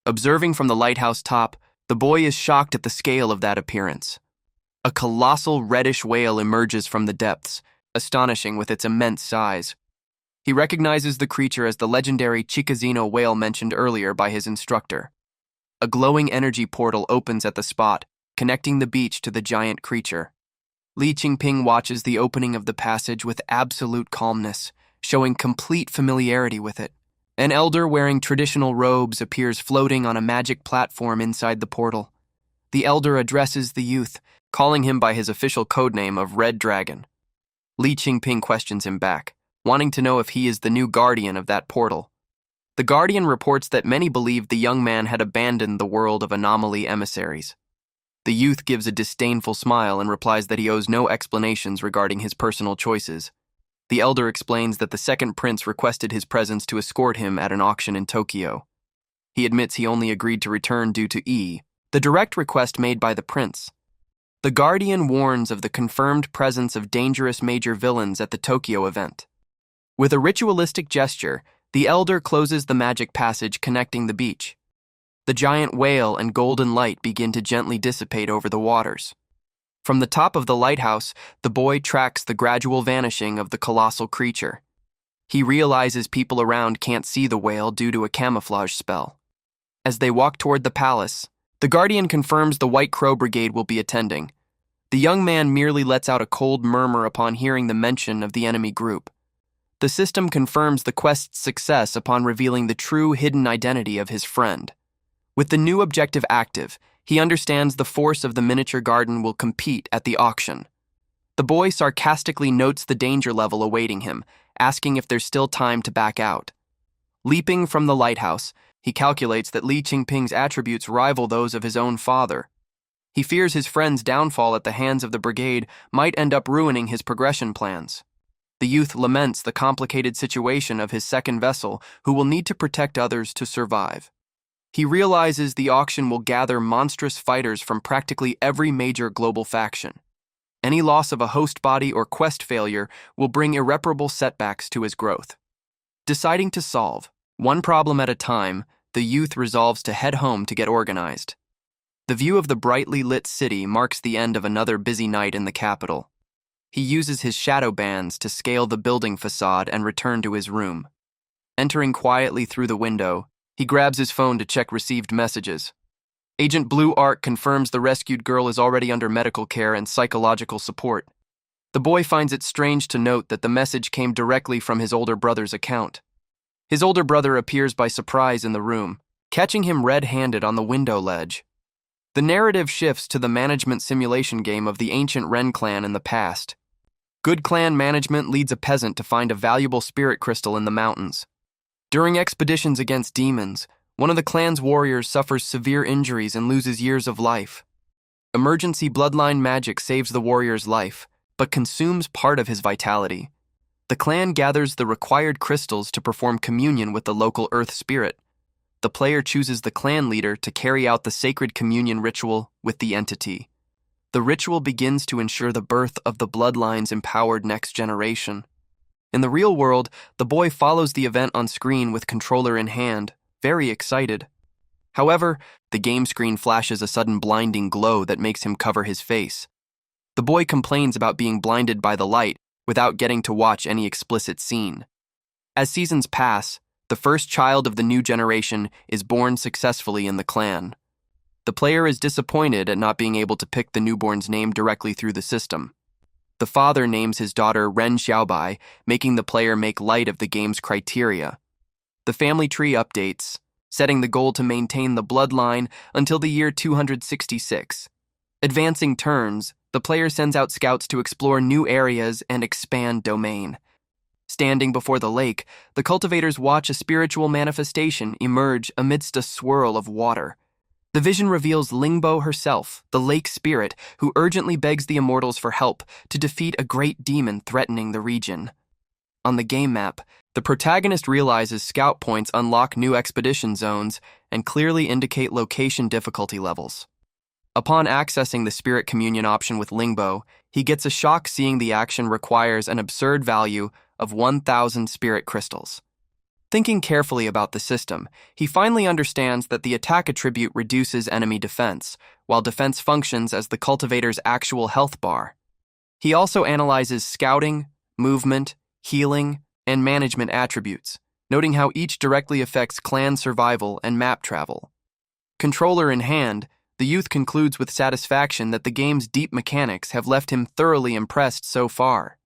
Observing from the lighthouse top, the boy is shocked at the scale of that appearance. A colossal reddish whale emerges from the depths, astonishing with its immense size. He recognizes the creature as the legendary Chikazino whale mentioned earlier by his instructor. A glowing energy portal opens at the spot, connecting the beach to the giant creature. Li Qingping watches the opening of the passage with absolute calmness, showing complete familiarity with it. An elder wearing traditional robes appears floating on a magic platform inside the portal. The elder addresses the youth, calling him by his official codename of Red Dragon. Li Qingping questions him back, wanting to know if he is the new guardian of that portal. The guardian reports that many believed the young man had abandoned the world of anomaly emissaries. The youth gives a disdainful smile and replies that he owes no explanations regarding his personal choices. The elder explains that the second prince requested his presence to escort him at an auction in Tokyo. He admits he only agreed to return due to the direct request made by the prince. The Guardian warns of the confirmed presence of dangerous major villains at the Tokyo event. With a ritualistic gesture, the Elder closes the magic passage connecting the beach. The giant whale and golden light begin to gently dissipate over the waters. From the top of the lighthouse, the boy tracks the gradual vanishing of the colossal creature. He realizes people around can't see the whale due to a camouflage spell. As they walk toward the palace, the Guardian confirms the White Crow Brigade will be attending. The young man merely lets out a cold murmur upon hearing the mention of the enemy group. The system confirms the quest's success upon revealing the true hidden identity of his friend. With the new objective active, he understands the force of the miniature garden will compete at the auction. The boy sarcastically notes the danger level awaiting him, asking if there's still time to back out. Leaping from the lighthouse, he calculates that Li Qingping's attributes rival those of his own father. He fears his friend's downfall at the hands of the brigade might end up ruining his progression plans. The youth laments the complicated situation of his second vessel, who will need to protect others to survive. He realizes the auction will gather monstrous fighters from practically every major global faction. Any loss of a host body or quest failure will bring irreparable setbacks to his growth. Deciding to solve one problem at a time, the youth resolves to head home to get organized. The view of the brightly lit city marks the end of another busy night in the capital. He uses his shadow bands to scale the building facade and return to his room. Entering quietly through the window, he grabs his phone to check received messages. Agent Blue Arc confirms the rescued girl is already under medical care and psychological support. The boy finds it strange to note that the message came directly from his older brother's account. His older brother appears by surprise in the room, catching him red-handed on the window ledge. The narrative shifts to the management simulation game of the ancient Ren clan in the past. Good clan management leads a peasant to find a valuable spirit crystal in the mountains. During expeditions against demons, one of the clan's warriors suffers severe injuries and loses years of life. Emergency bloodline magic saves the warrior's life, but consumes part of his vitality. The clan gathers the required crystals to perform communion with the local earth spirit. The player chooses the clan leader to carry out the sacred communion ritual with the entity. The ritual begins to ensure the birth of the bloodline's empowered next generation. In the real world, the boy follows the event on screen with controller in hand, very excited. However, the game screen flashes a sudden blinding glow that makes him cover his face. The boy complains about being blinded by the light without getting to watch any explicit scene. As seasons pass, the first child of the new generation is born successfully in the clan. The player is disappointed at not being able to pick the newborn's name directly through the system. The father names his daughter Ren Xiaobai, making the player make light of the game's criteria. The family tree updates, setting the goal to maintain the bloodline until the year 266. Advancing turns, the player sends out scouts to explore new areas and expand domain. Standing before the lake, the cultivators watch a spiritual manifestation emerge amidst a swirl of water. The vision reveals Lingbo herself, the lake spirit, who urgently begs the immortals for help to defeat a great demon threatening the region. On the game map, the protagonist realizes scout points unlock new expedition zones and clearly indicate location difficulty levels. Upon accessing the Spirit Communion option with Lingbo, he gets a shock seeing the action requires an absurd value of 1,000 spirit crystals. Thinking carefully about the system, he finally understands that the attack attribute reduces enemy defense, while defense functions as the cultivator's actual health bar. He also analyzes scouting, movement, healing, and management attributes, noting how each directly affects clan survival and map travel. Controller in hand, the youth concludes with satisfaction that the game's deep mechanics have left him thoroughly impressed so far.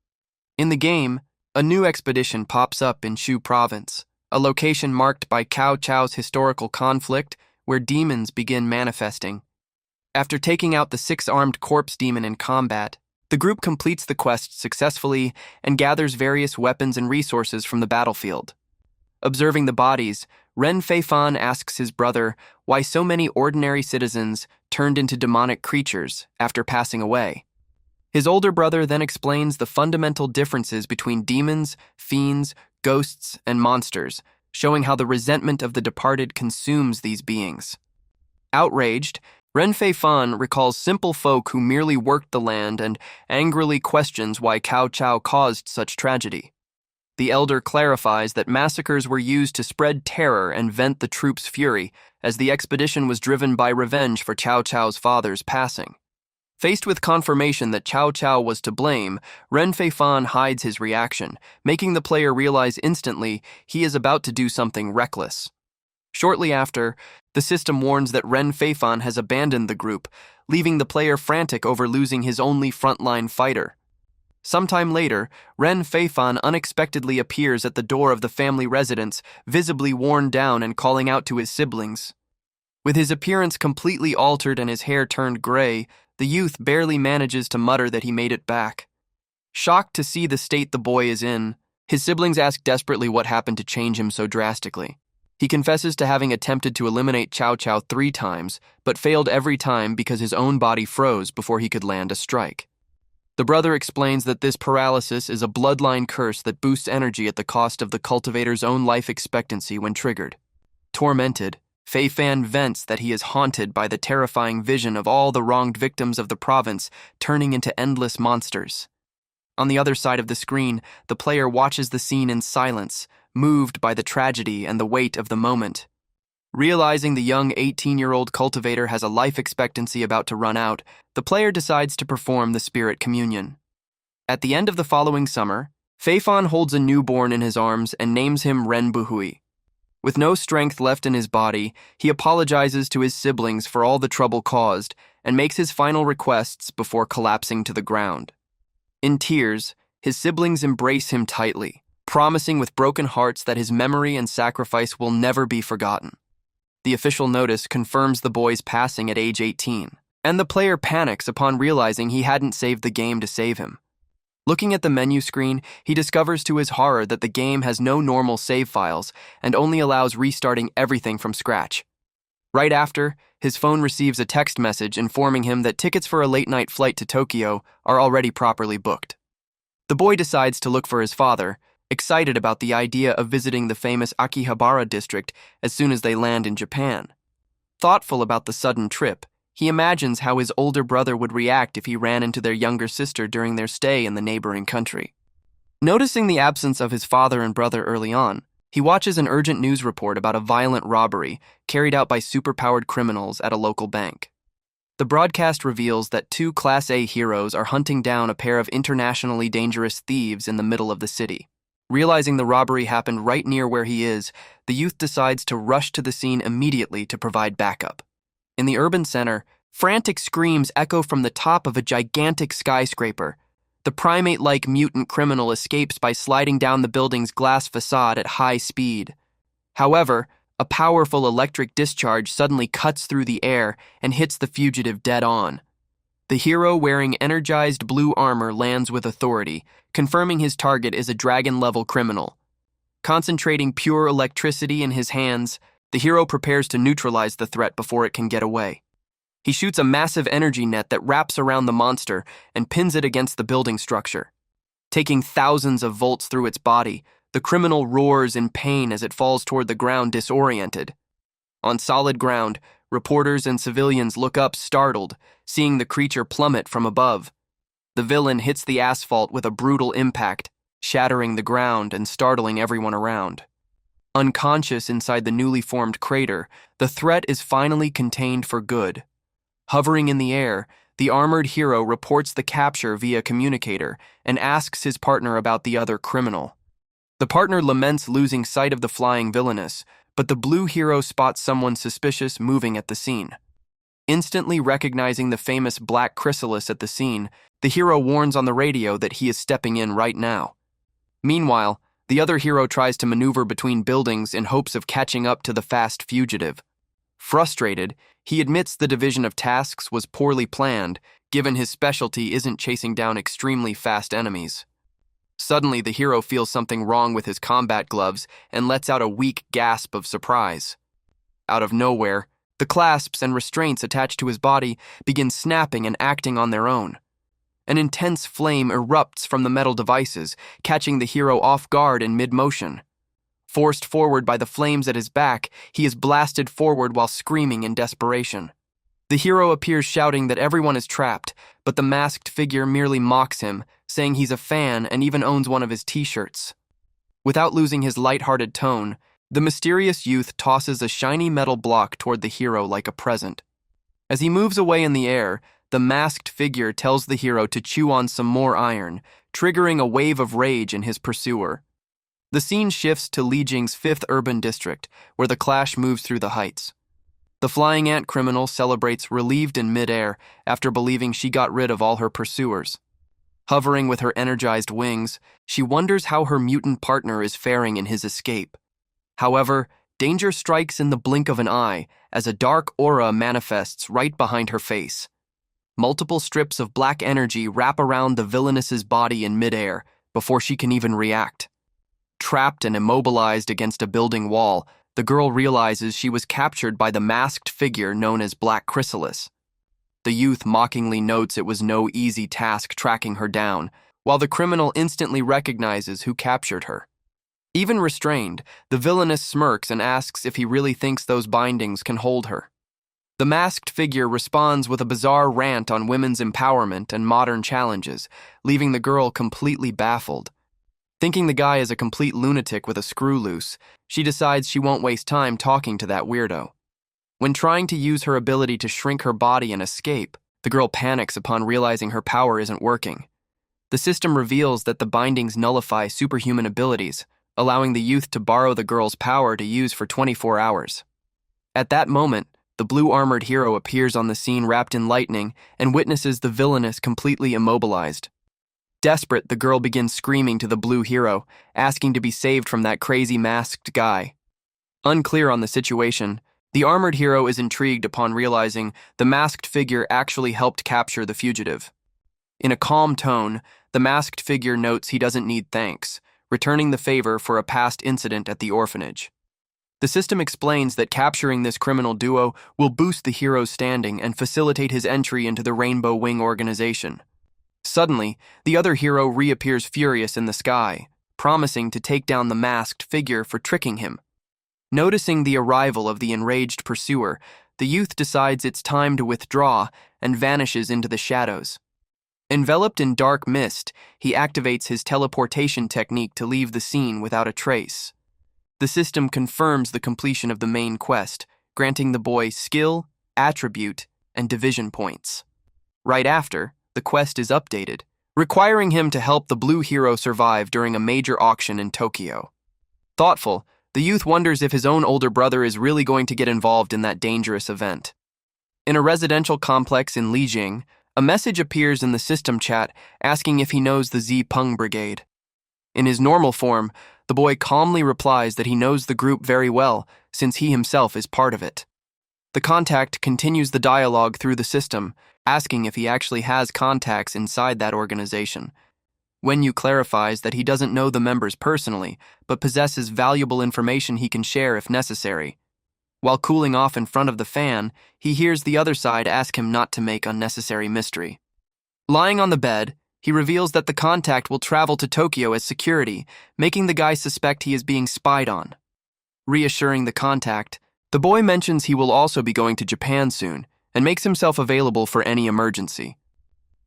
In the game, a new expedition pops up in Shu Province, a location marked by Cao Cao's historical conflict where demons begin manifesting. After taking out the 6-armed corpse demon in combat, the group completes the quest successfully and gathers various weapons and resources from the battlefield. Observing the bodies, Ren Feifan asks his brother why so many ordinary citizens turned into demonic creatures after passing away. His older brother then explains the fundamental differences between demons, fiends, ghosts, and monsters, showing how the resentment of the departed consumes these beings. Outraged, Ren Fei Fan recalls simple folk who merely worked the land and angrily questions why Cao Cao caused such tragedy. The elder clarifies that massacres were used to spread terror and vent the troops' fury, as the expedition was driven by revenge for Cao Cao's father's passing. Faced with confirmation that Cao Cao was to blame, Ren Fei Fan hides his reaction, making the player realize instantly he is about to do something reckless. Shortly after, the system warns that Ren Fei Fan has abandoned the group, leaving the player frantic over losing his only frontline fighter. Sometime later, Ren Fei Fan unexpectedly appears at the door of the family residence, visibly worn down and calling out to his siblings. With his appearance completely altered and his hair turned gray, the youth barely manages to mutter that he made it back. Shocked to see the state the boy is in, his siblings ask desperately what happened to change him so drastically. He confesses to having attempted to eliminate Cao Cao 3 times, but failed every time because his own body froze before he could land a strike. The brother explains that this paralysis is a bloodline curse that boosts energy at the cost of the cultivator's own life expectancy when triggered. Tormented, Fei Fan vents that he is haunted by the terrifying vision of all the wronged victims of the province turning into endless monsters. On the other side of the screen, the player watches the scene in silence, moved by the tragedy and the weight of the moment. Realizing the young 18-year-old cultivator has a life expectancy about to run out, the player decides to perform the spirit communion. At the end of the following summer, Fei Fan holds a newborn in his arms and names him Ren Buhui. With no strength left in his body, he apologizes to his siblings for all the trouble caused and makes his final requests before collapsing to the ground. In tears, his siblings embrace him tightly, promising with broken hearts that his memory and sacrifice will never be forgotten. The official notice confirms the boy's passing at age 18, and the player panics upon realizing he hadn't saved the game to save him. Looking at the menu screen, he discovers to his horror that the game has no normal save files and only allows restarting everything from scratch. Right after, his phone receives a text message informing him that tickets for a late-night flight to Tokyo are already properly booked. The boy decides to look for his father, excited about the idea of visiting the famous Akihabara district as soon as they land in Japan. Thoughtful about the sudden trip, he imagines how his older brother would react if he ran into their younger sister during their stay in the neighboring country. Noticing the absence of his father and brother early on, he watches an urgent news report about a violent robbery carried out by superpowered criminals at a local bank. The broadcast reveals that 2 Class A heroes are hunting down a pair of internationally dangerous thieves in the middle of the city. Realizing the robbery happened right near where he is, the youth decides to rush to the scene immediately to provide backup. In the urban center, frantic screams echo from the top of a gigantic skyscraper. The primate-like mutant criminal escapes by sliding down the building's glass facade at high speed. However, a powerful electric discharge suddenly cuts through the air and hits the fugitive dead on. The hero wearing energized blue armor lands with authority, confirming his target is a dragon-level criminal. Concentrating pure electricity in his hands, the hero prepares to neutralize the threat before it can get away. He shoots a massive energy net that wraps around the monster and pins it against the building structure. Taking thousands of volts through its body, the criminal roars in pain as it falls toward the ground disoriented. On solid ground, reporters and civilians look up startled, seeing the creature plummet from above. The villain hits the asphalt with a brutal impact, shattering the ground and startling everyone around. Unconscious inside the newly formed crater, the threat is finally contained for good. Hovering in the air, the armored hero reports the capture via communicator and asks his partner about the other criminal. The partner laments losing sight of the flying villainess, but the blue hero spots someone suspicious moving at the scene. Instantly recognizing the famous black chrysalis at the scene, the hero warns on the radio that he is stepping in right now. Meanwhile, the other hero tries to maneuver between buildings in hopes of catching up to the fast fugitive. Frustrated, he admits the division of tasks was poorly planned, given his specialty isn't chasing down extremely fast enemies. Suddenly, the hero feels something wrong with his combat gloves and lets out a weak gasp of surprise. Out of nowhere, the clasps and restraints attached to his body begin snapping and acting on their own. An intense flame erupts from the metal devices, catching the hero off guard in mid-motion. Forced forward by the flames at his back, he is blasted forward while screaming in desperation. The hero appears shouting that everyone is trapped, but the masked figure merely mocks him, saying he's a fan and even owns one of his t-shirts. Without losing his light-hearted tone, the mysterious youth tosses a shiny metal block toward the hero like a present. As he moves away in the air, the masked figure tells the hero to chew on some more iron, triggering a wave of rage in his pursuer. The scene shifts to Lijing's 5th urban district, where the clash moves through the heights. The flying ant criminal celebrates relieved in midair after believing she got rid of all her pursuers. Hovering with her energized wings, she wonders how her mutant partner is faring in his escape. However, danger strikes in the blink of an eye as a dark aura manifests right behind her face. Multiple strips of black energy wrap around the villainess's body in midair before she can even react. Trapped and immobilized against a building wall, the girl realizes she was captured by the masked figure known as Black Chrysalis. The youth mockingly notes it was no easy task tracking her down, while the criminal instantly recognizes who captured her. Even restrained, the villainess smirks and asks if he really thinks those bindings can hold her. The masked figure responds with a bizarre rant on women's empowerment and modern challenges, leaving the girl completely baffled. Thinking the guy is a complete lunatic with a screw loose, she decides she won't waste time talking to that weirdo. When trying to use her ability to shrink her body and escape, the girl panics upon realizing her power isn't working. The system reveals that the bindings nullify superhuman abilities, allowing the youth to borrow the girl's power to use for 24 hours. At that moment, the blue-armored hero appears on the scene wrapped in lightning and witnesses the villainess completely immobilized. Desperate, the girl begins screaming to the blue hero, asking to be saved from that crazy masked guy. Unclear on the situation, the armored hero is intrigued upon realizing the masked figure actually helped capture the fugitive. In a calm tone, the masked figure notes he doesn't need thanks, returning the favor for a past incident at the orphanage. The system explains that capturing this criminal duo will boost the hero's standing and facilitate his entry into the Rainbow Wing organization. Suddenly, the other hero reappears furious in the sky, promising to take down the masked figure for tricking him. Noticing the arrival of the enraged pursuer, the youth decides it's time to withdraw and vanishes into the shadows. Enveloped in dark mist, he activates his teleportation technique to leave the scene without a trace. The system confirms the completion of the main quest, granting the boy skill, attribute, and division points. Right after, the quest is updated, requiring him to help the blue hero survive during a major auction in Tokyo. Thoughtful, the youth wonders if his own older brother is really going to get involved in that dangerous event. In a residential complex in Lijing, a message appears in the system chat asking if he knows the Z-Peng Brigade. In his normal form, the boy calmly replies that he knows the group very well, since he himself is part of it. The contact continues the dialogue through the system, asking if he actually has contacts inside that organization. Wenyu clarifies that he doesn't know the members personally, but possesses valuable information he can share if necessary. While cooling off in front of the fan, he hears the other side ask him not to make unnecessary mystery. Lying on the bed, he reveals that the contact will travel to Tokyo as security, making the guy suspect he is being spied on. Reassuring the contact, the boy mentions he will also be going to Japan soon, and makes himself available for any emergency.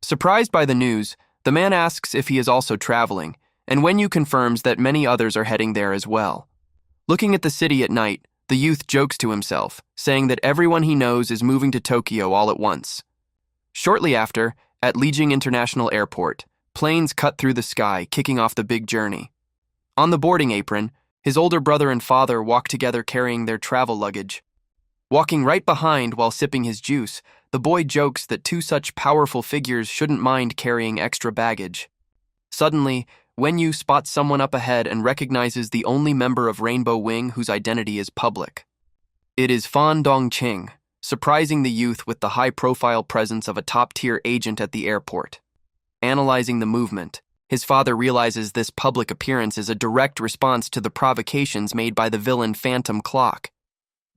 Surprised by the news, the man asks if he is also traveling, and Wenyu confirms that many others are heading there as well. Looking at the city at night, the youth jokes to himself, saying that everyone he knows is moving to Tokyo all at once. Shortly after, at Lijing International Airport, planes cut through the sky, kicking off the big journey. On the boarding apron, his older brother and father walk together carrying their travel luggage. Walking right behind while sipping his juice, the boy jokes that two such powerful figures shouldn't mind carrying extra baggage. Suddenly, Wenyu spots someone up ahead and recognizes the only member of Rainbow Wing whose identity is public. It is Fan Dongqing, surprising the youth with the high-profile presence of a top-tier agent at the airport. Analyzing the movement, his father realizes this public appearance is a direct response to the provocations made by the villain Phantom Clock.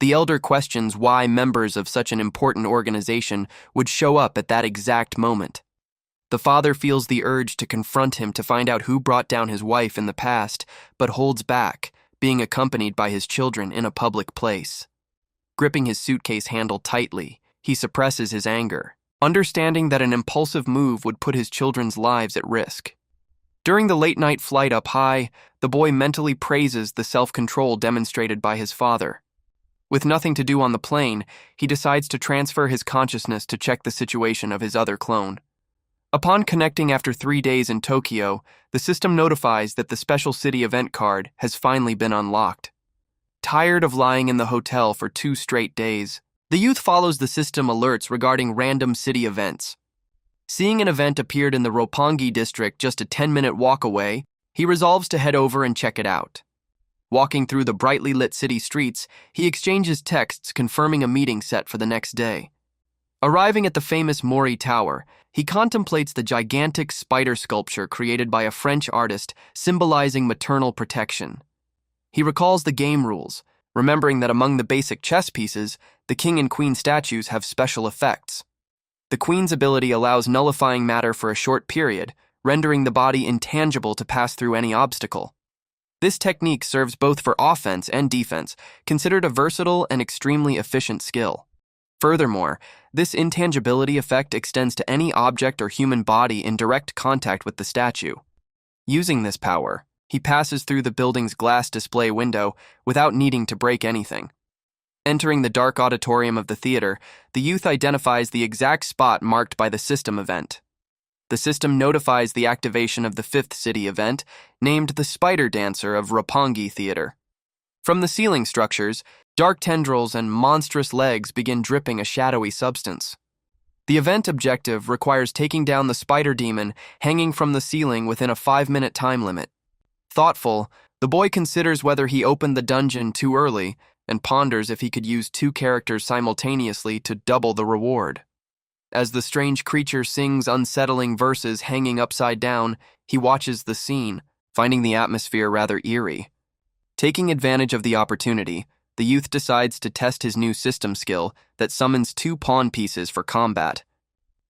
The elder questions why members of such an important organization would show up at that exact moment. The father feels the urge to confront him to find out who brought down his wife in the past, but holds back, being accompanied by his children in a public place. Gripping his suitcase handle tightly, He suppresses his anger, understanding that an impulsive move would put his children's lives at risk. During the late-night flight up high, the boy mentally praises the self-control demonstrated by his father. With nothing to do on the plane, he decides to transfer his consciousness to check the situation of his other clone. Upon connecting after 3 days in Tokyo, the system notifies that the Special City event card has finally been unlocked. Tired of lying in the hotel for 2 straight days, the youth follows the system alerts regarding random city events. Seeing an event appeared in the Roppongi district just a 10-minute walk away, he resolves to head over and check it out. Walking through the brightly lit city streets, he exchanges texts confirming a meeting set for the next day. Arriving at the famous Mori Tower, he contemplates the gigantic spider sculpture created by a French artist symbolizing maternal protection. He recalls the game rules, remembering that among the basic chess pieces, the king and queen statues have special effects. The queen's ability allows nullifying matter for a short period, rendering the body intangible to pass through any obstacle. This technique serves both for offense and defense, considered a versatile and extremely efficient skill. Furthermore, this intangibility effect extends to any object or human body in direct contact with the statue. Using this power, he passes through the building's glass display window without needing to break anything. Entering the dark auditorium of the theater, the youth identifies the exact spot marked by the system event. The system notifies the activation of the 5th city event, named the Spider Dancer of Roppongi Theater. From the ceiling structures, dark tendrils and monstrous legs begin dripping a shadowy substance. The event objective requires taking down the spider demon hanging from the ceiling within a 5-minute time limit. Thoughtful, the boy considers whether he opened the dungeon too early and ponders if he could use 2 characters simultaneously to double the reward. As the strange creature sings unsettling verses hanging upside down, he watches the scene, finding the atmosphere rather eerie. Taking advantage of the opportunity, the youth decides to test his new system skill that summons 2 pawn pieces for combat.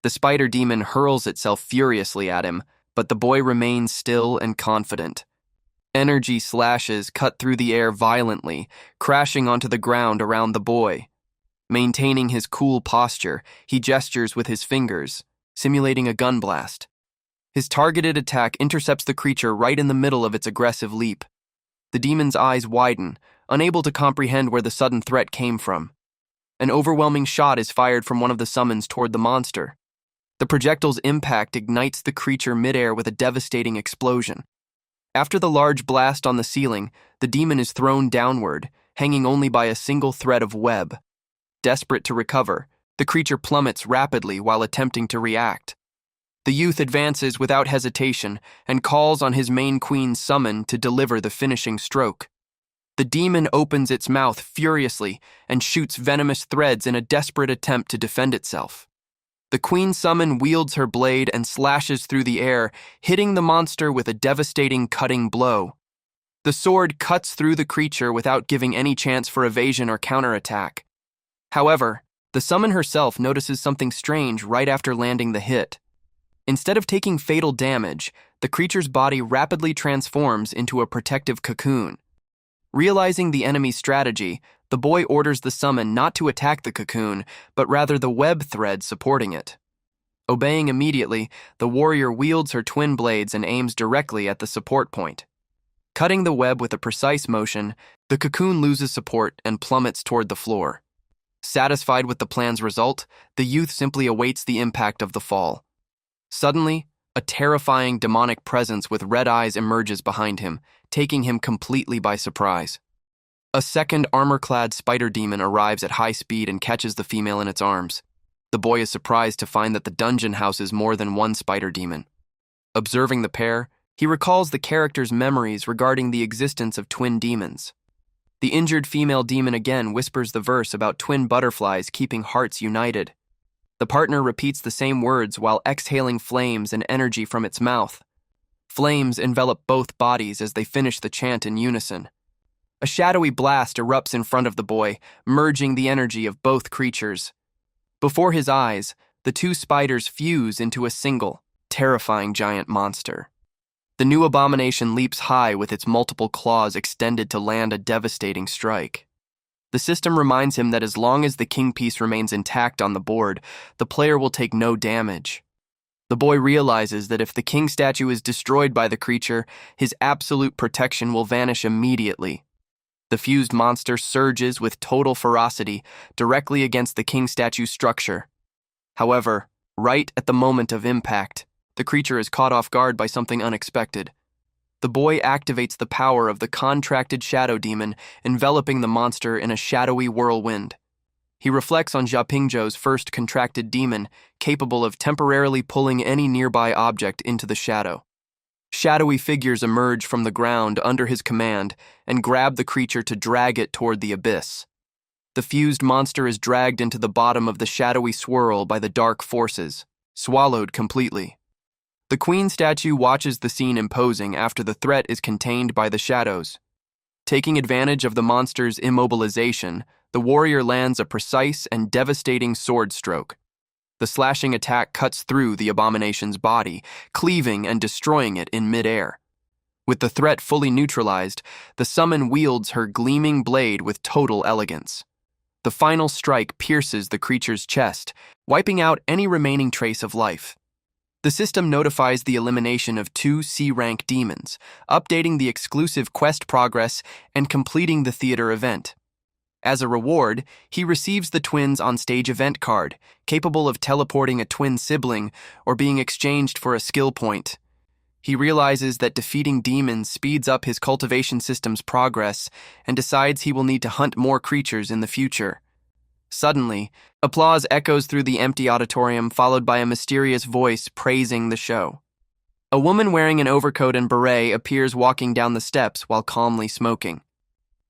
The spider demon hurls itself furiously at him, but the boy remains still and confident. Energy slashes cut through the air violently, crashing onto the ground around the boy. Maintaining his cool posture, he gestures with his fingers, simulating a gun blast. His targeted attack intercepts the creature right in the middle of its aggressive leap. The demon's eyes widen, unable to comprehend where the sudden threat came from. An overwhelming shot is fired from one of the summons toward the monster. The projectile's impact ignites the creature midair with a devastating explosion. After the large blast on the ceiling, the demon is thrown downward, hanging only by a single thread of web. Desperate to recover, the creature plummets rapidly while attempting to react. The youth advances without hesitation and calls on his main queen's summon to deliver the finishing stroke. The demon opens its mouth furiously and shoots venomous threads in a desperate attempt to defend itself. The queen summon wields her blade and slashes through the air, hitting the monster with a devastating cutting blow. The sword cuts through the creature without giving any chance for evasion or counterattack. However, the summon herself notices something strange right after landing the hit. Instead of taking fatal damage, the creature's body rapidly transforms into a protective cocoon. Realizing the enemy's strategy, the boy orders the summon not to attack the cocoon, but rather the web thread supporting it. Obeying immediately, the warrior wields her twin blades and aims directly at the support point. Cutting the web with a precise motion, the cocoon loses support and plummets toward the floor. Satisfied with the plan's result, the youth simply awaits the impact of the fall. Suddenly, a terrifying demonic presence with red eyes emerges behind him, taking him completely by surprise. A second armor-clad spider demon arrives at high speed and catches the female in its arms. The boy is surprised to find that the dungeon houses more than one spider demon. Observing the pair, he recalls the character's memories regarding the existence of twin demons. The injured female demon again whispers the verse about twin butterflies keeping hearts united. The partner repeats the same words while exhaling flames and energy from its mouth. Flames envelop both bodies as they finish the chant in unison. A shadowy blast erupts in front of the boy, merging the energy of both creatures. Before his eyes, the 2 spiders fuse into a single, terrifying giant monster. The new abomination leaps high with its multiple claws extended to land a devastating strike. The system reminds him that as long as the king piece remains intact on the board, the player will take no damage. The boy realizes that if the king statue is destroyed by the creature, his absolute protection will vanish immediately. The fused monster surges with total ferocity directly against the king statue's structure. However, right at the moment of impact, the creature is caught off guard by something unexpected. The boy activates the power of the contracted shadow demon, enveloping the monster in a shadowy whirlwind. He reflects on Xiaopingzhou's first contracted demon, capable of temporarily pulling any nearby object into the shadow. Shadowy figures emerge from the ground under his command and grab the creature to drag it toward the abyss. The fused monster is dragged into the bottom of the shadowy swirl by the dark forces, swallowed completely. The queen statue watches the scene imposing after the threat is contained by the shadows. Taking advantage of the monster's immobilization, the warrior lands a precise and devastating sword stroke. The slashing attack cuts through the abomination's body, cleaving and destroying it in midair. With the threat fully neutralized, the summon wields her gleaming blade with total elegance. The final strike pierces the creature's chest, wiping out any remaining trace of life. The system notifies the elimination of 2 C-rank demons, updating the exclusive quest progress and completing the theater event. As a reward, he receives the Twins on Stage event card, capable of teleporting a twin sibling or being exchanged for a skill point. He realizes that defeating demons speeds up his cultivation system's progress and decides he will need to hunt more creatures in the future. Suddenly, applause echoes through the empty auditorium, followed by a mysterious voice praising the show. A woman wearing an overcoat and beret appears walking down the steps while calmly smoking.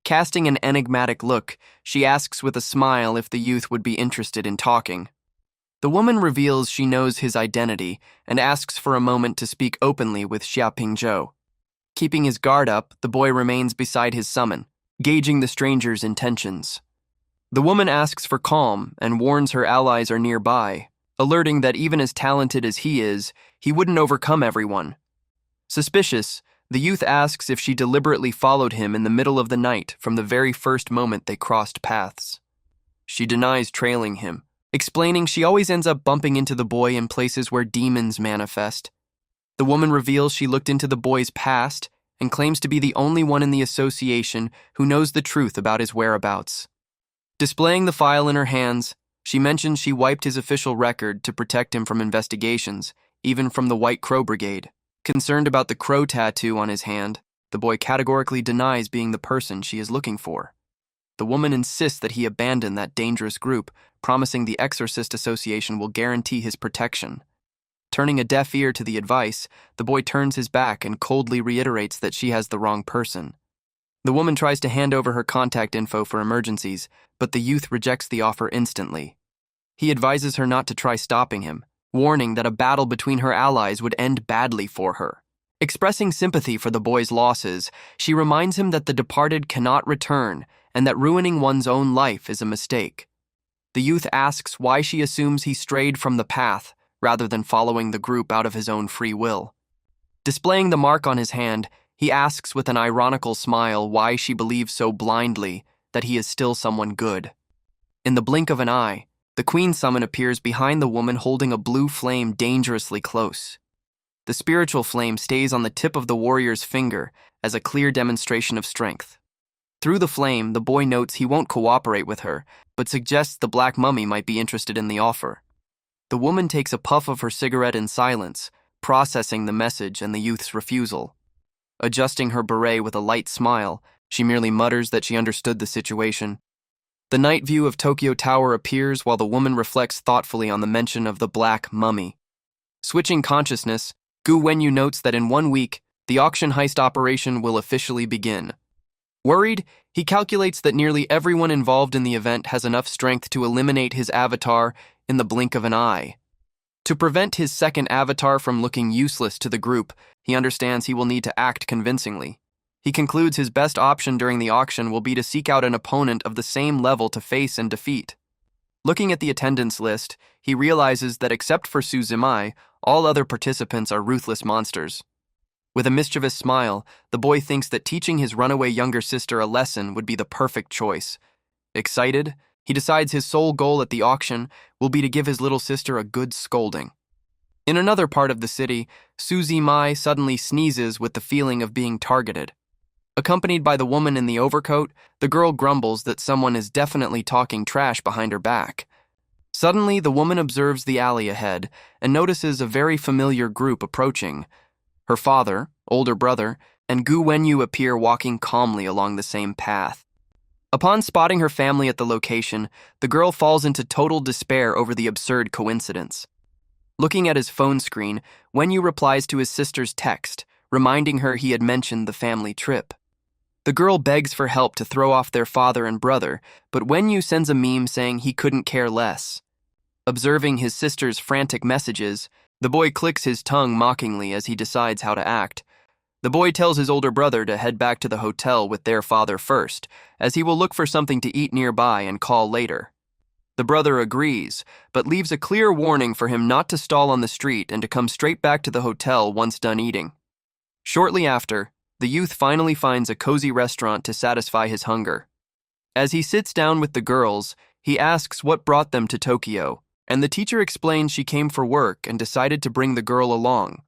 Casting an enigmatic look, she asks with a smile if the youth would be interested in talking. The woman reveals she knows his identity and asks for a moment to speak openly with Xiaopingzhou. Keeping his guard up, the boy remains beside his summon, gauging the stranger's intentions. The woman asks for calm and warns her allies are nearby, alerting that even as talented as he is, he wouldn't overcome everyone. Suspicious, the youth asks if she deliberately followed him in the middle of the night from the very first moment they crossed paths. She denies trailing him, explaining she always ends up bumping into the boy in places where demons manifest. The woman reveals she looked into the boy's past and claims to be the only one in the association who knows the truth about his whereabouts. Displaying the file in her hands, she mentions she wiped his official record to protect him from investigations, even from the White Crow Brigade. Concerned about the crow tattoo on his hand, the boy categorically denies being the person she is looking for. The woman insists that he abandon that dangerous group, promising the Exorcist Association will guarantee his protection. Turning a deaf ear to the advice, the boy turns his back and coldly reiterates that she has the wrong person. The woman tries to hand over her contact info for emergencies, but the youth rejects the offer instantly. He advises her not to try stopping him, warning that a battle between her allies would end badly for her. Expressing sympathy for the boy's losses, she reminds him that the departed cannot return and that ruining one's own life is a mistake. The youth asks why she assumes he strayed from the path rather than following the group out of his own free will. Displaying the mark on his hand, he asks with an ironical smile why she believes so blindly that he is still someone good. In the blink of an eye, the queen summon appears behind the woman holding a blue flame dangerously close. The spiritual flame stays on the tip of the warrior's finger as a clear demonstration of strength. Through the flame, the boy notes he won't cooperate with her, but suggests the black mummy might be interested in the offer. The woman takes a puff of her cigarette in silence, processing the message and the youth's refusal. Adjusting her beret with a light smile, she merely mutters that she understood the situation. The night view of Tokyo Tower appears while the woman reflects thoughtfully on the mention of the black mummy. Switching consciousness, Gu Wenyu notes that in 1 week, the auction heist operation will officially begin. Worried, he calculates that nearly everyone involved in the event has enough strength to eliminate his avatar in the blink of an eye. To prevent his second avatar from looking useless to the group, he understands he will need to act convincingly. He concludes his best option during the auction will be to seek out an opponent of the same level to face and defeat. Looking at the attendance list, he realizes that except for Su Zimai, all other participants are ruthless monsters. With a mischievous smile, the boy thinks that teaching his runaway younger sister a lesson would be the perfect choice. Excited, he decides his sole goal at the auction will be to give his little sister a good scolding. In another part of the city, Suzy Mai suddenly sneezes with the feeling of being targeted. Accompanied by the woman in the overcoat, the girl grumbles that someone is definitely talking trash behind her back. Suddenly, the woman observes the alley ahead and notices a very familiar group approaching. Her father, older brother, and Gu Wenyu appear walking calmly along the same path. Upon spotting her family at the location, the girl falls into total despair over the absurd coincidence. Looking at his phone screen, Wenyu replies to his sister's text, reminding her he had mentioned the family trip. The girl begs for help to throw off their father and brother, but Wenyu sends a meme saying he couldn't care less. Observing his sister's frantic messages, the boy clicks his tongue mockingly as he decides how to act. The boy tells his older brother to head back to the hotel with their father first, as he will look for something to eat nearby and call later. The brother agrees, but leaves a clear warning for him not to stall on the street and to come straight back to the hotel once done eating. Shortly after, the youth finally finds a cozy restaurant to satisfy his hunger. As he sits down with the girls, he asks what brought them to Tokyo, and the teacher explains she came for work and decided to bring the girl along.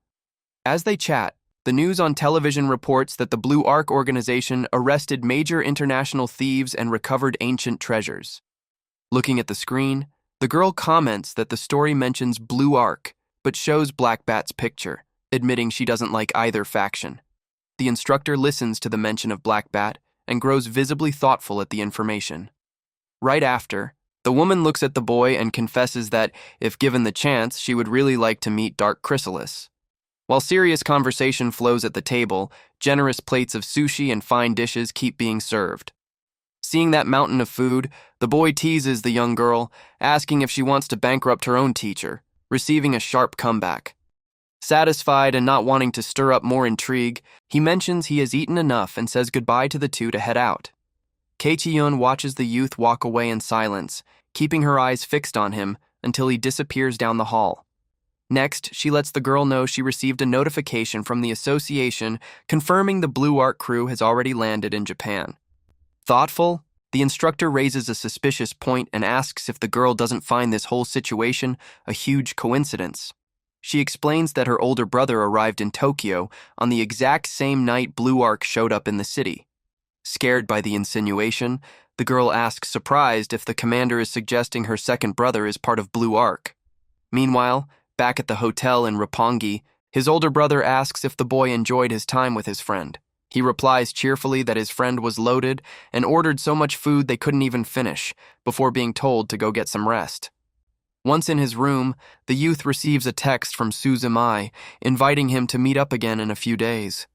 As they chat, the news on television reports that the Blue Ark organization arrested major international thieves and recovered ancient treasures. Looking at the screen, the girl comments that the story mentions Blue Ark, but shows Black Bat's picture, admitting she doesn't like either faction. The instructor listens to the mention of Black Bat and grows visibly thoughtful at the information. Right after, the woman looks at the boy and confesses that, if given the chance, she would really like to meet Dark Chrysalis. While serious conversation flows at the table, generous plates of sushi and fine dishes keep being served. Seeing that mountain of food, the boy teases the young girl, asking if she wants to bankrupt her own teacher, receiving a sharp comeback. Satisfied and not wanting to stir up more intrigue, he mentions he has eaten enough and says goodbye to the two to head out. Kei-Chi-yun watches the youth walk away in silence, keeping her eyes fixed on him until he disappears down the hall. Next, she lets the girl know she received a notification from the association confirming the Blue Ark crew has already landed in Japan. Thoughtful, the instructor raises a suspicious point and asks if the girl doesn't find this whole situation a huge coincidence. She explains that her older brother arrived in Tokyo on the exact same night Blue Ark showed up in the city. Scared by the insinuation, the girl asks surprised if the commander is suggesting her second brother is part of Blue Ark. Meanwhile, back at the hotel in Roppongi, his older brother asks if the boy enjoyed his time with his friend. He replies cheerfully that his friend was loaded and ordered so much food they couldn't even finish, before being told to go get some rest. Once in his room, the youth receives a text from Suzy Mai, inviting him to meet up again in a few days.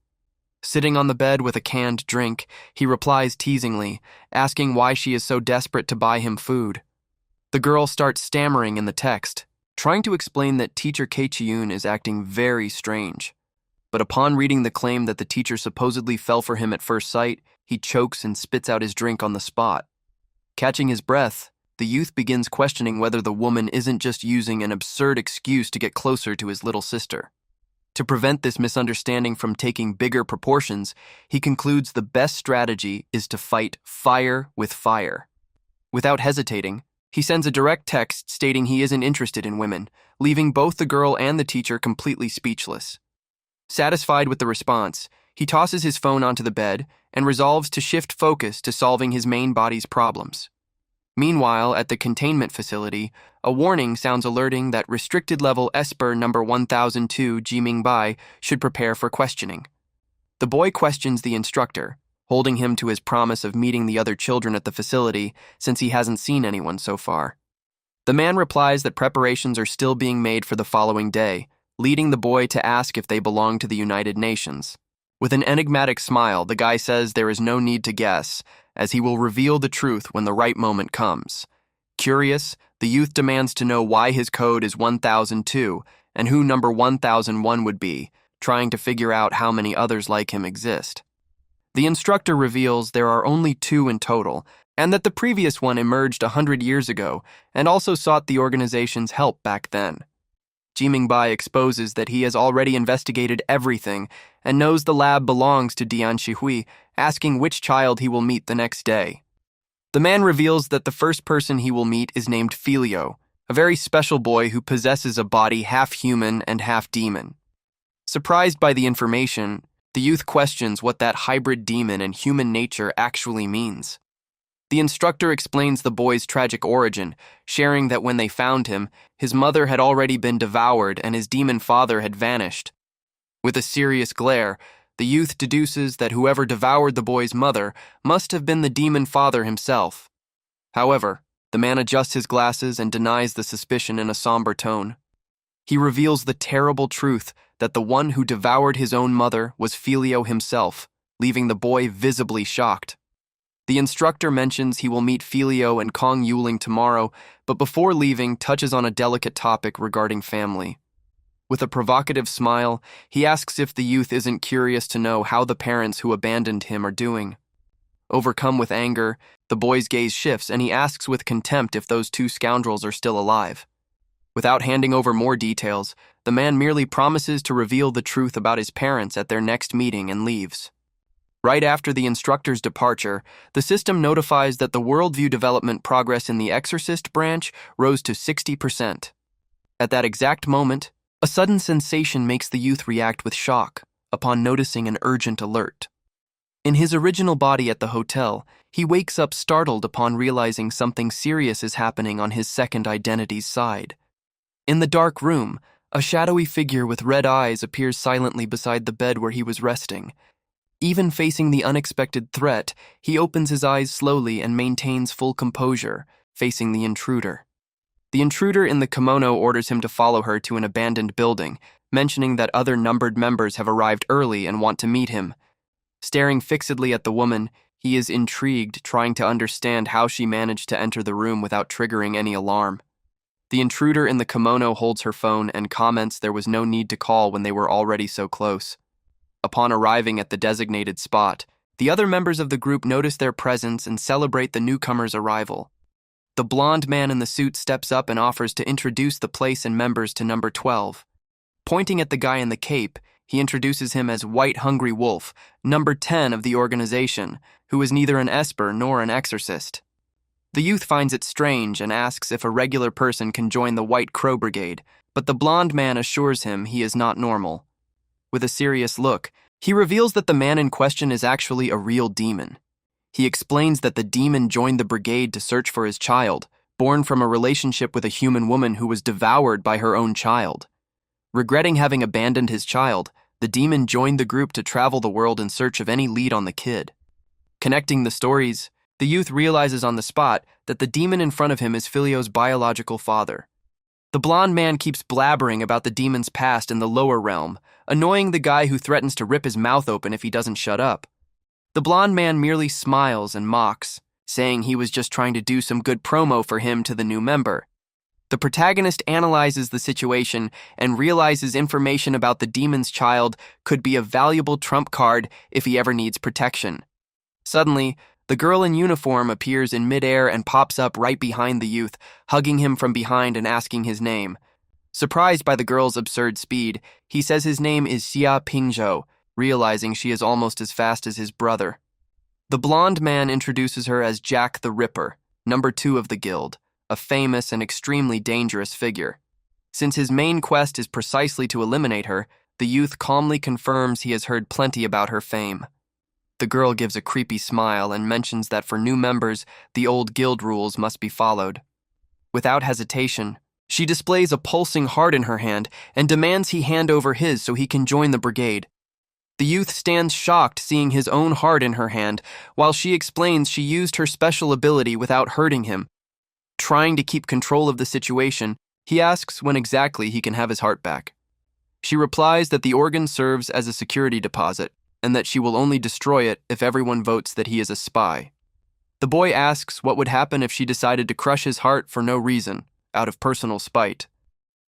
Sitting on the bed with a canned drink, he replies teasingly, asking why she is so desperate to buy him food. The girl starts stammering in the text, trying to explain that teacher Kei-Chi-yun is acting very strange. But upon reading the claim that the teacher supposedly fell for him at first sight, he chokes and spits out his drink on the spot. Catching his breath, the youth begins questioning whether the woman isn't just using an absurd excuse to get closer to his little sister. To prevent this misunderstanding from taking bigger proportions, he concludes the best strategy is to fight fire with fire. Without hesitating, he sends a direct text stating he isn't interested in women, leaving both the girl and the teacher completely speechless. Satisfied with the response, he tosses his phone onto the bed and resolves to shift focus to solving his main body's problems. Meanwhile, at the containment facility, a warning sounds alerting that restricted level Esper number 1002 Jimingbai should prepare for questioning. The boy questions the instructor, holding him to his promise of meeting the other children at the facility since he hasn't seen anyone so far. The man replies that preparations are still being made for the following day, leading the boy to ask if they belong to the United Nations. With an enigmatic smile, the guy says there is no need to guess, as he will reveal the truth when the right moment comes. Curious, the youth demands to know why his code is 1002 and who number 1001 would be, trying to figure out how many others like him exist. The instructor reveals there are only 2 in total, and that the previous one emerged 100 years ago and also sought the organization's help back then. Jimingbai exposes that he has already investigated everything and knows the lab belongs to Dian Shihui, asking which child he will meet the next day. The man reveals that the first person he will meet is named Filio, a very special boy who possesses a body half human and half demon. Surprised by the information, the youth questions what that hybrid demon and human nature actually means. The instructor explains the boy's tragic origin, sharing that when they found him, his mother had already been devoured and his demon father had vanished. With a serious glare, the youth deduces that whoever devoured the boy's mother must have been the demon father himself. However, the man adjusts his glasses and denies the suspicion in a somber tone. He reveals the terrible truth that the one who devoured his own mother was Filio himself, leaving the boy visibly shocked. The instructor mentions he will meet Filio and Kong Yuling tomorrow, but before leaving touches on a delicate topic regarding family. With a provocative smile, he asks if the youth isn't curious to know how the parents who abandoned him are doing. Overcome with anger, the boy's gaze shifts and he asks with contempt if those two scoundrels are still alive. Without handing over more details, the man merely promises to reveal the truth about his parents at their next meeting and leaves. Right after the instructor's departure, the system notifies that the worldview development progress in the Exorcist branch rose to 60%. At that exact moment, a sudden sensation makes the youth react with shock upon noticing an urgent alert. In his original body at the hotel, he wakes up startled upon realizing something serious is happening on his second identity's side. In the dark room, a shadowy figure with red eyes appears silently beside the bed where he was resting. Even facing the unexpected threat, he opens his eyes slowly and maintains full composure, facing the intruder. The intruder in the kimono orders him to follow her to an abandoned building, mentioning that other numbered members have arrived early and want to meet him. Staring fixedly at the woman, he is intrigued, trying to understand how she managed to enter the room without triggering any alarm. The intruder in the kimono holds her phone and comments there was no need to call when they were already so close. Upon arriving at the designated spot, the other members of the group notice their presence and celebrate the newcomer's arrival. The blonde man in the suit steps up and offers to introduce the place and members to number 12. Pointing at the guy in the cape, he introduces him as White Hungry Wolf, number 10 of the organization, who is neither an esper nor an exorcist. The youth finds it strange and asks if a regular person can join the White Crow Brigade, but the blonde man assures him he is not normal. With a serious look, he reveals that the man in question is actually a real demon. He explains that the demon joined the brigade to search for his child, born from a relationship with a human woman who was devoured by her own child. Regretting having abandoned his child, the demon joined the group to travel the world in search of any lead on the kid. Connecting the stories, the youth realizes on the spot that the demon in front of him is Filio's biological father. The blonde man keeps blabbering about the demon's past in the lower realm, annoying the guy who threatens to rip his mouth open if he doesn't shut up. The blonde man merely smiles and mocks, saying he was just trying to do some good promo for him to the new member. The protagonist analyzes the situation and realizes information about the demon's child could be a valuable trump card if he ever needs protection. Suddenly, the girl in uniform appears in midair and pops up right behind the youth, hugging him from behind and asking his name. Surprised by the girl's absurd speed, he says his name is Xia Pingzhou, realizing she is almost as fast as his brother. The blonde man introduces her as Jack the Ripper, number 2 of the guild, a famous and extremely dangerous figure. Since his main quest is precisely to eliminate her, the youth calmly confirms he has heard plenty about her fame. The girl gives a creepy smile and mentions that for new members, the old guild rules must be followed. Without hesitation, she displays a pulsing heart in her hand and demands he hand over his so he can join the brigade. The youth stands shocked seeing his own heart in her hand, while she explains she used her special ability without hurting him. Trying to keep control of the situation, he asks when exactly he can have his heart back. She replies that the organ serves as a security deposit, and that she will only destroy it if everyone votes that he is a spy. The boy asks what would happen if she decided to crush his heart for no reason, out of personal spite.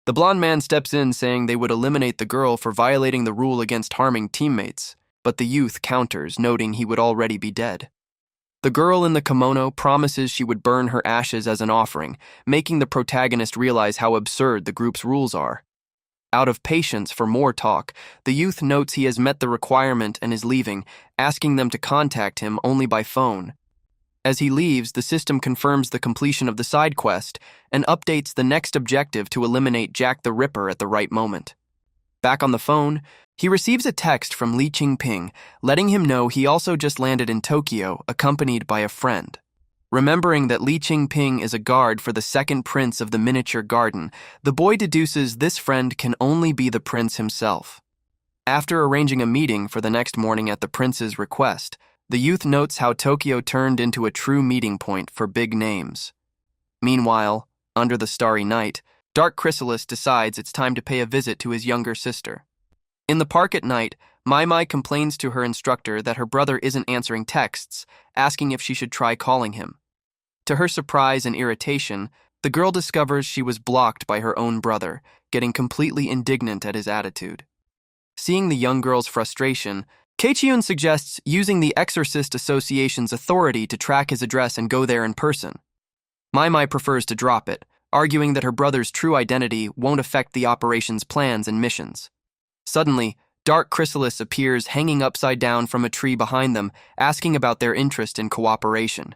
The blonde man steps in saying they would eliminate the girl for violating the rule against harming teammates, but the youth counters, noting he would already be dead. The girl in the kimono promises she would burn her ashes as an offering, making the protagonist realize how absurd the group's rules are. Out of patience for more talk, the youth notes he has met the requirement and is leaving, asking them to contact him only by phone. As he leaves, the system confirms the completion of the side quest and updates the next objective to eliminate Jack the Ripper at the right moment. Back on the phone, he receives a text from Li Qingping, letting him know he also just landed in Tokyo, accompanied by a friend. Remembering that Li Qingping is a guard for the second prince of the miniature garden, the boy deduces this friend can only be the prince himself. After arranging a meeting for the next morning at the prince's request, the youth notes how Tokyo turned into a true meeting point for big names. Meanwhile, under the starry night, Dark Chrysalis decides it's time to pay a visit to his younger sister. In the park at night, Mai complains to her instructor that her brother isn't answering texts, asking if she should try calling him. To her surprise and irritation, the girl discovers she was blocked by her own brother, getting completely indignant at his attitude. Seeing the young girl's frustration, Keiichiyun suggests using the Exorcist Association's authority to track his address and go there in person. Mai prefers to drop it, arguing that her brother's true identity won't affect the operation's plans and missions. Suddenly, Dark Chrysalis appears hanging upside down from a tree behind them, asking about their interest in cooperation.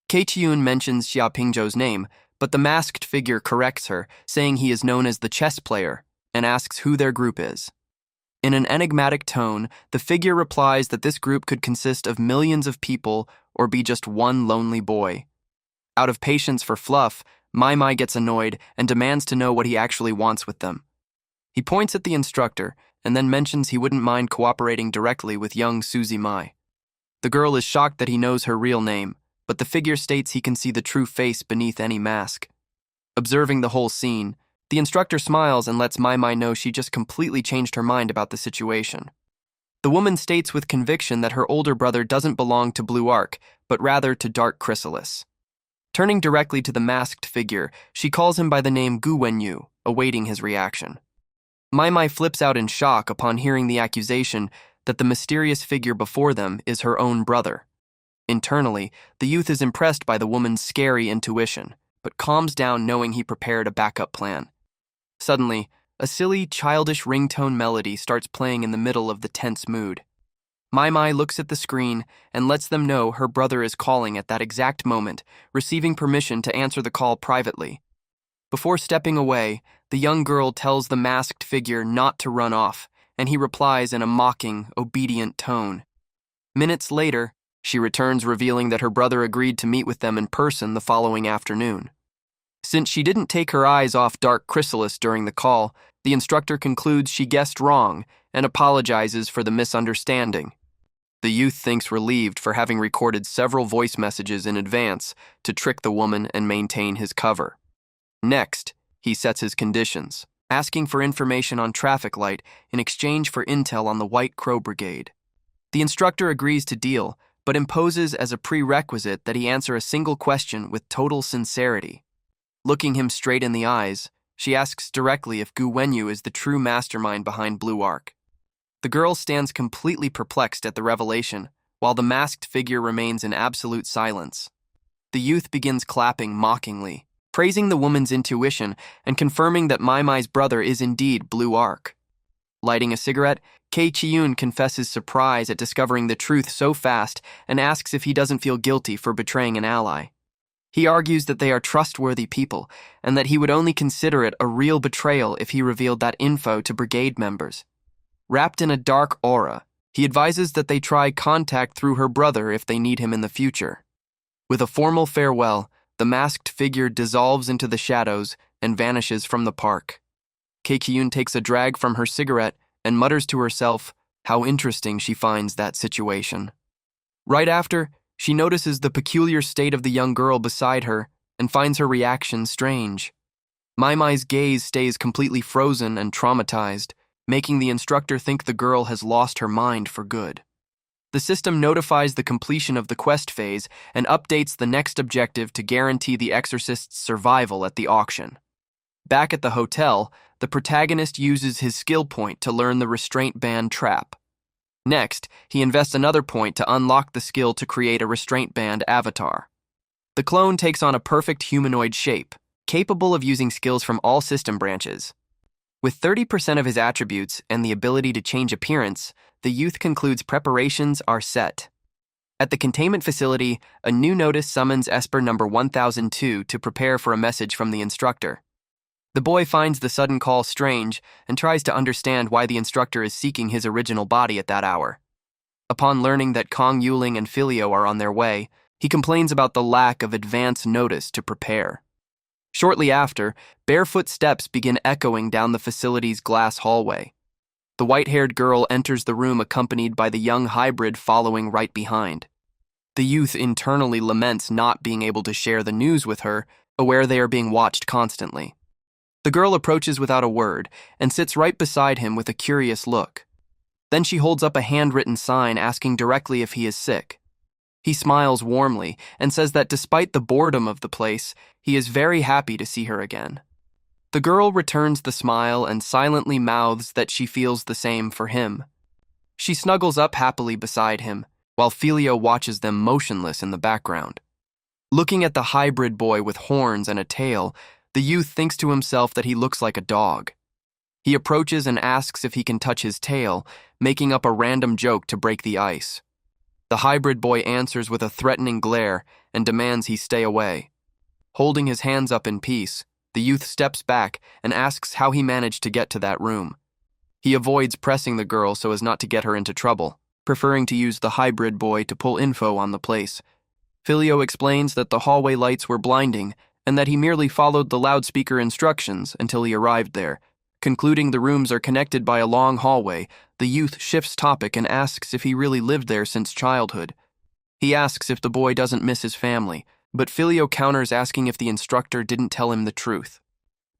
Keiichiyun mentions Xia Pingzhou's name, but the masked figure corrects her, saying he is known as the chess player, and asks who their group is. In an enigmatic tone, the figure replies that this group could consist of millions of people or be just one lonely boy. Out of patience for fluff, Mai gets annoyed and demands to know what he actually wants with them. He points at the instructor and then mentions he wouldn't mind cooperating directly with young Suzy Mai. The girl is shocked that he knows her real name, but the figure states he can see the true face beneath any mask. Observing the whole scene, the instructor smiles and lets Mai know she just completely changed her mind about the situation. The woman states with conviction that her older brother doesn't belong to Blue Ark, but rather to Dark Chrysalis. Turning directly to the masked figure, she calls him by the name Gu Wenyu, awaiting his reaction. Mai flips out in shock upon hearing the accusation that the mysterious figure before them is her own brother. Internally, the youth is impressed by the woman's scary intuition, but calms down knowing he prepared a backup plan. Suddenly, a silly, childish ringtone melody starts playing in the middle of the tense mood. Mai looks at the screen and lets them know her brother is calling at that exact moment, receiving permission to answer the call privately. Before stepping away, the young girl tells the masked figure not to run off, and he replies in a mocking, obedient tone. Minutes later, she returns revealing that her brother agreed to meet with them in person the following afternoon. Since she didn't take her eyes off Dark Chrysalis during the call, the instructor concludes she guessed wrong and apologizes for the misunderstanding. The youth thinks relieved for having recorded several voice messages in advance to trick the woman and maintain his cover. Next, he sets his conditions, asking for information on traffic light in exchange for intel on the White Crow Brigade. The instructor agrees to deal, but imposes as a prerequisite that he answer a single question with total sincerity. Looking him straight in the eyes, she asks directly if Gu Wenyu is the true mastermind behind Blue Ark. The girl stands completely perplexed at the revelation, while the masked figure remains in absolute silence. The youth begins clapping mockingly, praising the woman's intuition and confirming that Mai's brother is indeed Blue Ark. Lighting a cigarette, Keiichiyun confesses surprise at discovering the truth so fast and asks if he doesn't feel guilty for betraying an ally. He argues that they are trustworthy people and that he would only consider it a real betrayal if he revealed that info to brigade members. Wrapped in a dark aura, he advises that they try contact through her brother if they need him in the future. With a formal farewell, the masked figure dissolves into the shadows and vanishes from the park. Keiichiyun takes a drag from her cigarette and mutters to herself how interesting she finds that situation. Right after, she notices the peculiar state of the young girl beside her and finds her reaction strange. Mai's gaze stays completely frozen and traumatized, making the instructor think the girl has lost her mind for good. The system notifies the completion of the quest phase and updates the next objective to guarantee the exorcist's survival at the auction. Back at the hotel, the protagonist uses his skill point to learn the restraint band trap. Next, he invests another point to unlock the skill to create a restraint band avatar. The clone takes on a perfect humanoid shape, capable of using skills from all system branches. With 30% of his attributes and the ability to change appearance, the youth concludes preparations are set. At the containment facility, a new notice summons Esper number 1002 to prepare for a message from the instructor. The boy finds the sudden call strange and tries to understand why the instructor is seeking his original body at that hour. Upon learning that Kong Yuling and Filio are on their way, he complains about the lack of advance notice to prepare. Shortly after, barefoot steps begin echoing down the facility's glass hallway. The white-haired girl enters the room accompanied by the young hybrid following right behind. The youth internally laments not being able to share the news with her, aware they are being watched constantly. The girl approaches without a word and sits right beside him with a curious look. Then she holds up a handwritten sign asking directly if he is sick. He smiles warmly and says that despite the boredom of the place, he is very happy to see her again. The girl returns the smile and silently mouths that she feels the same for him. She snuggles up happily beside him, while Filio watches them motionless in the background. Looking at the hybrid boy with horns and a tail, the youth thinks to himself that he looks like a dog. He approaches and asks if he can touch his tail, making up a random joke to break the ice. The hybrid boy answers with a threatening glare and demands he stay away. Holding his hands up in peace, the youth steps back and asks how he managed to get to that room. He avoids pressing the girl so as not to get her into trouble, preferring to use the hybrid boy to pull info on the place. Filio explains that the hallway lights were blinding and that he merely followed the loudspeaker instructions until he arrived there. Concluding the rooms are connected by a long hallway, the youth shifts topic and asks if he really lived there since childhood. He asks if the boy doesn't miss his family, but Filio counters asking if the instructor didn't tell him the truth.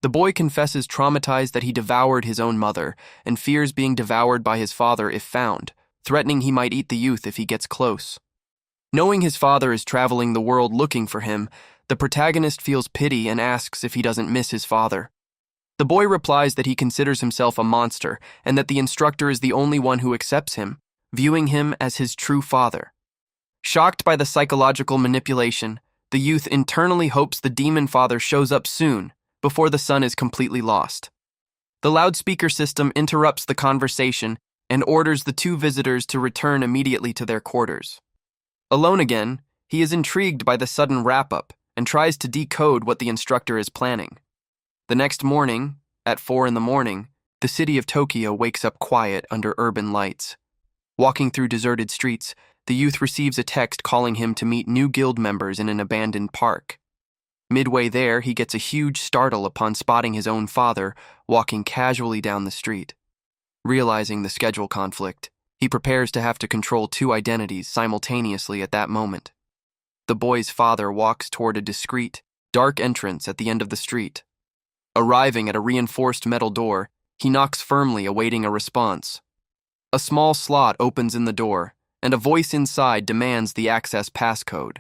The boy confesses traumatized that he devoured his own mother and fears being devoured by his father if found, threatening he might eat the youth if he gets close. Knowing his father is traveling the world looking for him, the protagonist feels pity and asks if he doesn't miss his father. The boy replies that he considers himself a monster and that the instructor is the only one who accepts him, viewing him as his true father. Shocked by the psychological manipulation, the youth internally hopes the demon father shows up soon, before the son is completely lost. The loudspeaker system interrupts the conversation and orders the two visitors to return immediately to their quarters. Alone again, he is intrigued by the sudden wrap-up and tries to decode what the instructor is planning. The next morning, at 4 a.m, the city of Tokyo wakes up quiet under urban lights. Walking through deserted streets, the youth receives a text calling him to meet new guild members in an abandoned park. Midway there, he gets a huge startle upon spotting his own father walking casually down the street. Realizing the schedule conflict, he prepares to have to control two identities simultaneously at that moment. The boy's father walks toward a discreet, dark entrance at the end of the street. Arriving at a reinforced metal door, he knocks firmly, awaiting a response. A small slot opens in the door, and a voice inside demands the access passcode.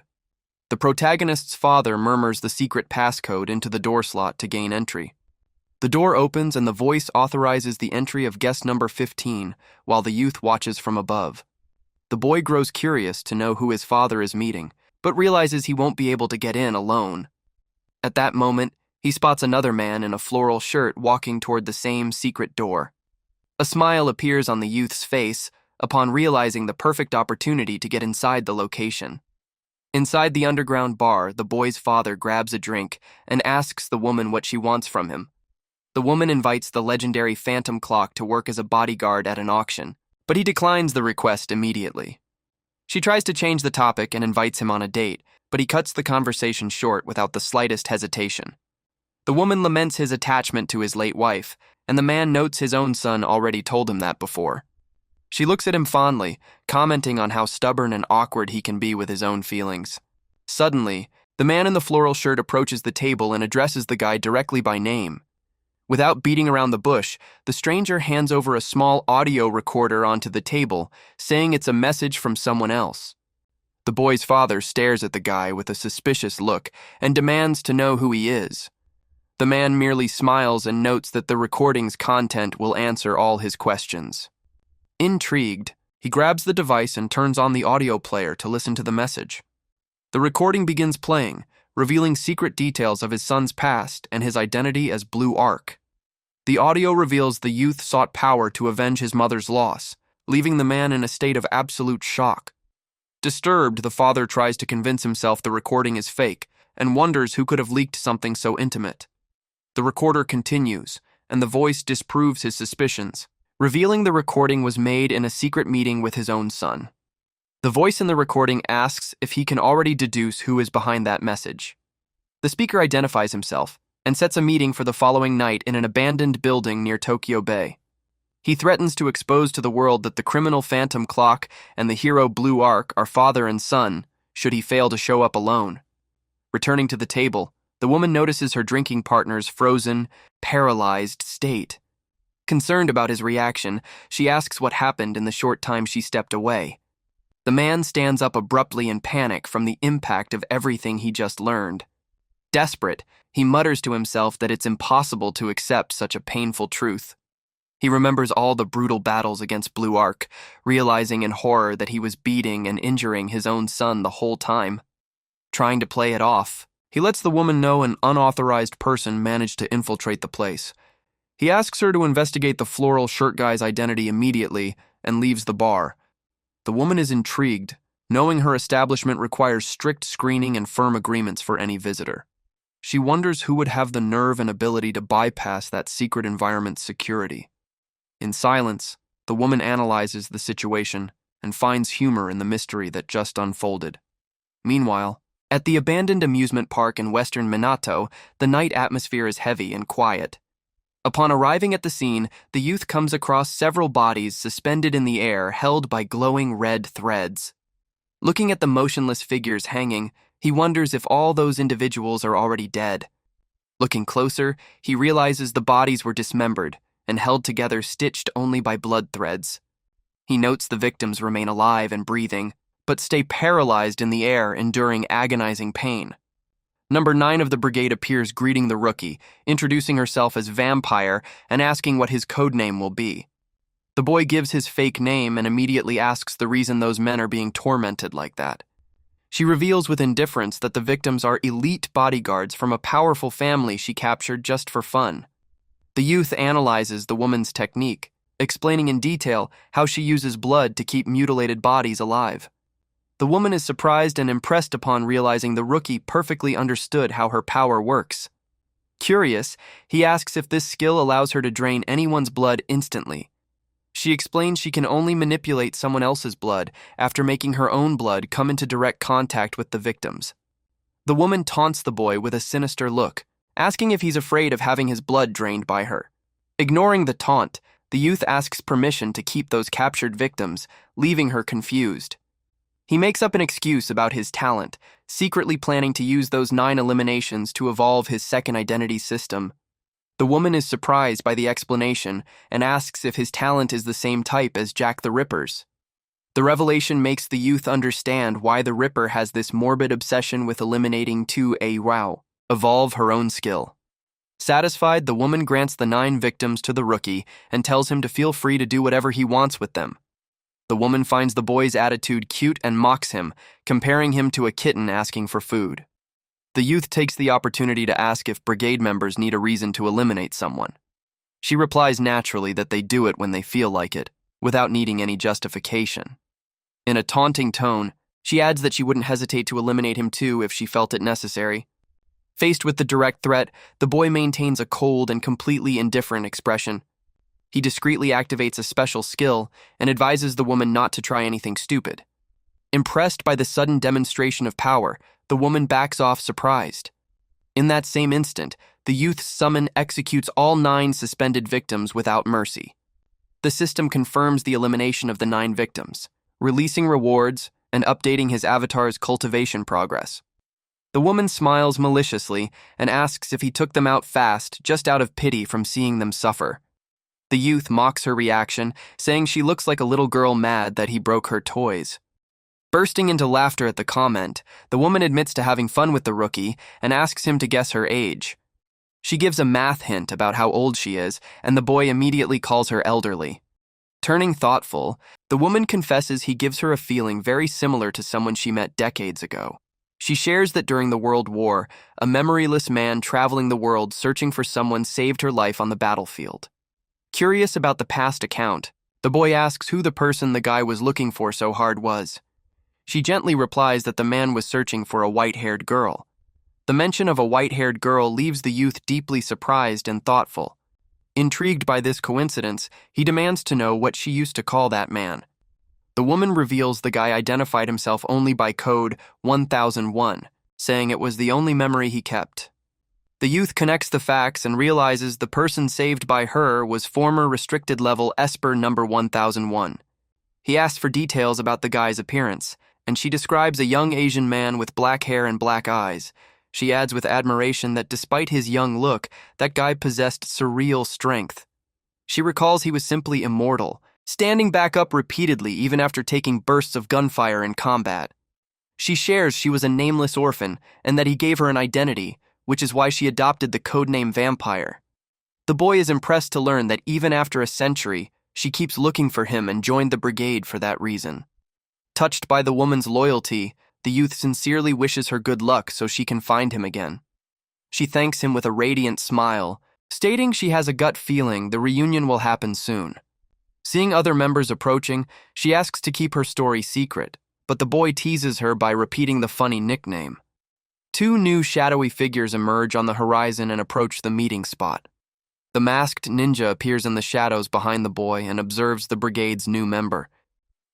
The protagonist's father murmurs the secret passcode into the door slot to gain entry. The door opens and the voice authorizes the entry of guest number 15, while the youth watches from above. The boy grows curious to know who his father is meeting, but realizes he won't be able to get in alone. At that moment, he spots another man in a floral shirt walking toward the same secret door. A smile appears on the youth's face upon realizing the perfect opportunity to get inside the location. Inside the underground bar, the boy's father grabs a drink and asks the woman what she wants from him. The woman invites the legendary Phantom Clock to work as a bodyguard at an auction, but he declines the request immediately. She tries to change the topic and invites him on a date, but he cuts the conversation short without the slightest hesitation. The woman laments his attachment to his late wife, and the man notes his own son already told him that before. She looks at him fondly, commenting on how stubborn and awkward he can be with his own feelings. Suddenly, the man in the floral shirt approaches the table and addresses the guy directly by name. Without beating around the bush, the stranger hands over a small audio recorder onto the table, saying it's a message from someone else. The boy's father stares at the guy with a suspicious look and demands to know who he is. The man merely smiles and notes that the recording's content will answer all his questions. Intrigued, he grabs the device and turns on the audio player to listen to the message. The recording begins playing, revealing secret details of his son's past and his identity as Blue Ark. The audio reveals the youth sought power to avenge his mother's loss, leaving the man in a state of absolute shock. Disturbed, the father tries to convince himself the recording is fake and wonders who could have leaked something so intimate. The recorder continues, and the voice disproves his suspicions, revealing the recording was made in a secret meeting with his own son. The voice in the recording asks if he can already deduce who is behind that message. The speaker identifies himself and sets a meeting for the following night in an abandoned building near Tokyo Bay. He threatens to expose to the world that the criminal phantom clock and the hero Blue Arc are father and son, should he fail to show up alone. Returning to the table, the woman notices her drinking partner's frozen, paralyzed state. Concerned about his reaction, she asks what happened in the short time she stepped away. The man stands up abruptly in panic from the impact of everything he just learned. Desperate, he mutters to himself that it's impossible to accept such a painful truth. He remembers all the brutal battles against Blue Arc, realizing in horror that he was beating and injuring his own son the whole time. Trying to play it off, he lets the woman know an unauthorized person managed to infiltrate the place. He asks her to investigate the floral shirt guy's identity immediately and leaves the bar. The woman is intrigued, knowing her establishment requires strict screening and firm agreements for any visitor. She wonders who would have the nerve and ability to bypass that secret environment's security. In silence, the woman analyzes the situation and finds humor in the mystery that just unfolded. Meanwhile, at the abandoned amusement park in western Minato, the night atmosphere is heavy and quiet. Upon arriving at the scene, the youth comes across several bodies suspended in the air, held by glowing red threads. Looking at the motionless figures hanging, he wonders if all those individuals are already dead. Looking closer, he realizes the bodies were dismembered and held together, stitched only by blood threads. He notes the victims remain alive and breathing, but stay paralyzed in the air, enduring agonizing pain. Number 9 of the brigade appears, greeting the rookie, introducing herself as Vampire and asking what his codename will be. The boy gives his fake name and immediately asks the reason those men are being tormented like that. She reveals with indifference that the victims are elite bodyguards from a powerful family she captured just for fun. The youth analyzes the woman's technique, explaining in detail how she uses blood to keep mutilated bodies alive. The woman is surprised and impressed upon realizing the rookie perfectly understood how her power works. Curious, he asks if this skill allows her to drain anyone's blood instantly. She explains she can only manipulate someone else's blood after making her own blood come into direct contact with the victims. The woman taunts the boy with a sinister look, asking if he's afraid of having his blood drained by her. Ignoring the taunt, the youth asks permission to keep those captured victims, leaving her confused. He makes up an excuse about his talent, secretly planning to use those 9 eliminations to evolve his second identity system. The woman is surprised by the explanation and asks if his talent is the same type as Jack the Ripper's. The revelation makes the youth understand why the Ripper has this morbid obsession with eliminating evolve her own skill. Satisfied, the woman grants the 9 victims to the rookie and tells him to feel free to do whatever he wants with them. The woman finds the boy's attitude cute and mocks him, comparing him to a kitten asking for food. The youth takes the opportunity to ask if brigade members need a reason to eliminate someone. She replies naturally that they do it when they feel like it, without needing any justification. In a taunting tone, she adds that she wouldn't hesitate to eliminate him too if she felt it necessary. Faced with the direct threat, the boy maintains a cold and completely indifferent expression. He discreetly activates a special skill and advises the woman not to try anything stupid. Impressed by the sudden demonstration of power, the woman backs off surprised. In that same instant, the youth's summon executes all 9 suspended victims without mercy. The system confirms the elimination of the 9 victims, releasing rewards and updating his avatar's cultivation progress. The woman smiles maliciously and asks if he took them out fast just out of pity from seeing them suffer. The youth mocks her reaction, saying she looks like a little girl mad that he broke her toys. Bursting into laughter at the comment, the woman admits to having fun with the rookie and asks him to guess her age. She gives a math hint about how old she is, and the boy immediately calls her elderly. Turning thoughtful, the woman confesses he gives her a feeling very similar to someone she met decades ago. She shares that during the World War, a memoryless man traveling the world searching for someone saved her life on the battlefield. Curious about the past account, the boy asks who the person the guy was looking for so hard was. She gently replies that the man was searching for a white-haired girl. The mention of a white-haired girl leaves the youth deeply surprised and thoughtful. Intrigued by this coincidence, he demands to know what she used to call that man. The woman reveals the guy identified himself only by code 1001, saying it was the only memory he kept. The youth connects the facts and realizes the person saved by her was former restricted level Esper number 1001. He asks for details about the guy's appearance, and she describes a young Asian man with black hair and black eyes. She adds with admiration that despite his young look, that guy possessed surreal strength. She recalls he was simply immortal, standing back up repeatedly even after taking bursts of gunfire in combat. She shares she was a nameless orphan and that he gave her an identity, which is why she adopted the codename Vampire. The boy is impressed to learn that even after a century, she keeps looking for him and joined the brigade for that reason. Touched by the woman's loyalty, the youth sincerely wishes her good luck so she can find him again. She thanks him with a radiant smile, stating she has a gut feeling the reunion will happen soon. Seeing other members approaching, she asks to keep her story secret, but the boy teases her by repeating the funny nickname. Two new shadowy figures emerge on the horizon and approach the meeting spot. The masked ninja appears in the shadows behind the boy and observes the brigade's new member.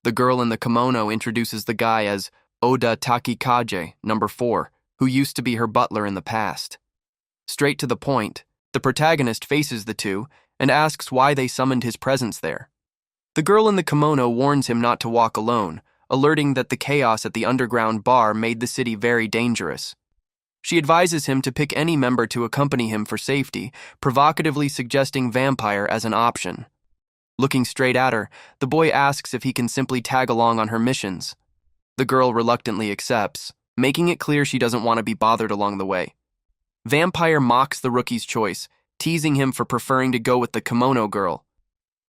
The girl in the kimono introduces the guy as Oda Takikaje, number 4, who used to be her butler in the past. Straight to the point, the protagonist faces the two and asks why they summoned his presence there. The girl in the kimono warns him not to walk alone, alerting that the chaos at the underground bar made the city very dangerous. She advises him to pick any member to accompany him for safety, provocatively suggesting Vampire as an option. Looking straight at her, the boy asks if he can simply tag along on her missions. The girl reluctantly accepts, making it clear she doesn't want to be bothered along the way. Vampire mocks the rookie's choice, teasing him for preferring to go with the kimono girl.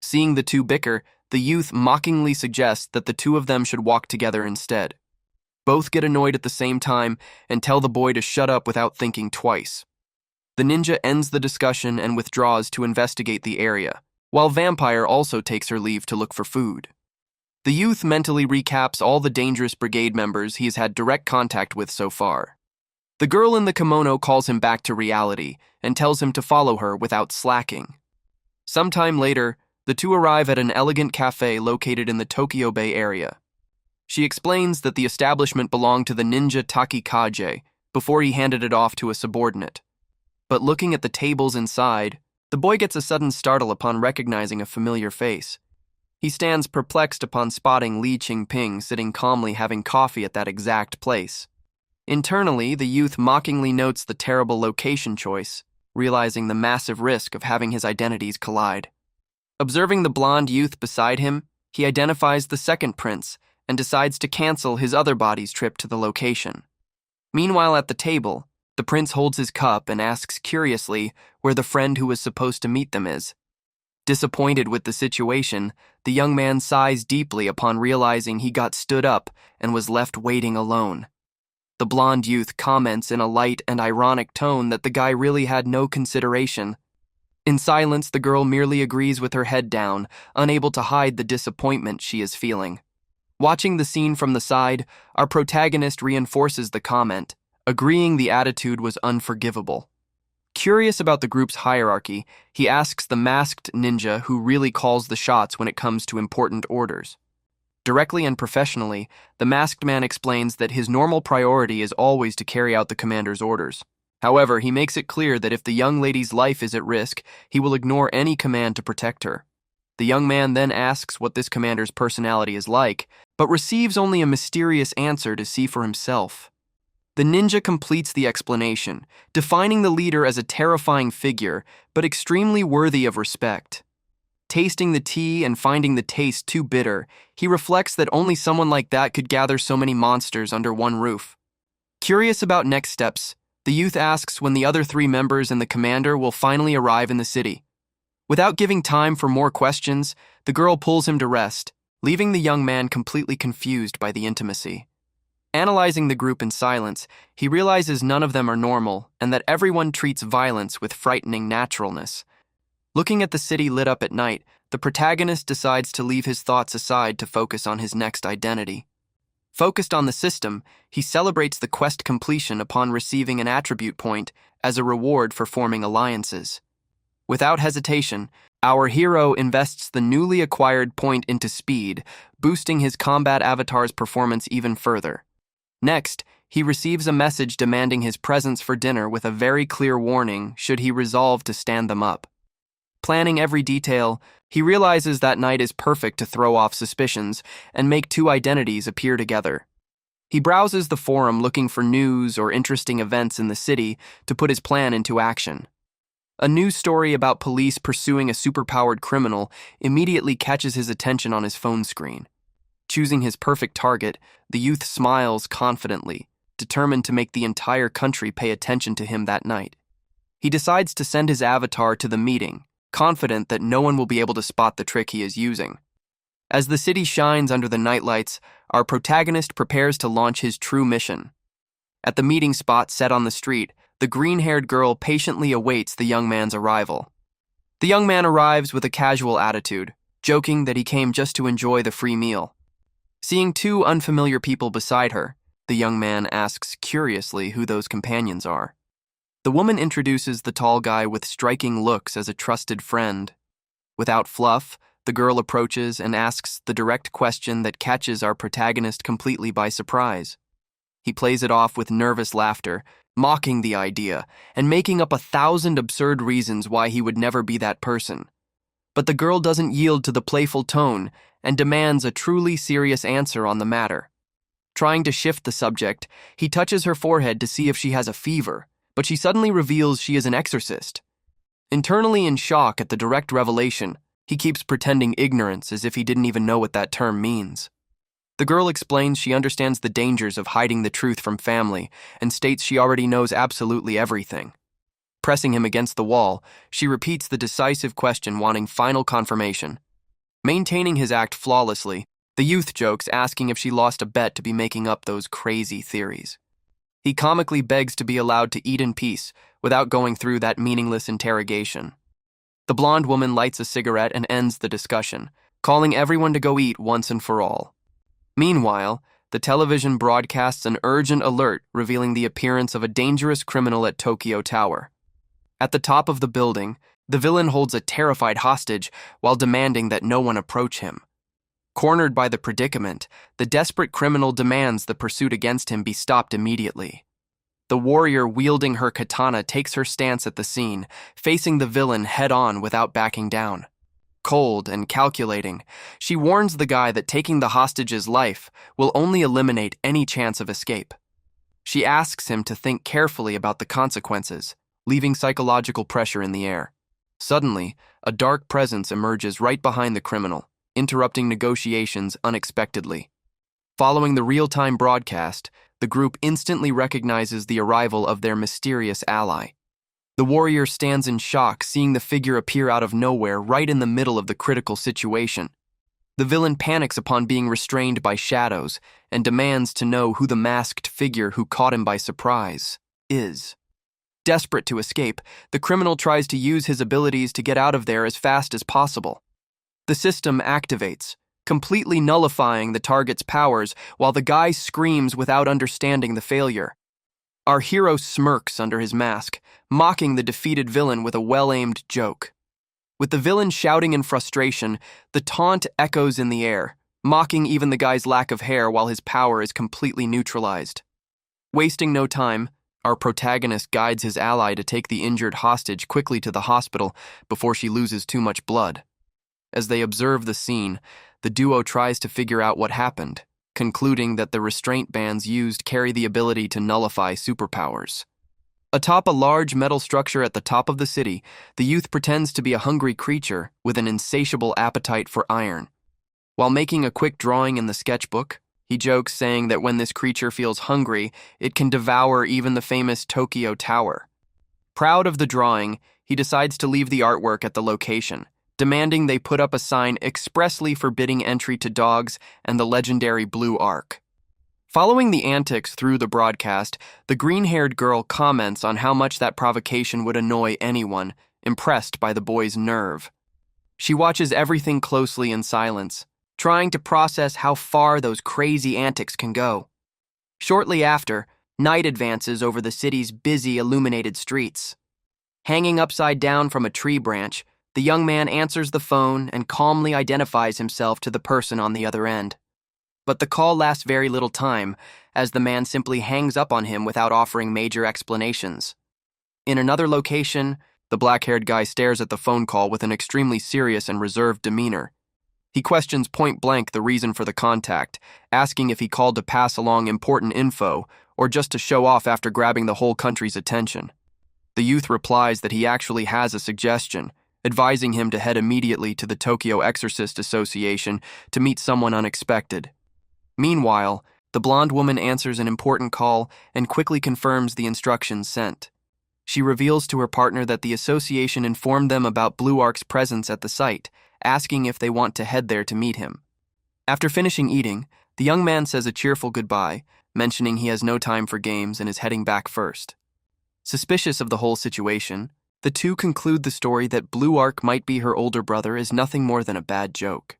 Seeing the two bicker, the youth mockingly suggests that the two of them should walk together instead. Both get annoyed at the same time and tell the boy to shut up without thinking twice. The ninja ends the discussion and withdraws to investigate the area, while Vampire also takes her leave to look for food. The youth mentally recaps all the dangerous brigade members he has had direct contact with so far. The girl in the kimono calls him back to reality and tells him to follow her without slacking. Sometime later, the two arrive at an elegant cafe located in the Tokyo Bay area. She explains that the establishment belonged to the ninja Takikaje before he handed it off to a subordinate. But looking at the tables inside, the boy gets a sudden startle upon recognizing a familiar face. He stands perplexed upon spotting Li Qingping sitting calmly having coffee at that exact place. Internally, the youth mockingly notes the terrible location choice, realizing the massive risk of having his identities collide. Observing the blonde youth beside him, he identifies the second prince and decides to cancel his other body's trip to the location. Meanwhile, at the table, the prince holds his cup and asks curiously where the friend who was supposed to meet them is. Disappointed with the situation, the young man sighs deeply upon realizing he got stood up and was left waiting alone. The blonde youth comments in a light and ironic tone that the guy really had no consideration. In silence, the girl merely agrees with her head down, unable to hide the disappointment she is feeling. Watching the scene from the side, our protagonist reinforces the comment, agreeing the attitude was unforgivable. Curious about the group's hierarchy, he asks the masked ninja who really calls the shots when it comes to important orders. Directly and professionally, the masked man explains that his normal priority is always to carry out the commander's orders. However, he makes it clear that if the young lady's life is at risk, he will ignore any command to protect her. The young man then asks what this commander's personality is like, but receives only a mysterious answer to see for himself. The ninja completes the explanation, defining the leader as a terrifying figure, but extremely worthy of respect. Tasting the tea and finding the taste too bitter, he reflects that only someone like that could gather so many monsters under one roof. Curious about next steps, the youth asks when the other 3 members and the commander will finally arrive in the city. Without giving time for more questions, the girl pulls him to rest, leaving the young man completely confused by the intimacy. Analyzing the group in silence, he realizes none of them are normal and that everyone treats violence with frightening naturalness. Looking at the city lit up at night, the protagonist decides to leave his thoughts aside to focus on his next identity. Focused on the system, he celebrates the quest completion upon receiving an attribute point as a reward for forming alliances. Without hesitation, our hero invests the newly acquired point into speed, boosting his combat avatar's performance even further. Next, he receives a message demanding his presence for dinner with a very clear warning should he resolve to stand them up. Planning every detail, he realizes that night is perfect to throw off suspicions and make two identities appear together. He browses the forum looking for news or interesting events in the city to put his plan into action. A news story about police pursuing a superpowered criminal immediately catches his attention on his phone screen. Choosing his perfect target, the youth smiles confidently, determined to make the entire country pay attention to him that night. He decides to send his avatar to the meeting, confident that no one will be able to spot the trick he is using. As the city shines under the nightlights, our protagonist prepares to launch his true mission. At the meeting spot set on the street, the green-haired girl patiently awaits the young man's arrival. The young man arrives with a casual attitude, joking that he came just to enjoy the free meal. Seeing two unfamiliar people beside her, the young man asks curiously who those companions are. The woman introduces the tall guy with striking looks as a trusted friend. Without fluff, the girl approaches and asks the direct question that catches our protagonist completely by surprise. He plays it off with nervous laughter, mocking the idea and making up 1,000 absurd reasons why he would never be that person. But the girl doesn't yield to the playful tone and demands a truly serious answer on the matter. Trying to shift the subject, he touches her forehead to see if she has a fever, but she suddenly reveals she is an exorcist. Internally in shock at the direct revelation, he keeps pretending ignorance as if he didn't even know what that term means. The girl explains she understands the dangers of hiding the truth from family and states she already knows absolutely everything. Pressing him against the wall, she repeats the decisive question wanting final confirmation. Maintaining his act flawlessly, the youth jokes asking if she lost a bet to be making up those crazy theories. He comically begs to be allowed to eat in peace without going through that meaningless interrogation. The blonde woman lights a cigarette and ends the discussion, calling everyone to go eat once and for all. Meanwhile, the television broadcasts an urgent alert revealing the appearance of a dangerous criminal at Tokyo Tower. At the top of the building, the villain holds a terrified hostage while demanding that no one approach him. Cornered by the predicament, the desperate criminal demands the pursuit against him be stopped immediately. The warrior wielding her katana takes her stance at the scene, facing the villain head-on without backing down. Cold and calculating, she warns the guy that taking the hostage's life will only eliminate any chance of escape. She asks him to think carefully about the consequences, leaving psychological pressure in the air. Suddenly, a dark presence emerges right behind the criminal, interrupting negotiations unexpectedly. Following the real-time broadcast, the group instantly recognizes the arrival of their mysterious ally. The warrior stands in shock, seeing the figure appear out of nowhere right in the middle of the critical situation. The villain panics upon being restrained by shadows and demands to know who the masked figure who caught him by surprise is. Desperate to escape, the criminal tries to use his abilities to get out of there as fast as possible. The system activates, completely nullifying the target's powers while the guy screams without understanding the failure. Our hero smirks under his mask, mocking the defeated villain with a well-aimed joke. With the villain shouting in frustration, the taunt echoes in the air, mocking even the guy's lack of hair while his power is completely neutralized. Wasting no time, our protagonist guides his ally to take the injured hostage quickly to the hospital before she loses too much blood. As they observe the scene, the duo tries to figure out what happened, concluding that the restraint bands used carry the ability to nullify superpowers. Atop a large metal structure at the top of the city, the youth pretends to be a hungry creature with an insatiable appetite for iron. While making a quick drawing in the sketchbook, he jokes saying that when this creature feels hungry, it can devour even the famous Tokyo Tower. Proud of the drawing, he decides to leave the artwork at the location, demanding they put up a sign expressly forbidding entry to dogs and the legendary Blue Ark. Following the antics through the broadcast, the green-haired girl comments on how much that provocation would annoy anyone, impressed by the boy's nerve. She watches everything closely in silence, trying to process how far those crazy antics can go. Shortly after, night advances over the city's busy, illuminated streets. Hanging upside down from a tree branch, the young man answers the phone and calmly identifies himself to the person on the other end. But the call lasts very little time, as the man simply hangs up on him without offering major explanations. In another location, the black-haired guy stares at the phone call with an extremely serious and reserved demeanor. He questions point-blank the reason for the contact, asking if he called to pass along important info or just to show off after grabbing the whole country's attention. The youth replies that he actually has a suggestion, advising him to head immediately to the Tokyo Exorcist Association to meet someone unexpected. Meanwhile, the blonde woman answers an important call and quickly confirms the instructions sent. She reveals to her partner that the association informed them about Blue Ark's presence at the site, asking if they want to head there to meet him. After finishing eating, the young man says a cheerful goodbye, mentioning he has no time for games and is heading back first. Suspicious of the whole situation, the two conclude the story that Blue Ark might be her older brother is nothing more than a bad joke.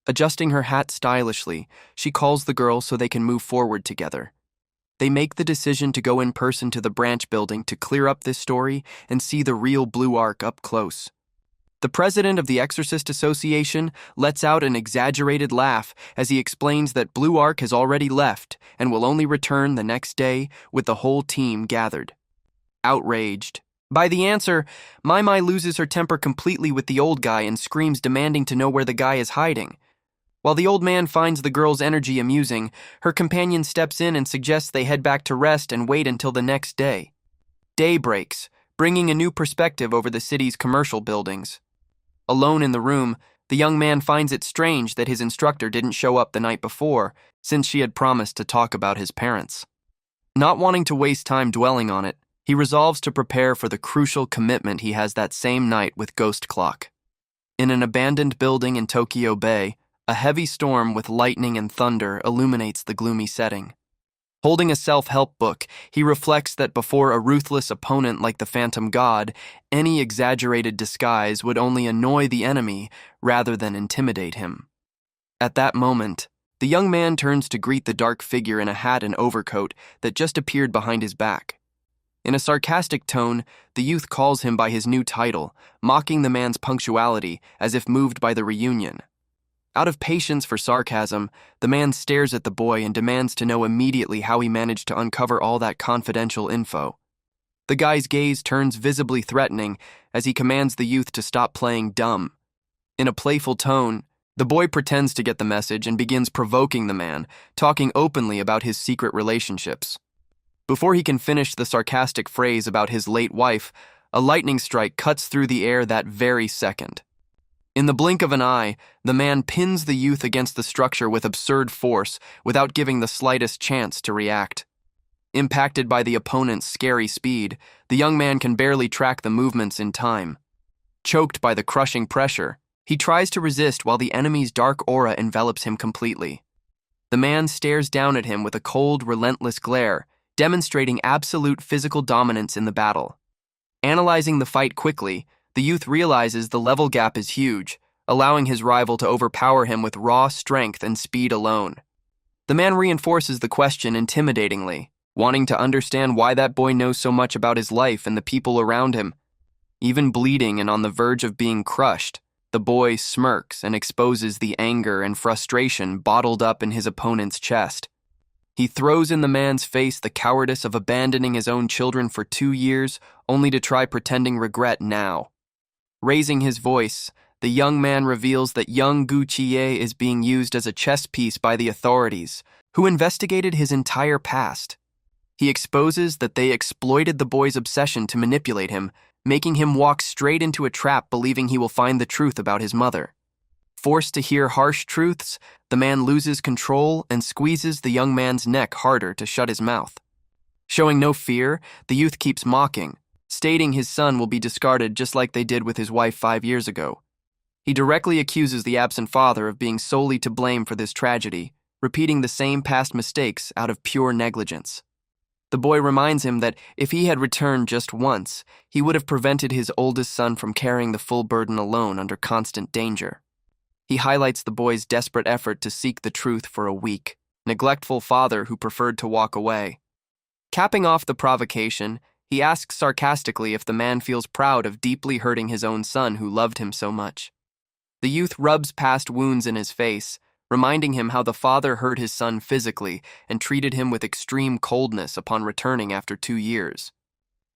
Adjusting her hat stylishly, she calls the girl so they can move forward together. They make the decision to go in person to the branch building to clear up this story and see the real Blue Ark up close. The president of the Exorcist Association lets out an exaggerated laugh as he explains that Blue Ark has already left and will only return the next day with the whole team gathered. Outraged by the answer, Mai loses her temper completely with the old guy and screams, demanding to know where the guy is hiding. While the old man finds the girl's energy amusing, her companion steps in and suggests they head back to rest and wait until the next day. Day breaks, bringing a new perspective over the city's commercial buildings. Alone in the room, the young man finds it strange that his instructor didn't show up the night before, since she had promised to talk about his parents. Not wanting to waste time dwelling on it, he resolves to prepare for the crucial commitment he has that same night with Ghost Clock. In an abandoned building in Tokyo Bay, a heavy storm with lightning and thunder illuminates the gloomy setting. Holding a self-help book, he reflects that before a ruthless opponent like the Phantom God, any exaggerated disguise would only annoy the enemy rather than intimidate him. At that moment, the young man turns to greet the dark figure in a hat and overcoat that just appeared behind his back. In a sarcastic tone, the youth calls him by his new title, mocking the man's punctuality as if moved by the reunion. Out of patience for sarcasm, the man stares at the boy and demands to know immediately how he managed to uncover all that confidential info. The guy's gaze turns visibly threatening as he commands the youth to stop playing dumb. In a playful tone, the boy pretends to get the message and begins provoking the man, talking openly about his secret relationships. Before he can finish the sarcastic phrase about his late wife, a lightning strike cuts through the air that very second. In the blink of an eye, the man pins the youth against the structure with absurd force without giving the slightest chance to react. Impacted by the opponent's scary speed, the young man can barely track the movements in time. Choked by the crushing pressure, he tries to resist while the enemy's dark aura envelops him completely. The man stares down at him with a cold, relentless glare, demonstrating absolute physical dominance in the battle. Analyzing the fight quickly, the youth realizes the level gap is huge, allowing his rival to overpower him with raw strength and speed alone. The man reinforces the question intimidatingly, wanting to understand why that boy knows so much about his life and the people around him. Even bleeding and on the verge of being crushed, the boy smirks and exposes the anger and frustration bottled up in his opponent's chest. He throws in the man's face the cowardice of abandoning his own children for 2 years, only to try pretending regret now. Raising his voice, the young man reveals that young Gu Chie is being used as a chess piece by the authorities, who investigated his entire past. He exposes that they exploited the boy's obsession to manipulate him, making him walk straight into a trap believing he will find the truth about his mother. Forced to hear harsh truths, the man loses control and squeezes the young man's neck harder to shut his mouth. Showing no fear, the youth keeps mocking, stating his son will be discarded just like they did with his wife 5 years ago. He directly accuses the absent father of being solely to blame for this tragedy, repeating the same past mistakes out of pure negligence. The boy reminds him that if he had returned just once, he would have prevented his oldest son from carrying the full burden alone under constant danger. He highlights the boy's desperate effort to seek the truth for a weak, neglectful father who preferred to walk away. Capping off the provocation, he asks sarcastically if the man feels proud of deeply hurting his own son who loved him so much. The youth rubs past wounds in his face, reminding him how the father hurt his son physically and treated him with extreme coldness upon returning after 2 years.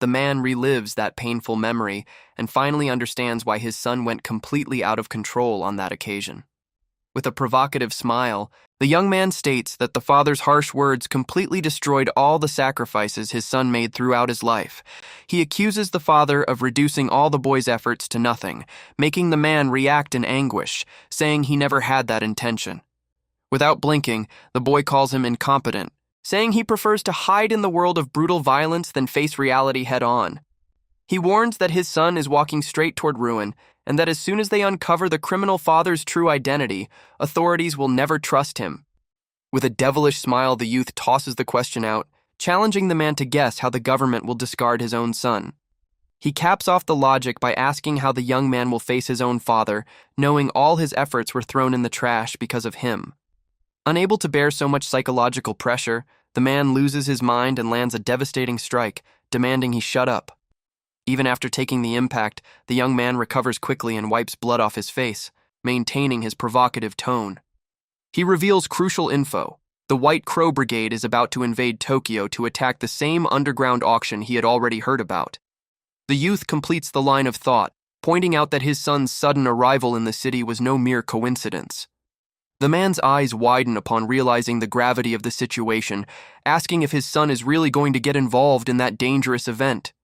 The man relives that painful memory and finally understands why his son went completely out of control on that occasion. With a provocative smile, the young man states that the father's harsh words completely destroyed all the sacrifices his son made throughout his life. He accuses the father of reducing all the boy's efforts to nothing, making the man react in anguish, saying he never had that intention. Without blinking, the boy calls him incompetent, saying he prefers to hide in the world of brutal violence than face reality head-on. He warns that his son is walking straight toward ruin, and that as soon as they uncover the criminal father's true identity, authorities will never trust him. With a devilish smile, the youth tosses the question out, challenging the man to guess how the government will discard his own son. He caps off the logic by asking how the young man will face his own father, knowing all his efforts were thrown in the trash because of him. Unable to bear so much psychological pressure, the man loses his mind and lands a devastating strike, demanding he shut up. Even after taking the impact, the young man recovers quickly and wipes blood off his face, maintaining his provocative tone. He reveals crucial info. The White Crow Brigade is about to invade Tokyo to attack the same underground auction he had already heard about. The youth completes the line of thought, pointing out that his son's sudden arrival in the city was no mere coincidence. The man's eyes widen upon realizing the gravity of the situation, asking if his son is really going to get involved in that dangerous event.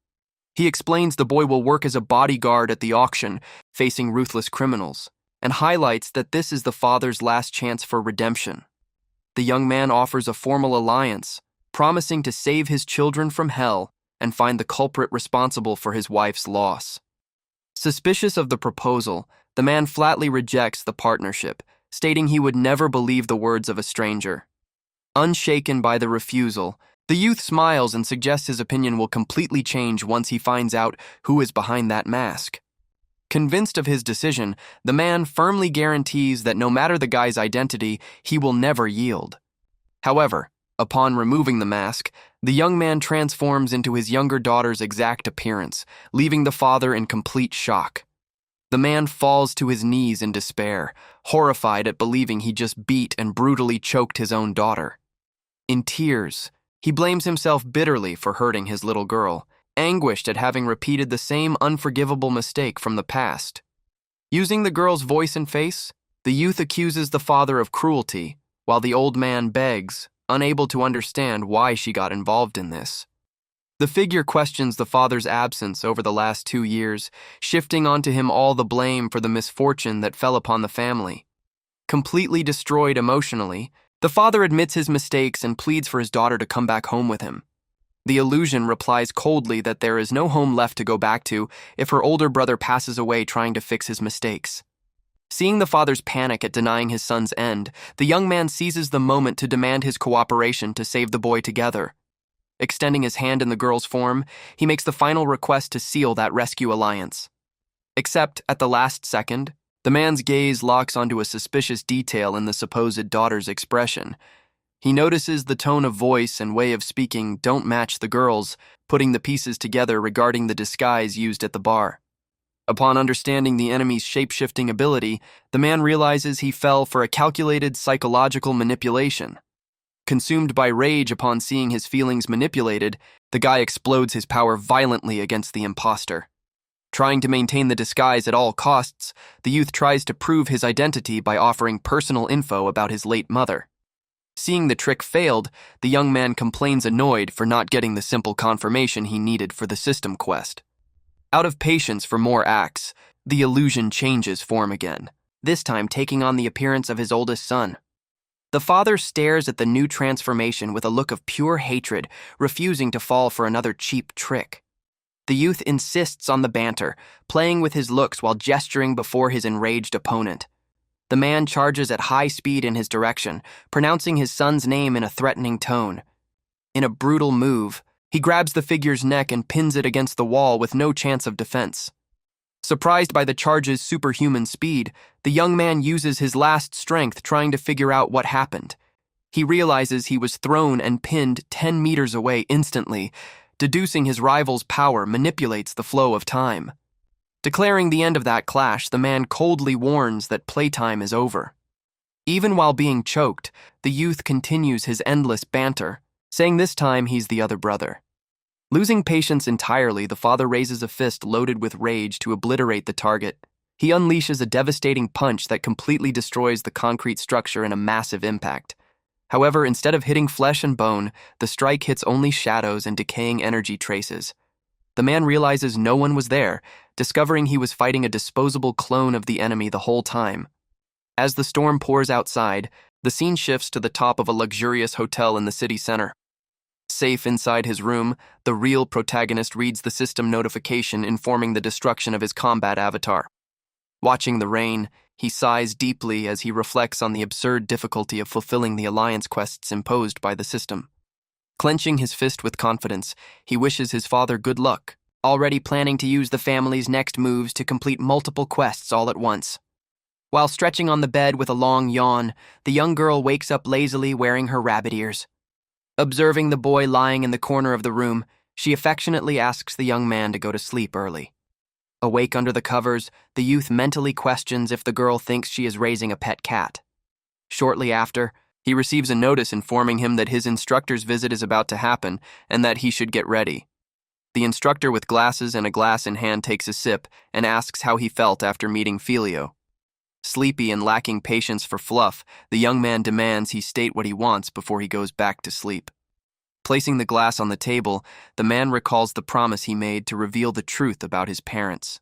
He explains the boy will work as a bodyguard at the auction, facing ruthless criminals, and highlights that this is the father's last chance for redemption. The young man offers a formal alliance, promising to save his children from hell and find the culprit responsible for his wife's loss. Suspicious of the proposal, the man flatly rejects the partnership, stating he would never believe the words of a stranger. Unshaken by the refusal, the youth smiles and suggests his opinion will completely change once he finds out who is behind that mask. Convinced of his decision, the man firmly guarantees that no matter the guy's identity, he will never yield. However, upon removing the mask, the young man transforms into his younger daughter's exact appearance, leaving the father in complete shock. The man falls to his knees in despair, horrified at believing he just beat and brutally choked his own daughter. In tears, he blames himself bitterly for hurting his little girl, anguished at having repeated the same unforgivable mistake from the past. Using the girl's voice and face, the youth accuses the father of cruelty, while the old man begs, unable to understand why she got involved in this. The figure questions the father's absence over the last 2 years, shifting onto him all the blame for the misfortune that fell upon the family. Completely destroyed emotionally, the father admits his mistakes and pleads for his daughter to come back home with him. The illusion replies coldly that there is no home left to go back to if her older brother passes away trying to fix his mistakes. Seeing the father's panic at denying his son's end, the young man seizes the moment to demand his cooperation to save the boy together. Extending his hand in the girl's form, he makes the final request to seal that rescue alliance. Except, at the last second, the man's gaze locks onto a suspicious detail in the supposed daughter's expression. He notices the tone of voice and way of speaking don't match the girl's, putting the pieces together regarding the disguise used at the bar. Upon understanding the enemy's shape-shifting ability, the man realizes he fell for a calculated psychological manipulation. Consumed by rage upon seeing his feelings manipulated, the guy explodes his power violently against the imposter. Trying to maintain the disguise at all costs, the youth tries to prove his identity by offering personal info about his late mother. Seeing the trick failed, the young man complains annoyed for not getting the simple confirmation he needed for the system quest. Out of patience for more acts, the illusion changes form again, this time taking on the appearance of his oldest son. The father stares at the new transformation with a look of pure hatred, refusing to fall for another cheap trick. The youth insists on the banter, playing with his looks while gesturing before his enraged opponent. The man charges at high speed in his direction, pronouncing his son's name in a threatening tone. In a brutal move, he grabs the figure's neck and pins it against the wall with no chance of defense. Surprised by the charge's superhuman speed, the young man uses his last strength trying to figure out what happened. He realizes he was thrown and pinned 10 meters away instantly. Deducing his rival's power manipulates the flow of time. Declaring the end of that clash, the man coldly warns that playtime is over. Even while being choked, the youth continues his endless banter, saying this time he's the other brother. Losing patience entirely, the father raises a fist loaded with rage to obliterate the target. He unleashes a devastating punch that completely destroys the concrete structure in a massive impact. However, instead of hitting flesh and bone, the strike hits only shadows and decaying energy traces. The man realizes no one was there, discovering he was fighting a disposable clone of the enemy the whole time. As the storm pours outside, the scene shifts to the top of a luxurious hotel in the city center. Safe inside his room, the real protagonist reads the system notification informing the destruction of his combat avatar. Watching the rain, he sighs deeply as he reflects on the absurd difficulty of fulfilling the alliance quests imposed by the system. Clenching his fist with confidence, he wishes his father good luck, already planning to use the family's next moves to complete multiple quests all at once. While stretching on the bed with a long yawn, the young girl wakes up lazily wearing her rabbit ears. Observing the boy lying in the corner of the room, she affectionately asks the young man to go to sleep early. Awake under the covers, the youth mentally questions if the girl thinks she is raising a pet cat. Shortly after, he receives a notice informing him that his instructor's visit is about to happen and that he should get ready. The instructor with glasses and a glass in hand takes a sip and asks how he felt after meeting Filio. Sleepy and lacking patience for fluff, the young man demands he state what he wants before he goes back to sleep. Placing the glass on the table, the man recalls the promise he made to reveal the truth about his parents.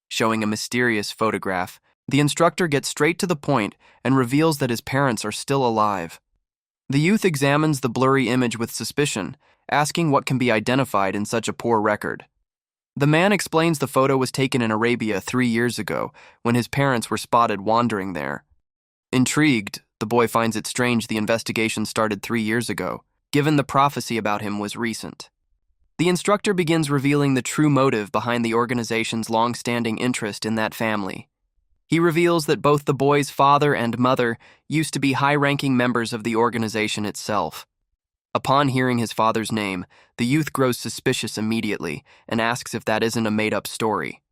Showing a mysterious photograph, the instructor gets straight to the point and reveals that his parents are still alive. The youth examines the blurry image with suspicion, asking what can be identified in such a poor record. The man explains the photo was taken in Arabia 3 years ago, when his parents were spotted wandering there. Intrigued, the boy finds it strange the investigation started 3 years ago, given the prophecy about him was recent. The instructor begins revealing the true motive behind the organization's long-standing interest in that family. He reveals that both the boy's father and mother used to be high-ranking members of the organization itself. Upon hearing his father's name, the youth grows suspicious immediately and asks if that isn't a made-up story.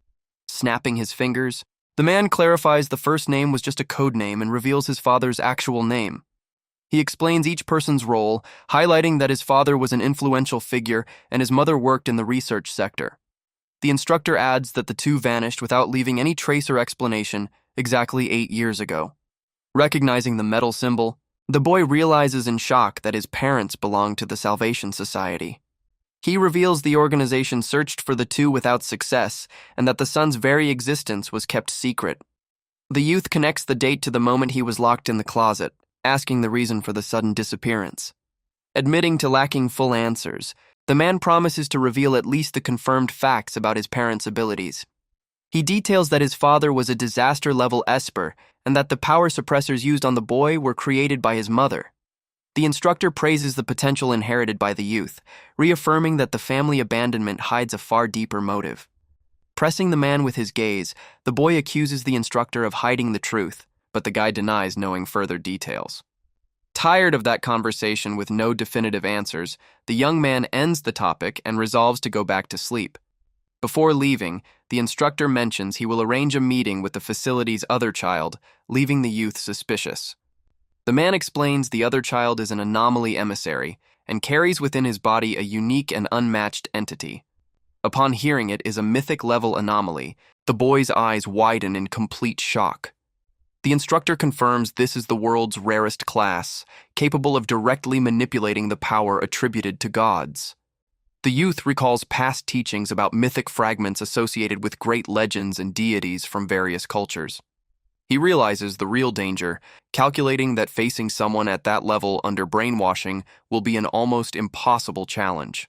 Snapping his fingers, the man clarifies the first name was just a code name and reveals his father's actual name. He explains each person's role, highlighting that his father was an influential figure and his mother worked in the research sector. The instructor adds that the two vanished without leaving any trace or explanation exactly 8 years ago. Recognizing the metal symbol, the boy realizes in shock that his parents belonged to the Salvation Society. He reveals the organization searched for the two without success and that the son's very existence was kept secret. The youth connects the date to the moment he was locked in the closet, asking the reason for the sudden disappearance. Admitting to lacking full answers, the man promises to reveal at least the confirmed facts about his parents' abilities. He details that his father was a disaster-level esper and that the power suppressors used on the boy were created by his mother. The instructor praises the potential inherited by the youth, reaffirming that the family abandonment hides a far deeper motive. Pressing the man with his gaze, the boy accuses the instructor of hiding the truth, but the guy denies knowing further details. Tired of that conversation with no definitive answers, the young man ends the topic and resolves to go back to sleep. Before leaving, the instructor mentions he will arrange a meeting with the facility's other child, leaving the youth suspicious. The man explains the other child is an anomaly emissary and carries within his body a unique and unmatched entity. Upon hearing it is a mythic-level anomaly, the boy's eyes widen in complete shock. The instructor confirms this is the world's rarest class, capable of directly manipulating the power attributed to gods. The youth recalls past teachings about mythic fragments associated with great legends and deities from various cultures. He realizes the real danger, calculating that facing someone at that level under brainwashing will be an almost impossible challenge.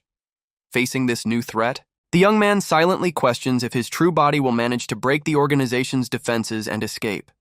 Facing this new threat, the young man silently questions if his true body will manage to break the organization's defenses and escape.